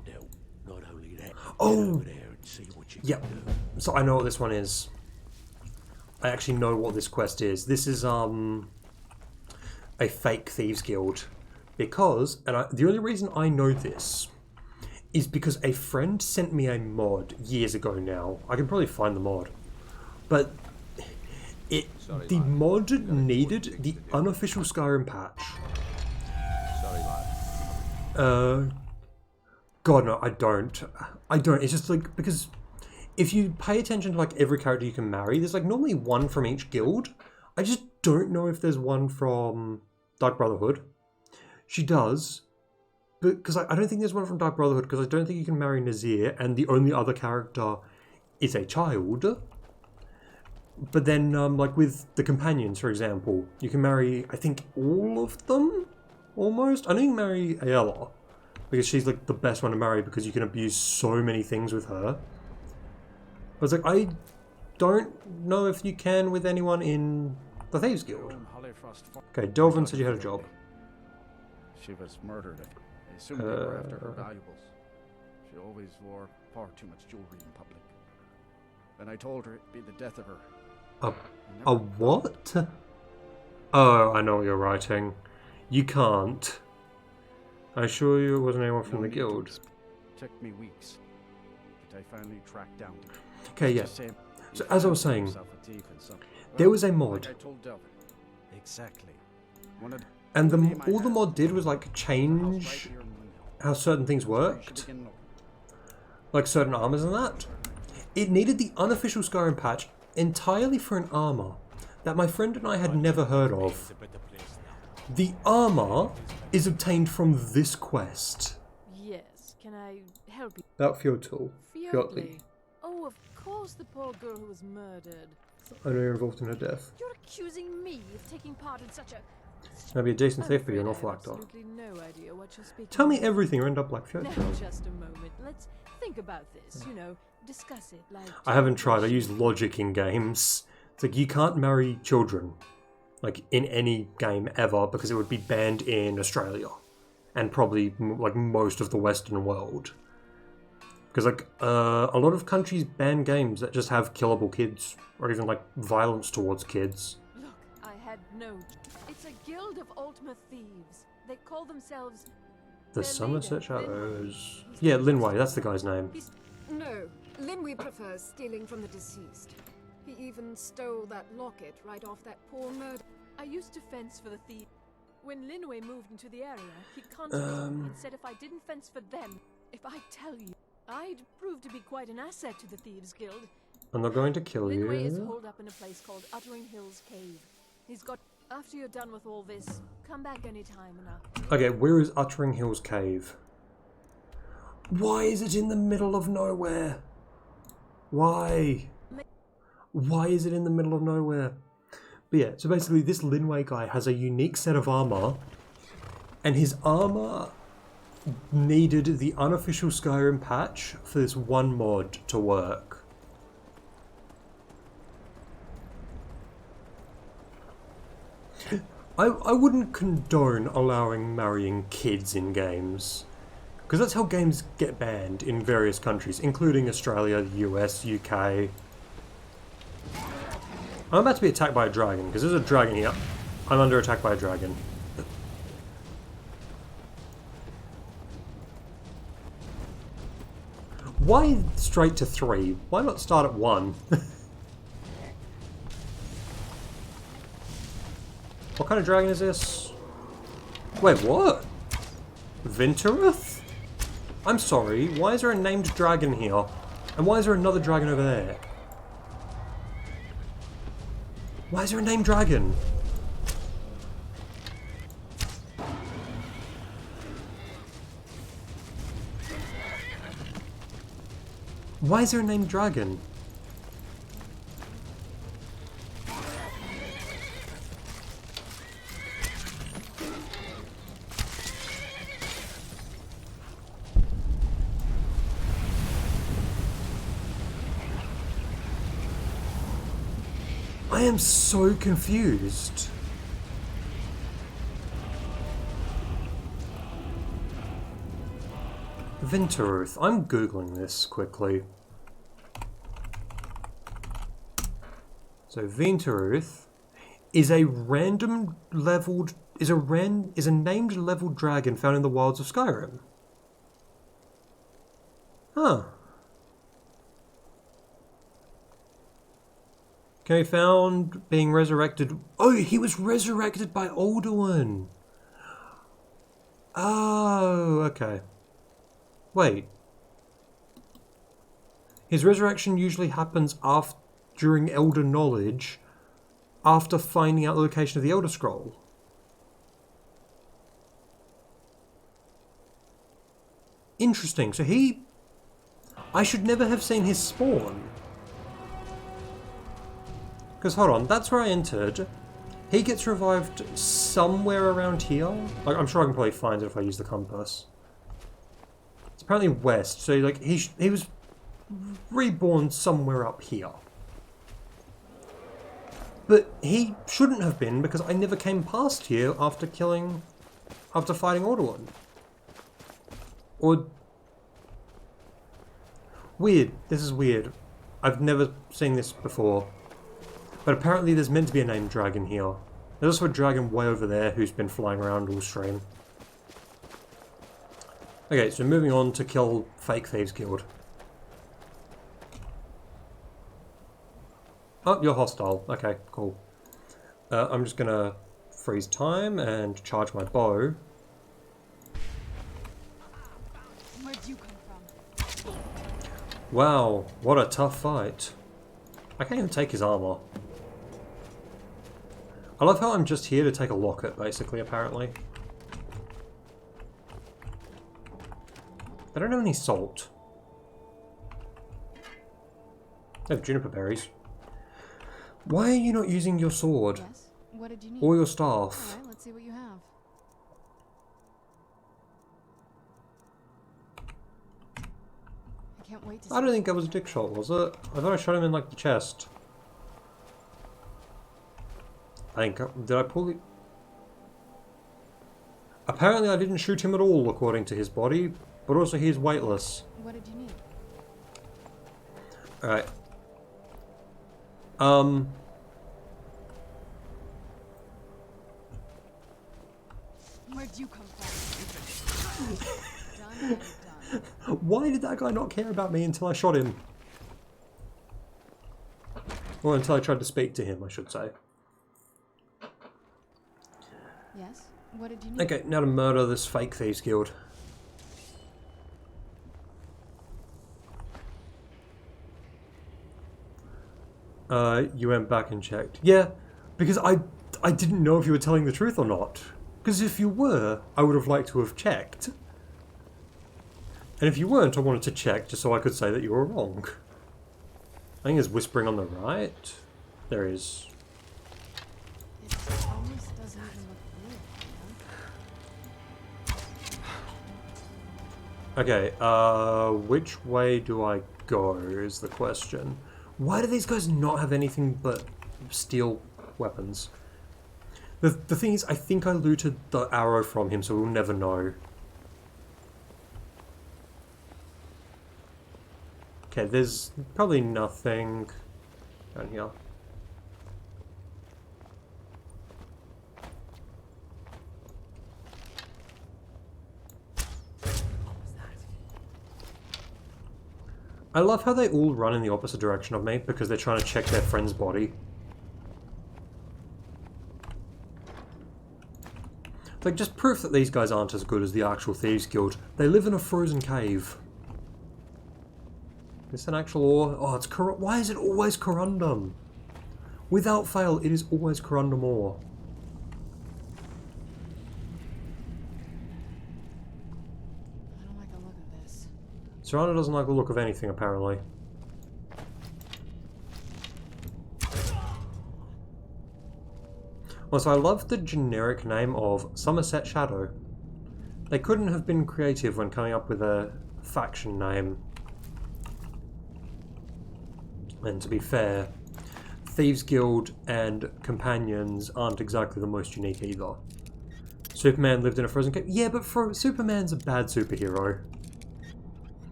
Not only that, Oh! get over there and see what you Yep. can do. So I know what this one is. I actually know what this quest is. This is a fake Thieves Guild. Because, the only reason I know this is because a friend sent me a mod years ago now. I can probably find the mod. But the mod needed the unofficial Skyrim patch. Sorry, lad. God no, I don't. It's just like, because if you pay attention to like every character you can marry, there's like normally one from each guild. I just don't know if there's one from Dark Brotherhood. She does, but because I don't think there's one from Dark Brotherhood, because I don't think you can marry Nazir, and the only other character is a child. But then, like with the companions, for example, you can marry, I think, all of them, almost. I know you can marry Aella, because she's like the best one to marry, because you can abuse so many things with her. But it's like, I don't know if you can with anyone in the Thieves Guild. Okay, Delvin said you had a job. She was murdered. I assumed they were after her valuables. She always wore far too much jewelry in public. Then I told her it'd be the death of her. A what? Oh, I know what you're writing. You can't. I assure you it wasn't anyone from the guild. Took me weeks, but I finally tracked down. Okay, yeah. So as I was saying, there was a mod. Like I told Delvin. Exactly. And all the mod did was like change how certain things worked. Like certain armors and that. It needed the unofficial Skyrim patch entirely for an armor that my friend and I had never heard of. The armor is obtained from this quest. Yes, can I help you? About Fjordtul. Fjordli. Oh, of course, the poor girl who was murdered. I know you're involved in her death. You're accusing me of taking part in such a... Maybe a decent thief, but you're an awful actor. No idea what you're speaking Tell me of. everything or end up like Now, Fjordtul. just a moment. Let's think about this, you know, discuss it like... I haven't tried. I use logic in games. It's like you can't marry children, like in any game ever, because it would be banned in Australia and probably like most of the Western world. Because like a lot of countries ban games that just have killable kids or even like violence towards kids. Look, I had no... It's a guild of Ultima Thieves. They call themselves... The Somerset Shadows. Yeah, Linway. That's the guy's name. No, Linway prefers stealing from the deceased. He even stole that locket right off that poor murder. I used to fence for the thieves. When Linway moved into the area, he contacted me and said if I didn't fence for them, if I tell you, I'd prove to be quite an asset to the Thieves Guild. I'm not going to kill Linway is you. holed up in a place called Uttering Hills Cave. He's got... After you're done with all this, come back anytime and I'll... Okay, where is Uttering Hills Cave? Why is it in the middle of nowhere? Why? Why is it in the middle of nowhere? But yeah, so basically this Linway guy has a unique set of armor, and his armor needed the unofficial Skyrim patch for this one mod to work. I wouldn't condone allowing marrying kids in games, because that's how games get banned in various countries, including Australia, the US, UK. I'm about to be attacked by a dragon, because there's a dragon here. I'm under attack by a dragon. Why straight to 3? Why not start at 1? What kind of dragon is this? Wait, what? Vinteruth? I'm sorry, why is there a named dragon here? And why is there another dragon over there? Why is there a named dragon? Why is there a named dragon? I am so confused. Vinteruth. I'm googling this quickly. So Vinteruth is a random leveled is a named leveled dragon found in the wilds of Skyrim. Huh. Can be found being resurrected. Oh, he was resurrected by Alduin. Oh, okay. Wait. His resurrection usually happens during Elder Knowledge, after finding out the location of the Elder Scroll. Interesting. So I should never have seen his spawn. Because, hold on, that's where I entered. He gets revived somewhere around here. Like, I'm sure I can probably find it if I use the compass. It's apparently west, so like he was reborn somewhere up here. But he shouldn't have been, because I never came past here after fighting Alduin. Or... Weird. This is weird. I've never seen this before. But apparently there's meant to be a named dragon here. There's also a dragon way over there who's been flying around all stream. Okay, so moving on to kill Fake Thieves Guild. Oh, you're hostile. Okay, cool. I'm just gonna freeze time and charge my bow. Where'd you come from? Wow, what a tough fight. I can't even take his armor. I love how I'm just here to take a locket, basically, apparently. I don't have any salt. I have juniper berries. Why are you not using your sword? Yes. What did you need? Or your staff? Alright, let's see what you have. I can't wait to I don't think that was a dick shot, was it? I thought I shot him in, like, the chest. Did I pull it? Apparently I didn't shoot him at all, according to his body, but also he's weightless. What did you need? Alright. Where'd you come from? Done. Why did that guy not care about me until I shot him? Or until I tried to speak to him, I should say. Yes? What did you need? Okay, now to murder this fake thieves guild. You went back and checked. Yeah, because I didn't know if you were telling the truth or not. Because if you were, I would have liked to have checked. And if you weren't, I wanted to check just so I could say that you were wrong. I think there's whispering on the right. There is. It almost doesn't even look real, Okay, which way do I go is the question. Why do these guys not have anything but steel weapons? The thing is, I think I looted the arrow from him, so we'll never know. Okay, there's probably nothing down here. I love how they all run in the opposite direction of me because they're trying to check their friend's body. It's like just proof that these guys aren't as good as the actual Thieves Guild. They live in a frozen cave. Is this an actual ore? Oh, it's why is it always corundum? Without fail, it is always corundum ore. I don't like the look of this. Serrano doesn't like the look of anything, apparently. Also, I love the generic name of Somerset Shadow. They couldn't have been creative when coming up with a faction name. And to be fair, Thieves Guild and Companions aren't exactly the most unique either. Superman lived in a frozen cave. Yeah, but Superman's a bad superhero.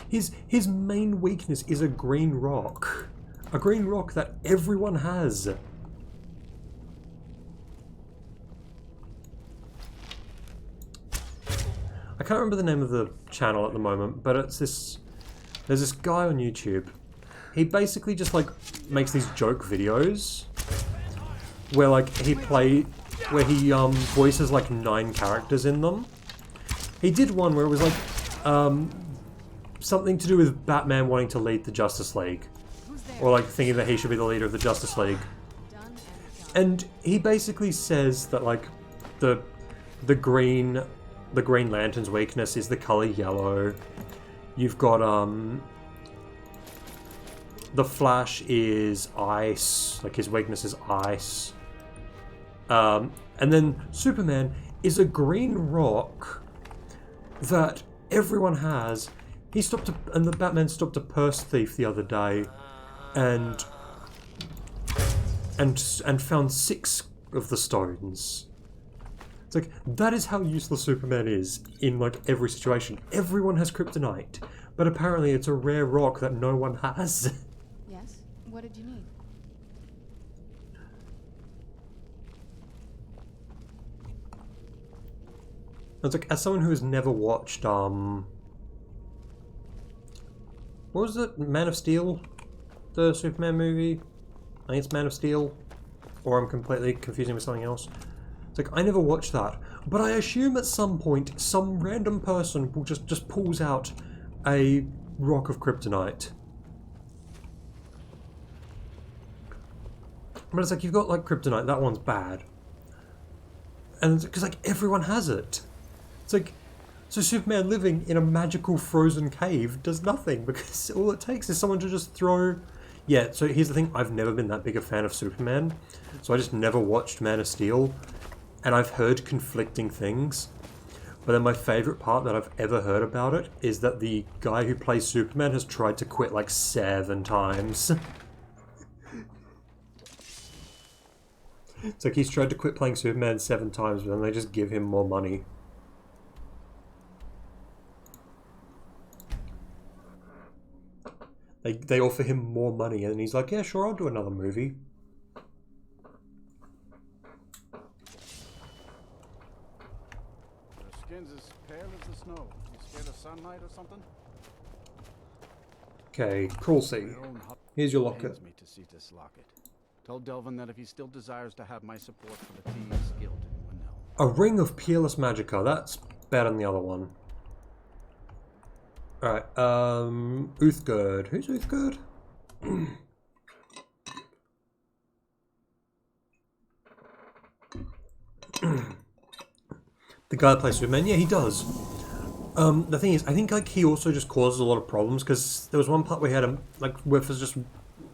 His main weakness is a green rock. A green rock that everyone has. I can't remember the name of the channel at the moment, but it's this... There's this guy on YouTube. He basically just, like, makes these joke videos where, like, he voices, like, 9 characters in them. He did one where it was, like, something to do with Batman wanting to lead the Justice League. Or, like, thinking that he should be the leader of the Justice League. And he basically says that, like, the Green Lantern's weakness is the color yellow. You've got, the Flash is ice, like his weakness is ice. And then Superman is a green rock that everyone has. And the Batman stopped a purse thief the other day and found 6 of the stones. It's like, that is how useless Superman is in, like, every situation. Everyone has kryptonite, but apparently it's a rare rock that no one has. Yes? What did you need? It's like, as someone who has never watched, what was it? Man of Steel? The Superman movie? I think it's Man of Steel. Or I'm completely confusing with something else. It's like, I never watched that. But I assume at some point, some random person will just pulls out a rock of kryptonite. But it's like, you've got, like, kryptonite, that one's bad. And because, like, everyone has it. It's like, so Superman living in a magical frozen cave does nothing, because all it takes is someone to just throw... Yeah, so here's the thing, I've never been that big a fan of Superman, so I just never watched Man of Steel, and I've heard conflicting things. But then my favourite part that I've ever heard about it is that the guy who plays Superman has tried to quit like 7 times. It's like he's tried to quit playing Superman 7 times, but then they just give him more money. They offer him more money, and he's like, yeah, sure, I'll do another movie. Your skin's as pale as the snow. You scared of sunlight or something? Okay, Crawlsey. Here's your locket. Pains me to see this locket. Tell Delvin that if he still desires to have my support for the Thieves Guild, well, no. A ring of peerless magicka. That's better than the other one. Alright, Uthgerd. Who's Uthgerd? The guy that plays Superman? Yeah, he does. The thing is, I think like he also just causes a lot of problems because there was one part where he had a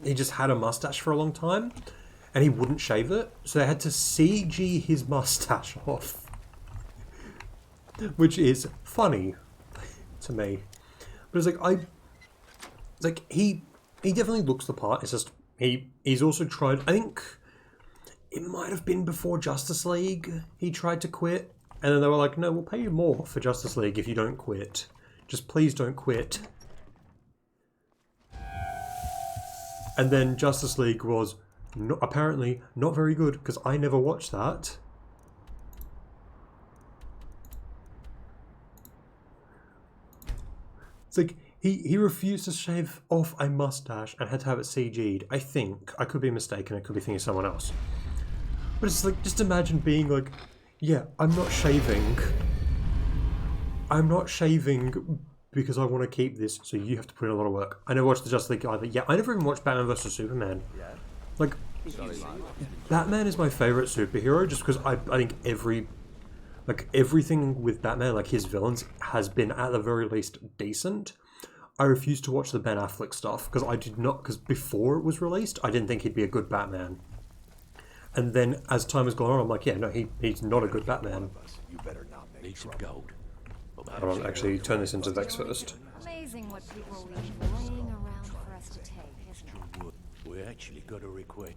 he just had a mustache for a long time, and he wouldn't shave it, so they had to CG his mustache off, which is funny to me. But it's like he definitely looks the part. It's just he's also tried. I think it might have been before Justice League. He tried to quit. And then they were like, no, we'll pay you more for Justice League if you don't quit. Just please don't quit. And then Justice League was apparently not very good, because I never watched that. It's like, he refused to shave off a mustache and had to have it CG'd. I think. I could be mistaken. I could be thinking of someone else. But it's like, just imagine being like, yeah, I'm not shaving. I'm not shaving because I want to keep this, so you have to put in a lot of work. I never watched the Justice League either. Yeah, I never even watched Batman vs Superman. Like, Batman is my favourite superhero just because I think everything with Batman, like his villains, has been at the very least decent. I refuse to watch the Ben Affleck stuff because before it was released, I didn't think he'd be a good Batman. And then, as time has gone on, I'm like, yeah, no, he's not a good Batman. You better not need some gold. Hold on, actually, turn this into Vex first. Amazing what people leave laying around for us to take, isn't it? We actually got a request.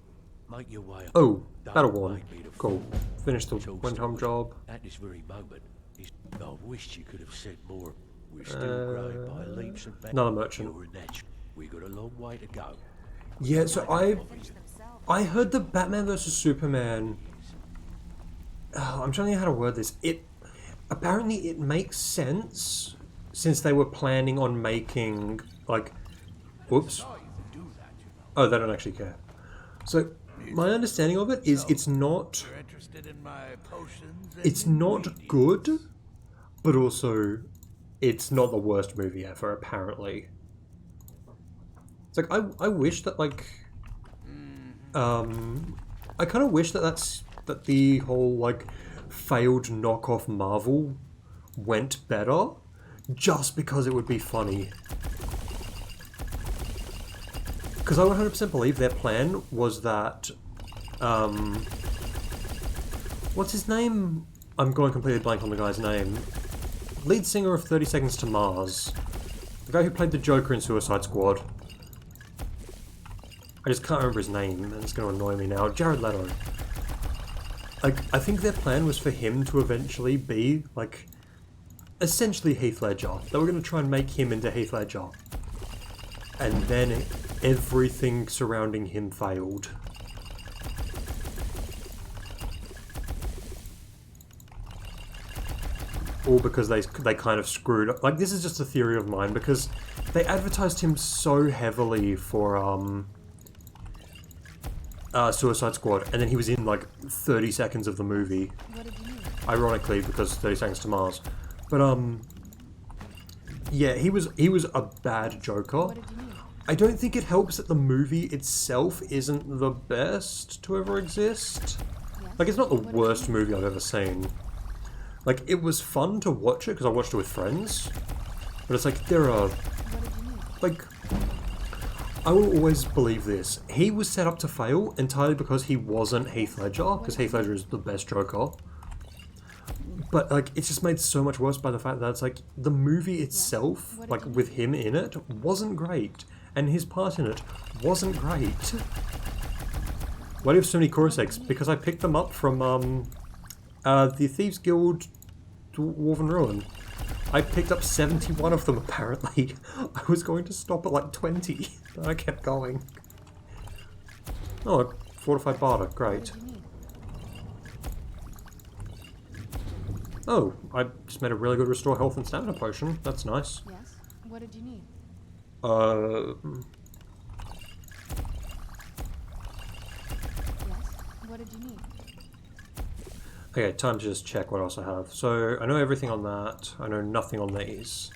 Make your way up. Oh, Battle Worn. Cool. Finished the one-time job. At this very moment, I wished you could have said more. We're still growing by leaps and bounds. Another merchant. We got a long way to go. Yeah, so I heard the Batman vs Superman. I'm trying to think how to word this. Apparently it makes sense since they were planning on making like, whoops. Oh, they don't actually care. So my understanding of it is it's not good, but also it's not the worst movie ever. Apparently, it's like I wish that like. I kind of wish that the whole like failed knockoff Marvel went better, just because it would be funny. Because I 100% believe their plan was that, what's his name? I'm going completely blank on the guy's name. Lead singer of 30 Seconds to Mars, the guy who played the Joker in Suicide Squad. I just can't remember his name, and it's going to annoy me now. Jared Leto. Like, I think their plan was for him to eventually be, like, essentially Heath Ledger. They were going to try and make him into Heath Ledger. And then everything surrounding him failed. All because they kind of screwed up. Like, this is just a theory of mine, because they advertised him so heavily for, Suicide Squad, and then he was in like 30 seconds of the movie. Ironically, because 30 Seconds to Mars. But yeah, he was a bad Joker. I don't think it helps that the movie itself isn't the best to ever exist. Like, it's not the worst movie I've ever seen. Like, it was fun to watch it because I watched it with friends. But it's like, there are like, I will always believe this. He was set up to fail entirely because he wasn't Heath Ledger, because Heath Ledger is the best Joker. But, like, it's just made so much worse by the fact that it's like, the movie itself, like, with him in it, wasn't great. And his part in it wasn't great. Why do you have so many chorus eggs? Because I picked them up from, the Thieves Guild Dwarven Ruin. I picked up 71 of them, apparently. I was going to stop at like 20, but I kept going. Oh, a fortified barter, great. Oh, I just made a really good restore health and stamina potion. That's nice. Yes? What did you need? Yes? What did you need? Okay, time to just check what else I have. So, I know everything on that. I know nothing on these.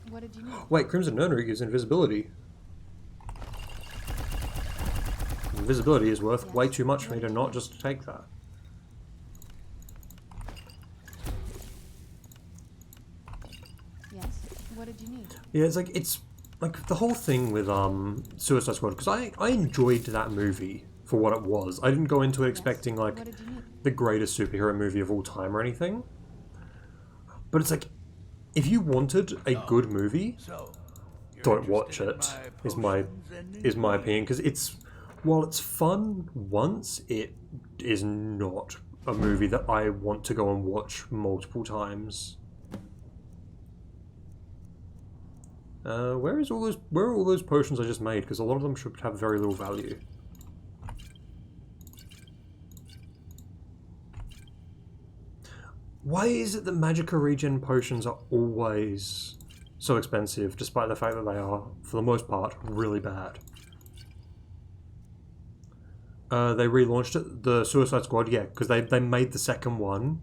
What did you need? Wait, Crimson Nunnery gives invisibility. Invisibility is worth way too much for me to not just take that. Yes. What did you need? Yeah, it's like the whole thing with Suicide Squad, because I enjoyed that movie for what it was. I didn't go into it expecting like the greatest superhero movie of all time or anything. But it's like, if you wanted a good movie, don't watch it. Is my opinion, because while it's fun once, it is not a movie that I want to go and watch multiple times. Where are all those potions I just made? Because a lot of them should have very little value. Why is it that Magicka regen potions are always so expensive, despite the fact that they are, for the most part, really bad? They relaunched it, the Suicide Squad, yeah, because they made the second one,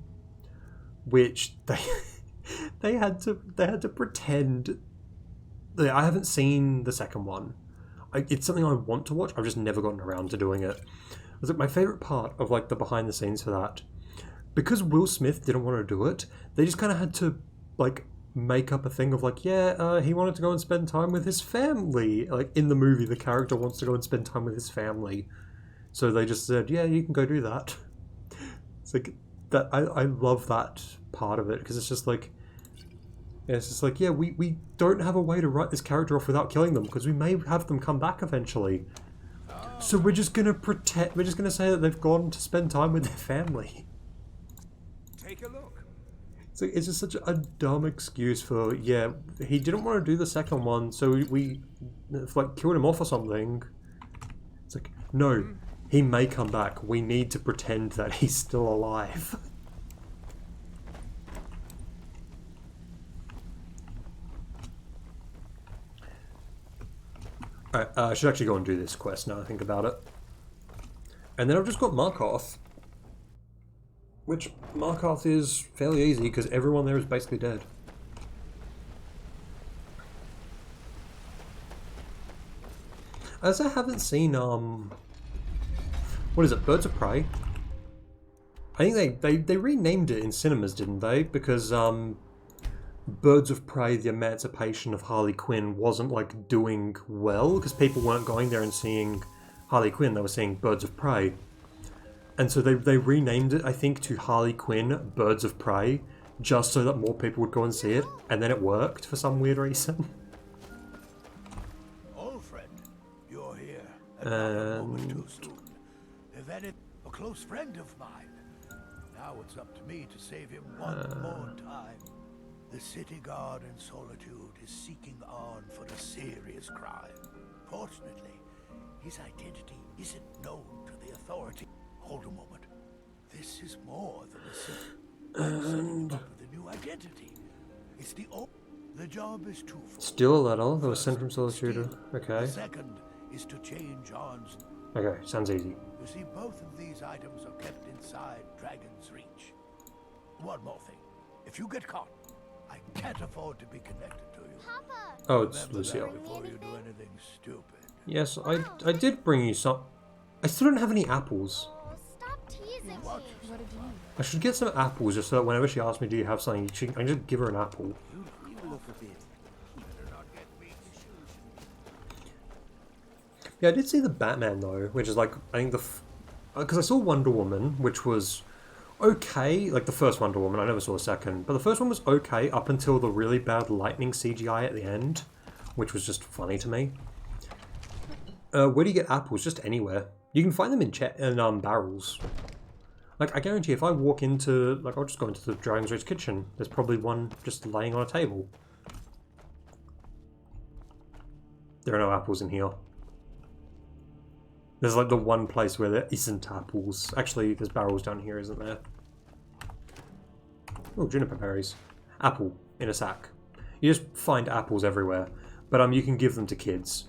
which they had to pretend. I haven't seen the second one. It's something I want to watch. I've just never gotten around to doing it. It's like my favorite part of like the behind the scenes for that, because Will Smith didn't want to do it. They just kind of had to like make up a thing of like, yeah, he wanted to go and spend time with his family. Like in the movie, the character wants to go and spend time with his family, so they just said, yeah, you can go do that. It's like that. I love that part of it, because it's just like. Yeah, it's just like, yeah, we don't have a way to write this character off without killing them, because we may have them come back eventually. So we're just gonna we're just gonna say that they've gone to spend time with their family. Take a look. So it's just such a dumb excuse for, yeah, he didn't want to do the second one, so we like killed him off or something. It's like, no, he may come back. We need to pretend that he's still alive. Alright, I should actually go and do this quest now I think about it. And then I've just got Markarth. Which, Markarth is fairly easy because everyone there is basically dead. As I haven't seen, what is it, Birds of Prey? I think they renamed it in cinemas, didn't they? Because, Birds of Prey, the Emancipation of Harley Quinn wasn't like doing well because people weren't going there and seeing Harley Quinn, they were seeing Birds of Prey. And so they renamed it, I think, to Harley Quinn Birds of Prey, just so that more people would go and see it, and then it worked for some weird reason. Old friend, you're here. A moment too soon. If any, a close friend of mine. Now it's up to me to save him one more time. The city guard in Solitude is seeking on for a serious crime. Fortunately, his identity isn't known to the authority. Hold a moment. This is more than a city. Setting up with a new identity. It's the job is twofold. Still a letter that was sent from Solitude. Okay. The second is to change On's. Okay, sounds easy. You see, both of these items are kept inside Dragon's Reach. One more thing. If you get caught, I can't afford to be connected to you. Papa! Oh, it's Lucio. Before you do anything stupid. Yes, I did bring you some. I still don't have any apples. Oh, stop teasing me. What did you need? I should get some apples just so that whenever she asks me, do you have something, I can just give her an apple. You look a bit. Yeah, I did see the Batman though, which is like, I think because I saw Wonder Woman, which was okay, like the first Wonder Woman, I never saw a second, but the first one was okay up until the really bad lightning CGI at the end, which was just funny to me. Where do you get apples? Just anywhere. You can find them in barrels. Like, I guarantee if I walk into, like, I'll just go into the Dragon's Reach kitchen, there's probably one just laying on a table. There are no apples in here. There's like the one place where there isn't apples. Actually, there's barrels down here, isn't there? Oh, juniper berries. Apple in a sack. You just find apples everywhere. But you can give them to kids.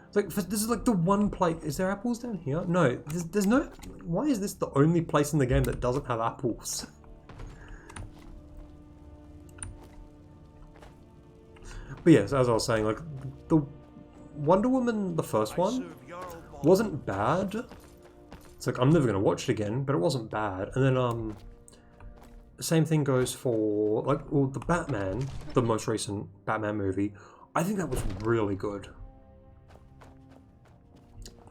It's like, this is like the one place. Is there apples down here? No, there's no. Why is this the only place in the game that doesn't have apples? But yes, as I was saying, like, the Wonder Woman, the first one, wasn't bad. It's like, I'm never going to watch it again, but it wasn't bad. And then, the same thing goes for, like, well, the Batman, the most recent Batman movie. I think that was really good.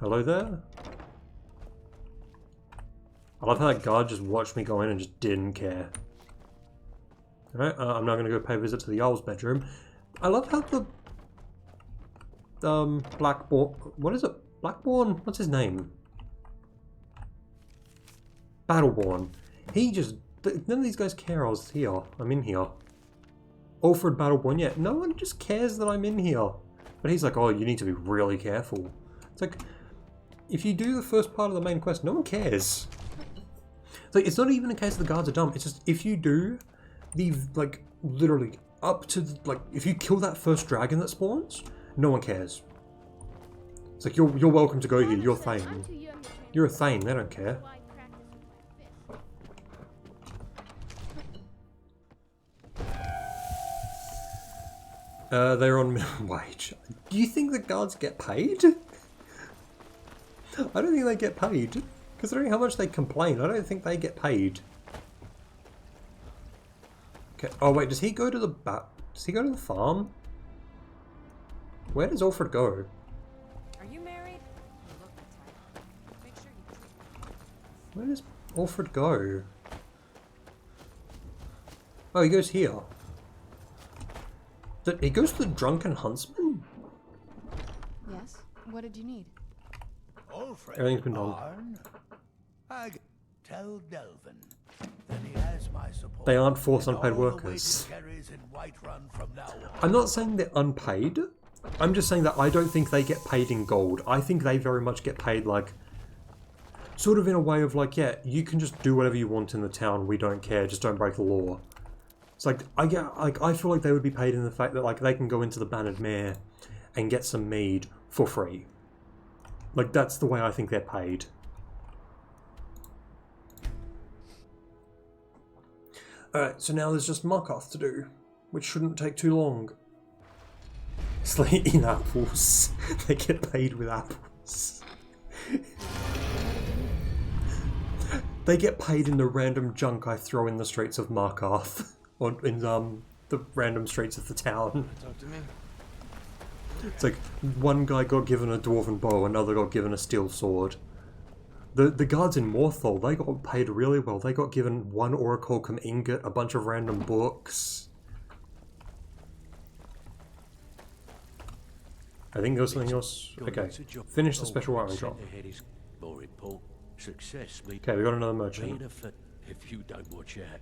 Hello there? I love how that guard just watched me go in and just didn't care. Alright, I'm now going to go pay a visit to the Owl's bedroom. I love how the Blackborn, what is it? Blackborn? What's his name? Battleborn. He just, none of these guys care I was here. I'm in here. Alfred Battleborn, yeah, no one just cares that I'm in here. But he's like, oh, you need to be really careful. It's like, if you do the first part of the main quest, no one cares. It's like, it's not even a case the guards are dumb. It's just, if you do the, like, literally up to, like, if you kill that first dragon that spawns, no one cares. It's like, you're welcome to go here, you're Thane. You're a Thane, they don't care. They're on minimum wage. Do you think the guards get paid? I don't think they get paid. Considering how much they complain, I don't think they get paid. Okay. Oh wait, does he go to the does he go to the farm? Where does Alfred go? Are you married? You look the type. Make sure you Where does Alfred go? Oh, he goes here. He goes to the Drunken Huntsman? Yes? What did you need? Everything's been done. I tell Delvin that he has my support. They aren't forced unpaid workers. I'm not saying they're unpaid. I'm just saying that I don't think they get paid in gold. I think they very much get paid like, sort of in a way of like, yeah, you can just do whatever you want in the town. We don't care. Just don't break the law. It's like, I feel like they would be paid in the fact that like they can go into the Bannered Mare and get some mead for free. Like, that's the way I think they're paid. Alright, so now there's just Markarth to do, which shouldn't take too long. It's like in apples. They get paid with apples. They get paid in the random junk I throw in the streets of Markarth. Or in the random streets of the town. Talk to me. It's like, one guy got given a dwarven bow, another got given a steel sword. The guards in Morthal, they got paid really well. They got given one Orichalcum ingot, a bunch of random books. I think there was something else. Okay, finish the special wiring job. Okay, we got another merchant. If you don't watch out,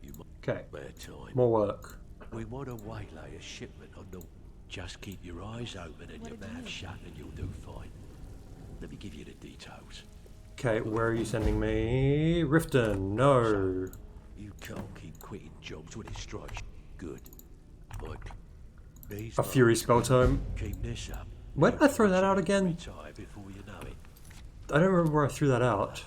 you might okay, time. More work. We want to waylay a shipment on the... Just keep your eyes open and your mouth shut and you'll do fine. Let me give you the details. Okay, where are you sending me? Riften, no. You can't keep quitting jobs when it strikes good. But a Fury spell tome. Keep this up. Where did I throw that out again? Before you know it. I don't remember where I threw that out.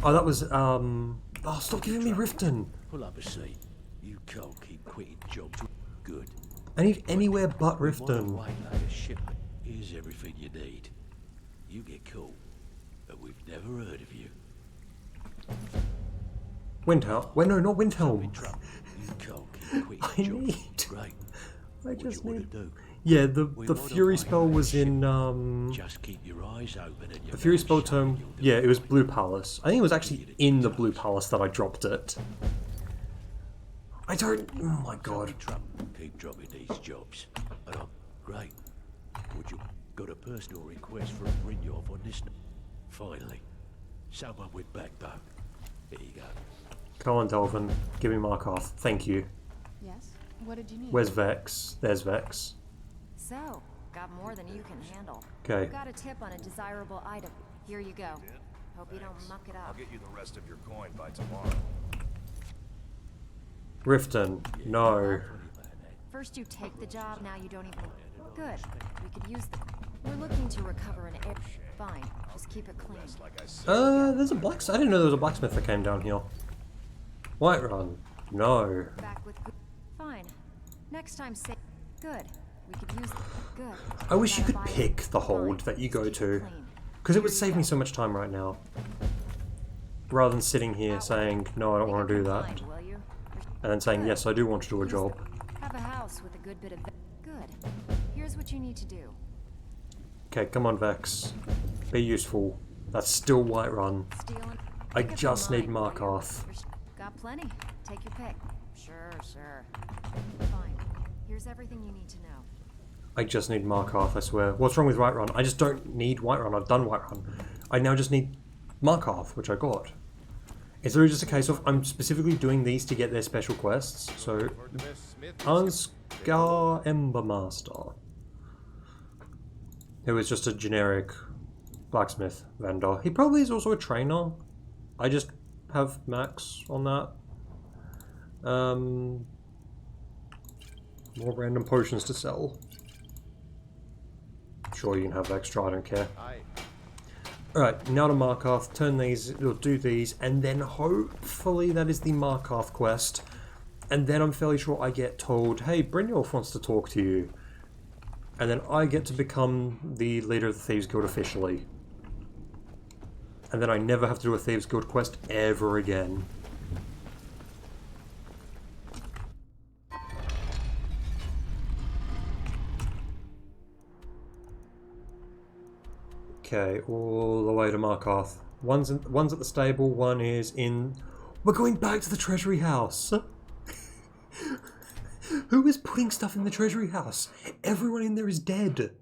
Oh, that was, oh, stop giving me Riften. Pull up a seat. You can't keep quitting jobs good. I need anywhere but Riften. Here's everything you need. You get caught, but we've never heard of you. Windhelm? Well, no, not Windhelm. I need. I just need. Yeah, the Fury spell was in. Just keep your eyes open and the Fury spell tome. Yeah, it was Blue Palace. I think it was actually in the Blue Palace that I dropped it. I don't. Oh my god. Keep dropping these jobs. And I'm great. Would you got a personal request for a Brynjolf on this? Finally, someone with backbone. Here you go. Come on, Delvin. Give me Markarth. Thank you. Yes. What did you need? Where's Vex? There's Vex. So, got more than you can handle. Okay. Got a tip on a desirable item. Here you go. Hope you don't muck it up. I'll get you the rest of your coin by tomorrow. Riften, no. First you take the job, now you don't even... Good. We could use the... We're looking to recover an air. Fine, just keep it clean. There's a blacksmith. I didn't know there was a blacksmith that came down here. Whiterun. No. Back with fine. Next time, say good. We could use good. I wish you could pick the hold that you go to, because it would save me so much time right now. Rather than sitting here saying, no, I don't want to do that. And then saying, yes, I do want to do a job. Have a house with a good bit of good. Here's what you need to do. Okay, come on, Vex. Be useful. That's still Whiterun. I just need Markarth. Got plenty. Take your pick. Sure. Fine. Here's everything you need to know. I just need Markarth, I swear. What's wrong with Whiterun? I just don't need Whiterun. I've done Whiterun. I now just need Markarth, which I got. It's really just a case of I'm specifically doing these to get their special quests. So, Ansgar Embermaster, who is just a generic blacksmith vendor. He probably is also a trainer. I just have max on that. More random potions to sell. Sure, you can have extra, I don't care. Alright, now to Markarth, turn these, or do these, and then hopefully that is the Markarth quest. And then I'm fairly sure I get told, hey, Brynjolf wants to talk to you. And then I get to become the leader of the Thieves Guild officially. And then I never have to do a Thieves Guild quest ever again. Okay, all the way to Markarth. One's at the stable, one is in... We're going back to the treasury house! Who is putting stuff in the treasury house? Everyone in there is dead!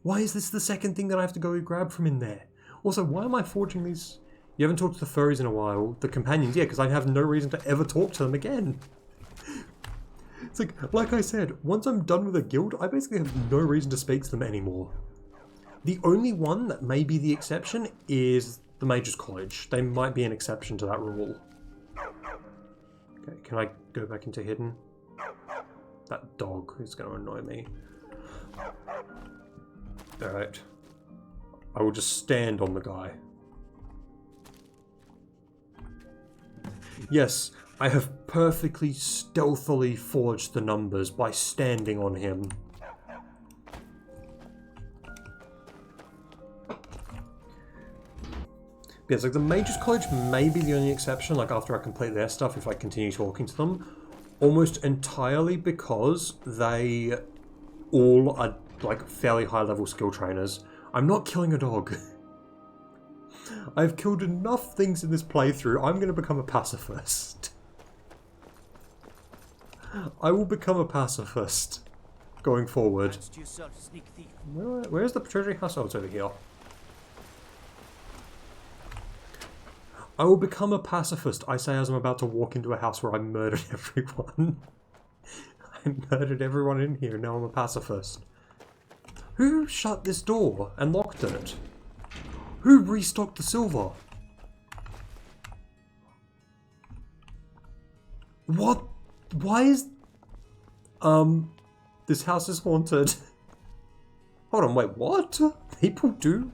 Why is this the second thing that I have to go grab from in there? Also, why am I forging these... You haven't talked to the furries in a while. The companions, yeah, because I have no reason to ever talk to them again. It's like I said, once I'm done with a guild, I basically have no reason to speak to them anymore. The only one that may be the exception is the Mage's College. They might be an exception to that rule. Okay, can I go back into hidden? That dog is going to annoy me. Alright. I will just stand on the guy. Yes, I have perfectly stealthily forged the numbers by standing on him. Yeah, it's like the Mage's College may be the only exception, like after I complete their stuff, if I continue talking to them. Almost entirely because they all are like fairly high level skill trainers. I'm not killing a dog. I've killed enough things in this playthrough, I'm going to become a pacifist. I will become a pacifist going forward. Where's the treasury house? Oh, it's over here. I will become a pacifist, I say as I'm about to walk into a house where I murdered everyone. I murdered everyone in here, now I'm a pacifist. Who shut this door and locked it? Who restocked the silver? What? Why is... This house is haunted. Hold on, wait, what? People do...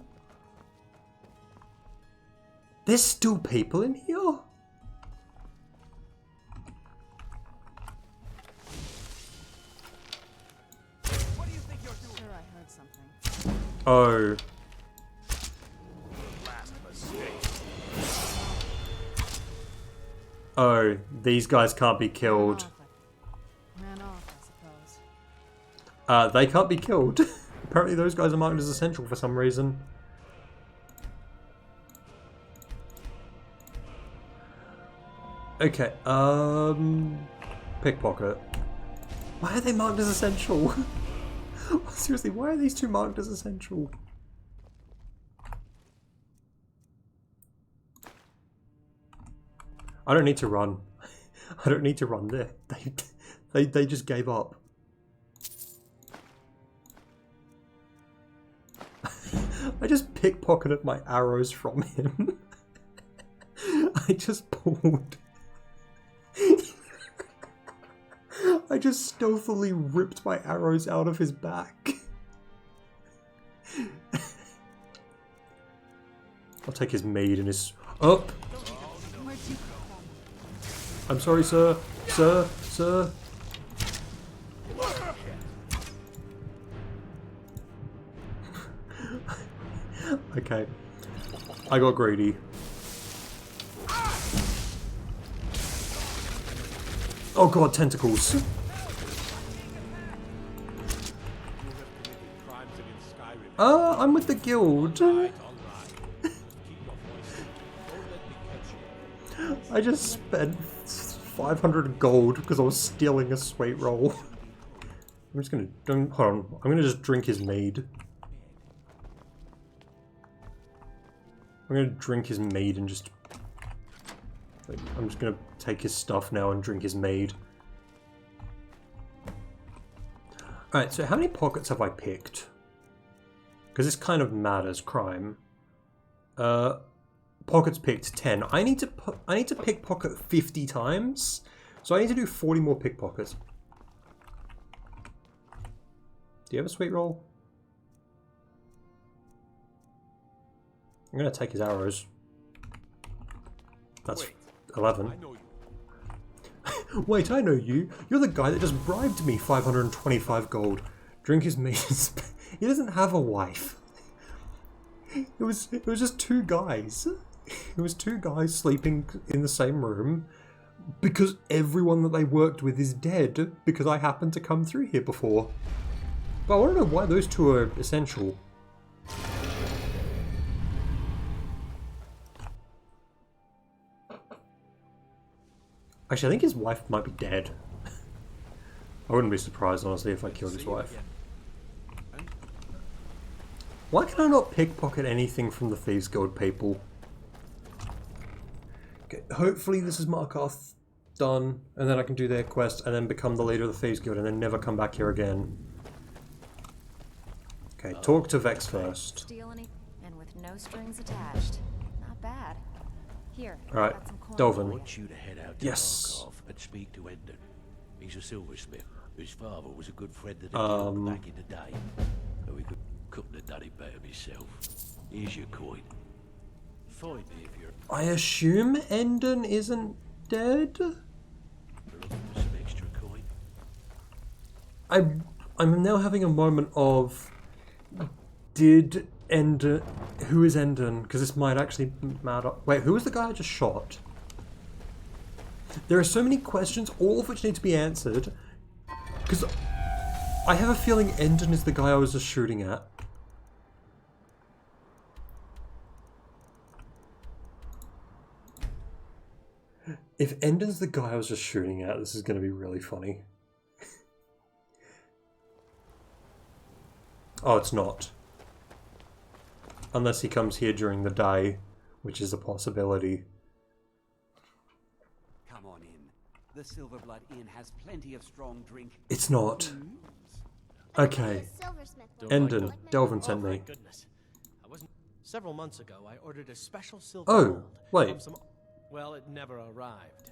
There's still people in here? What do you think you're doing? Sure, I heard something. Oh. Oh, these guys can't be killed. Ran off, I suppose. They can't be killed. Apparently those guys are marked as essential for some reason. Okay, pickpocket. Why are they marked as essential? Seriously, why are these two marked as essential? I don't need to run. I don't need to run there. They just gave up. I just pickpocketed my arrows from him. I just pulled. I just stealthily ripped my arrows out of his back. I'll take his maid and his... Oh! I'm sorry, sir. Sir. Sir. Okay. I got greedy. Oh god, tentacles. I'm with the guild. I just spent 500 gold because I was stealing a sweet roll. I'm just gonna... hold on. I'm gonna just drink his mead. I'm gonna drink his mead and just... like, I'm just gonna take his stuff now and drink his mead. Alright, so how many pockets have I picked? Because this kind of matters, crime. Pockets picked 10. I need to pickpocket 50 times. So I need to do 40 more pickpockets. Do you have a sweet roll? I'm gonna take his arrows. That's 11. Wait, I know you. You're the guy that just bribed me 525 gold. Drink his meat. He doesn't have a wife. It was just two guys. It was two guys sleeping in the same room because everyone that they worked with is dead because I happened to come through here before. But I want to know why those two are essential. Actually, I think his wife might be dead. I wouldn't be surprised, honestly, if I killed his wife. Why can I not pickpocket anything from the Thieves Guild people? Okay, hopefully this is Markarth done, and then I can do their quest, and then become the leader of the Thieves Guild, and then never come back here again. Okay, talk to Vex first. Steal any, and with no strings attached. Not bad. Here. Alright, Delvin. I want you to head out to Markarth and speak to Endon. He's a silversmith. His father was a good friend of the guild back in the day. So he couldn't have done it better himself. Here's your coin. Find me if you're... I assume Endon isn't dead? looking for some extra coin. I'm now having a moment of... Did Endon... Who is Endon? Because this might actually matter. Wait, who was the guy I just shot? There are so many questions, all of which need to be answered. Because I have a feeling Endon is the guy I was just shooting at. If Endon's the guy I was just shooting at, this is going to be really funny. Oh, it's not. Unless he comes here during the day, which is a possibility. Come on in. The Silverblood Inn has plenty of strong drink. It's not. Okay. Endon, Delvin sent me. Goodness. Several months ago, I ordered a special silver Oh, mold wait. from some... Well, it never arrived.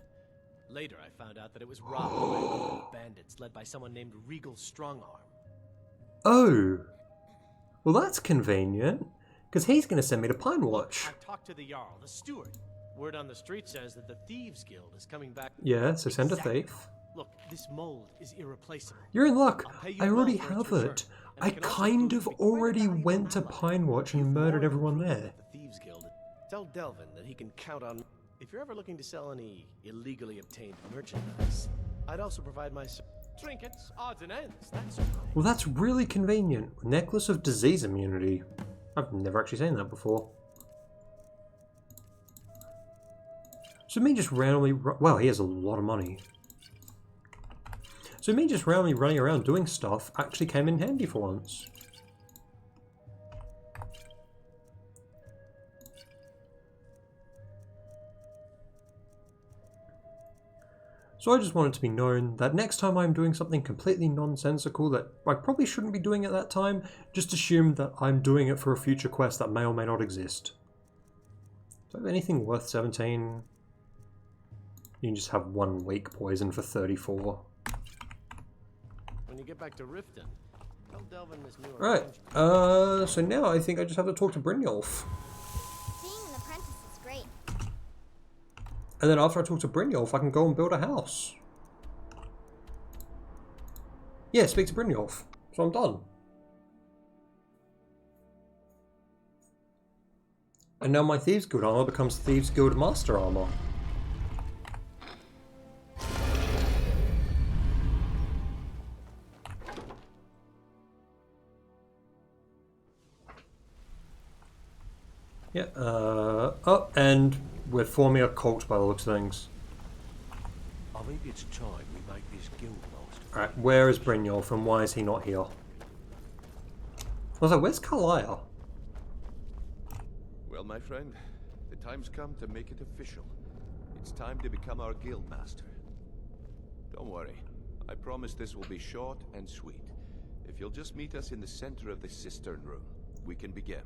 Later, I found out that it was robbed by a group of bandits led by someone named Regal Strongarm. Oh. Well, that's convenient. Because he's going to send me to Pine Watch. I've talked to the Jarl, the steward. Word on the street says that the Thieves Guild is coming back. Yeah, so send a thief. Look, this mold is irreplaceable. You're in luck. I'll pay you I already well for its have return. it. And I can also kind prove of to be quite already a valuable went to ally. Pine Watch and murdered everyone there. The Thieves Guild. Tell Delvin that he can count on me. If you're ever looking to sell any illegally obtained merchandise, I'd also provide my trinkets, odds and ends, that sort of thing. Well, that's really convenient. Necklace of disease immunity. I've never actually seen that before. So me just randomly... Wow, he has a lot of money. So me just randomly running around doing stuff actually came in handy for once. So I just want it to be known that next time I'm doing something completely nonsensical that I probably shouldn't be doing at that time, just assume that I'm doing it for a future quest that may or may not exist. Do I have anything worth 17? You can just have one weak poison for 34. When you get back to Riften, tell Delvin this new Right, so now I think I just have to talk to Brynjolf. Seeing And then after I talk to Brynjolf, I can go and build a house. Yeah, speak to Brynjolf. So I'm done. And now my Thieves Guild armor becomes Thieves Guild Master armor. Yeah, oh, and we're forming a cult by the looks of things. I think it's time we make this guild master. Alright, where is Brynjolf and why is he not here? I was like, where's Carlisle? Well, my friend, the time's come to make it official. It's time to become our guild master. Don't worry, I promise this will be short and sweet. If you'll just meet us in the center of the cistern room, we can begin.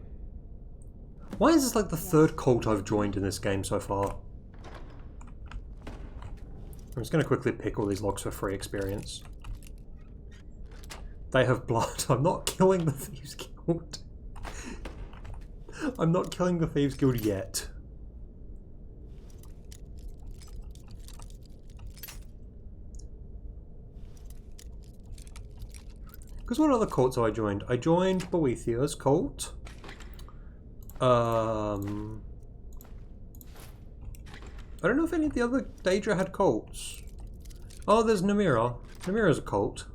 Why is this like the third cult I've joined in this game so far? I'm just going to quickly pick all these logs for free experience. They have blood. I'm not killing the Thieves Guild. I'm not killing the Thieves Guild yet. Because what other cults have I joined? I joined Boethia's cult. I don't know if any of the other Daedra had cults. Oh, there's Namira. Namira's a cult.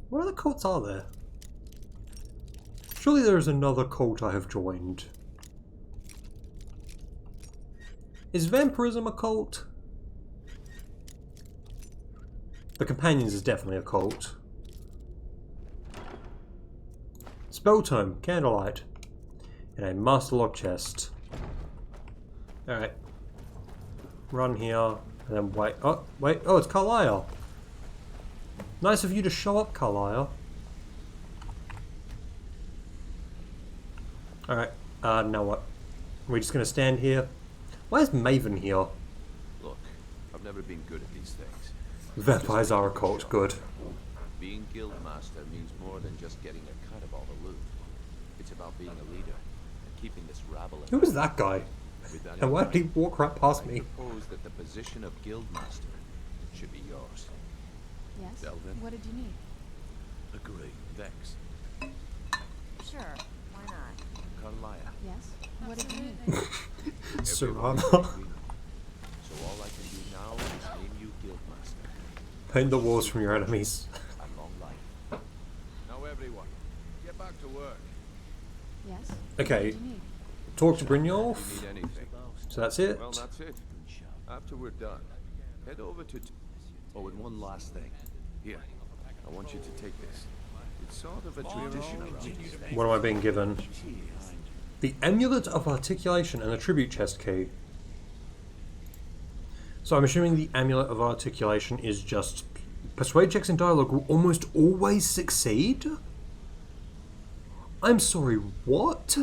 What other cults are there? Surely there is another cult I have joined. Is Vampirism a cult? The Companions is definitely a cult. Spell Tome, Candlelight, and a Master Lock Chest. Alright. Run here, and then wait. Oh, wait. Oh, it's Carlisle. Nice of you to show up, Carlisle. Alright, now what? We're just gonna stand here. Why is Maven here? Look, I've never been good at these things. Vampires are a cult, good. Being guildmaster means more than just getting a cut of all the loot. It's about being a leader and keeping this rabble in. Who was that guy? And why did he walk right past me? I propose that the position of guildmaster should be yours. Yes? Delvin? What did you need? Agree. Vex. Sure, why not? Carlisle. Yes? What did you need? Serrano. So all I can do now is name you guildmaster. Paint the walls from your enemies. And long life. Now everyone, get back to work. Yes? Okay. What did you need? Talk to Brynjolf. If you need anything. So that's it. Well, that's it. After we're done, head over to... Oh, and one last thing. Here, I want you to take this. It's sort of a tradition around here. What am I being given? The Amulet of Articulation and the Tribute Chest Key. So I'm assuming the Amulet of Articulation is just... Persuade checks in dialogue will almost always succeed? I'm sorry, what?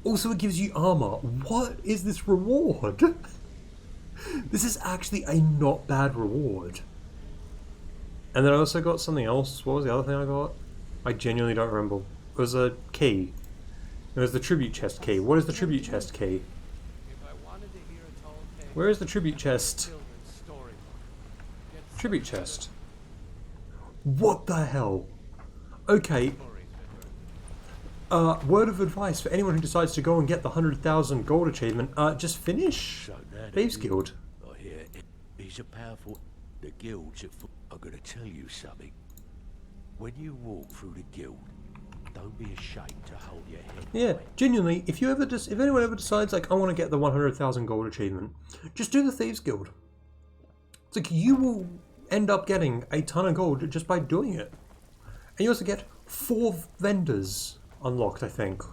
Also, it gives you armor. What is this reward? This is actually a not bad reward. And then I also got something else. What was the other thing I got? I genuinely don't remember. It was a key. It was the Tribute Chest Key. What is the Tribute Chest Key? Where is the Tribute Chest? Tribute Chest. What the hell? Okay. Word of advice for anyone who decides to go and get the 100,000 gold achievement, just finish Thieves Guild. I hear he's a powerful... The guilds at... I'm gonna tell you something. When you walk through the guild, don't be ashamed to hold your head. Yeah, genuinely, if anyone ever decides, like, I want to get the 100,000 gold achievement, just do the Thieves Guild. It's like, you will end up getting a ton of gold just by doing it. And you also get 4 vendors unlocked, I think.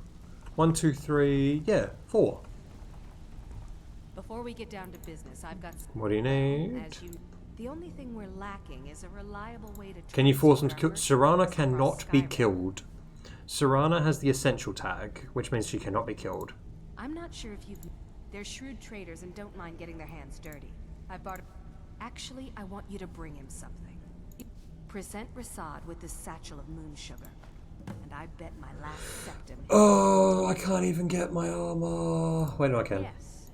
1, 2, 3, yeah, 4. Before we get down to business, I've got... What do you need? The only thing we're lacking is a reliable way to... Can you force them to kill? Serana cannot be killed. Serana has the essential tag, which means she cannot be killed. I'm not sure if you've... They're shrewd traders and don't mind getting their hands dirty. I've bought... Actually, I want you to bring him something. Present Rasad with this satchel of moon sugar. And I bet my last septum... Oh, I can't even get my armor. Wait, no, I can. Yes.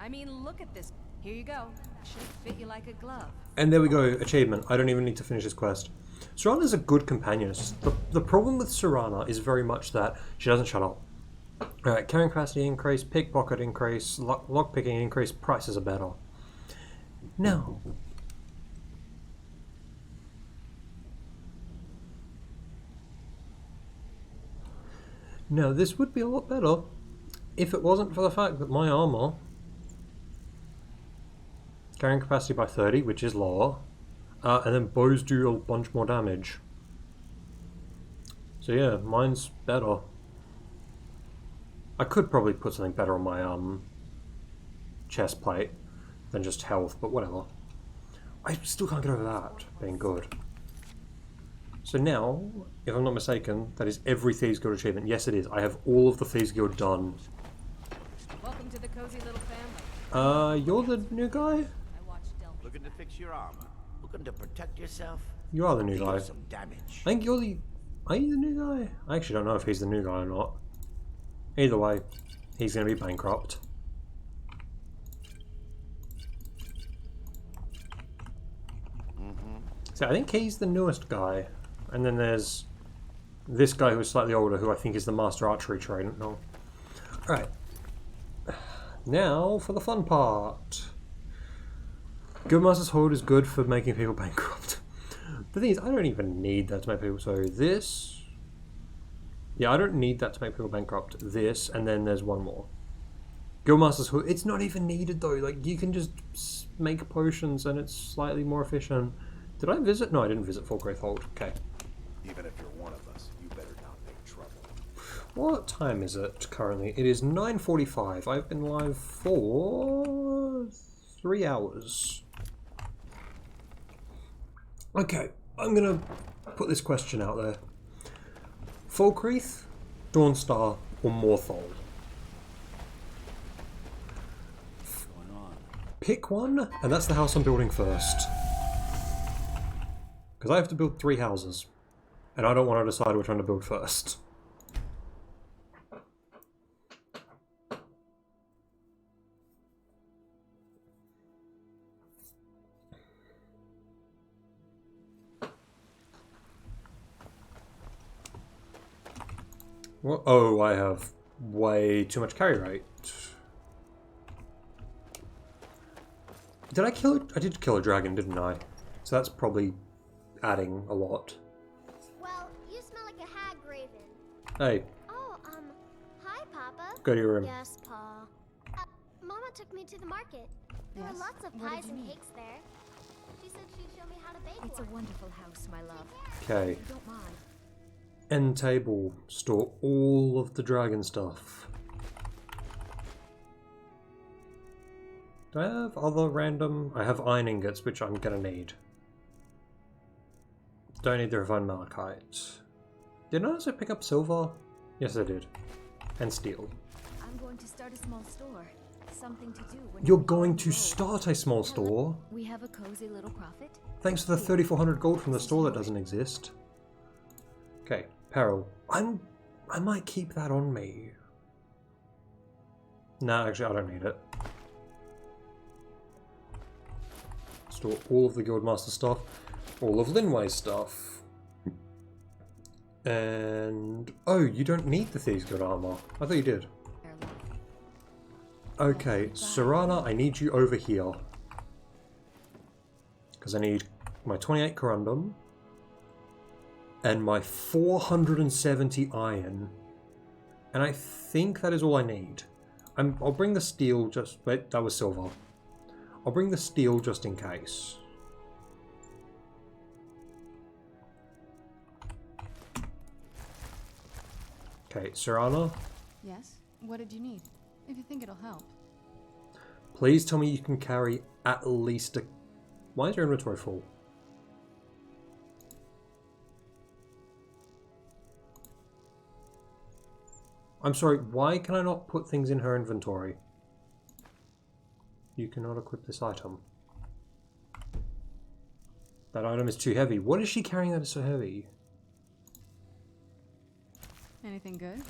I mean, look at this. Here you go. Should fit you like a glove. And there we go, achievement. I don't even need to finish this quest. Serana's a good companion. It's just the problem with Serana is very much that she doesn't shut up. Alright, carrying capacity increase, pickpocket increase, lockpicking increase, prices are better. Now... Now, this would be a lot better if it wasn't for the fact that my armor... Carrying capacity by 30, which is lower. And then bows do a bunch more damage. So yeah, mine's better. I could probably put something better on my chest plate than just health, but whatever. I still can't get over that being good. So now, if I'm not mistaken, that is every Thieves Guild achievement. Yes, it is. I have all of the Thieves Guild done. Welcome to the cozy little family. You're the new guy? Looking to fix your armor? Looking to protect yourself? You are the new guy. Some damage. I think you're the... Are you the new guy? I actually don't know if he's the new guy or not. Either way, he's going to be bankrupt. So I think he's the newest guy. And then there's this guy who's slightly older, who I think is the master archery trainer. No. Alright. Now for the fun part. Guildmaster's Hold is good for making people bankrupt. The thing is, I don't even need that to make people... So this... Yeah, I don't need that to make people bankrupt. This, and then there's one more. Guildmaster's Hood. It's not even needed though. Like, you can just make potions and it's slightly more efficient. Did I visit? No, I didn't visit Falkreath Hold. Okay. Even if you're one of us, you better not make trouble. What time is it currently? It is 9:45. I've been live for 3 hours. Okay, I'm gonna put this question out there. Falkreath, Dawnstar, or Morthal? Pick one, and that's the house I'm building first. Because I have to build 3 houses, and I don't want to decide which one to build first. What? Oh, I have way too much carry rate. Did I kill it? I did kill a dragon, didn't I? So that's probably adding a lot. Well, you smell like a hag, Raven. Hey. Oh, hi, Papa. Go to your room. Yes, Pa. Mama took me to the market. There were lots of pies and cakes there. She said she'd show me how to bake It's a wonderful house, my love. Okay. Don't mind. End table. Store all of the dragon stuff. Do I have other random... I have iron ingots, which I'm gonna need. Don't need the refined malachite. Did I also pick up silver? Yes, I did. And steel. I'm going to start a small store. Something to do when You're going to start a small store? we have a cozy little profit. Thanks for the 3,400 gold from the store that doesn't exist. Okay, peril. I might keep that on me. No, actually, I don't need it. Store all of the Guildmaster stuff, all of Linway's stuff. And... oh, you don't need the Thieves Guild armor. I thought you did. Okay, Serana, I need you over here. Because I need my 28 corundum and my 470 iron. And I think that is all I need. I'll bring the steel just... wait, that was silver. I'll bring the steel just in case. Okay, Serana. Yes? What did you need? If you think it'll help. Please tell me you can carry at least a... why is your inventory full? I'm sorry, why can I not put things in her inventory? You cannot equip this item. That item is too heavy. What is she carrying that is so heavy? Anything good?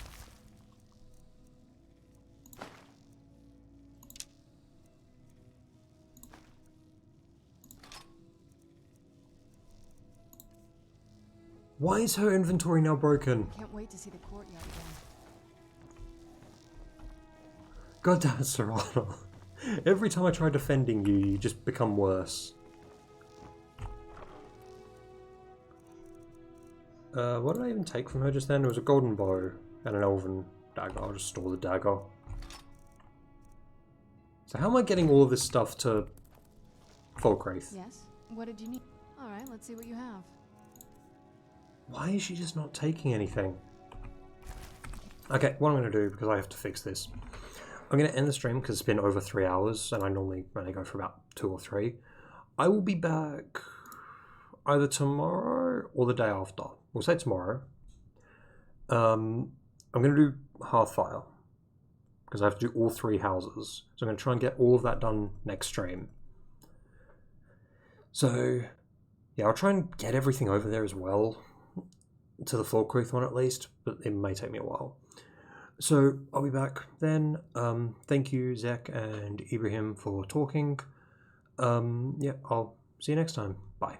Why is her inventory now broken? Can't wait to see the courtyard again. God damn it, Serrano. Every time I try defending you, you just become worse. What did I even take from her just then? It was a golden bow and an elven dagger. I'll just store the dagger. So how am I getting all of this stuff to Folkraith? Yes? What did you need? Alright, let's see what you have. Why is she just not taking anything? Okay, what I'm going to do, because I have to fix this. I'm going to end the stream because it's been over 3 hours and I normally only go for about 2 or 3. I will be back either tomorrow or the day after. We'll say tomorrow. I'm going to do Hearthfire because I have to do all 3 houses. So I'm going to try and get all of that done next stream. So, yeah, I'll try and get everything over there as well. To the Folkraith one at least, but it may take me a while. So I'll be back then. Thank you, Zek and Ibrahim, for talking. Yeah, I'll see you next time. Bye.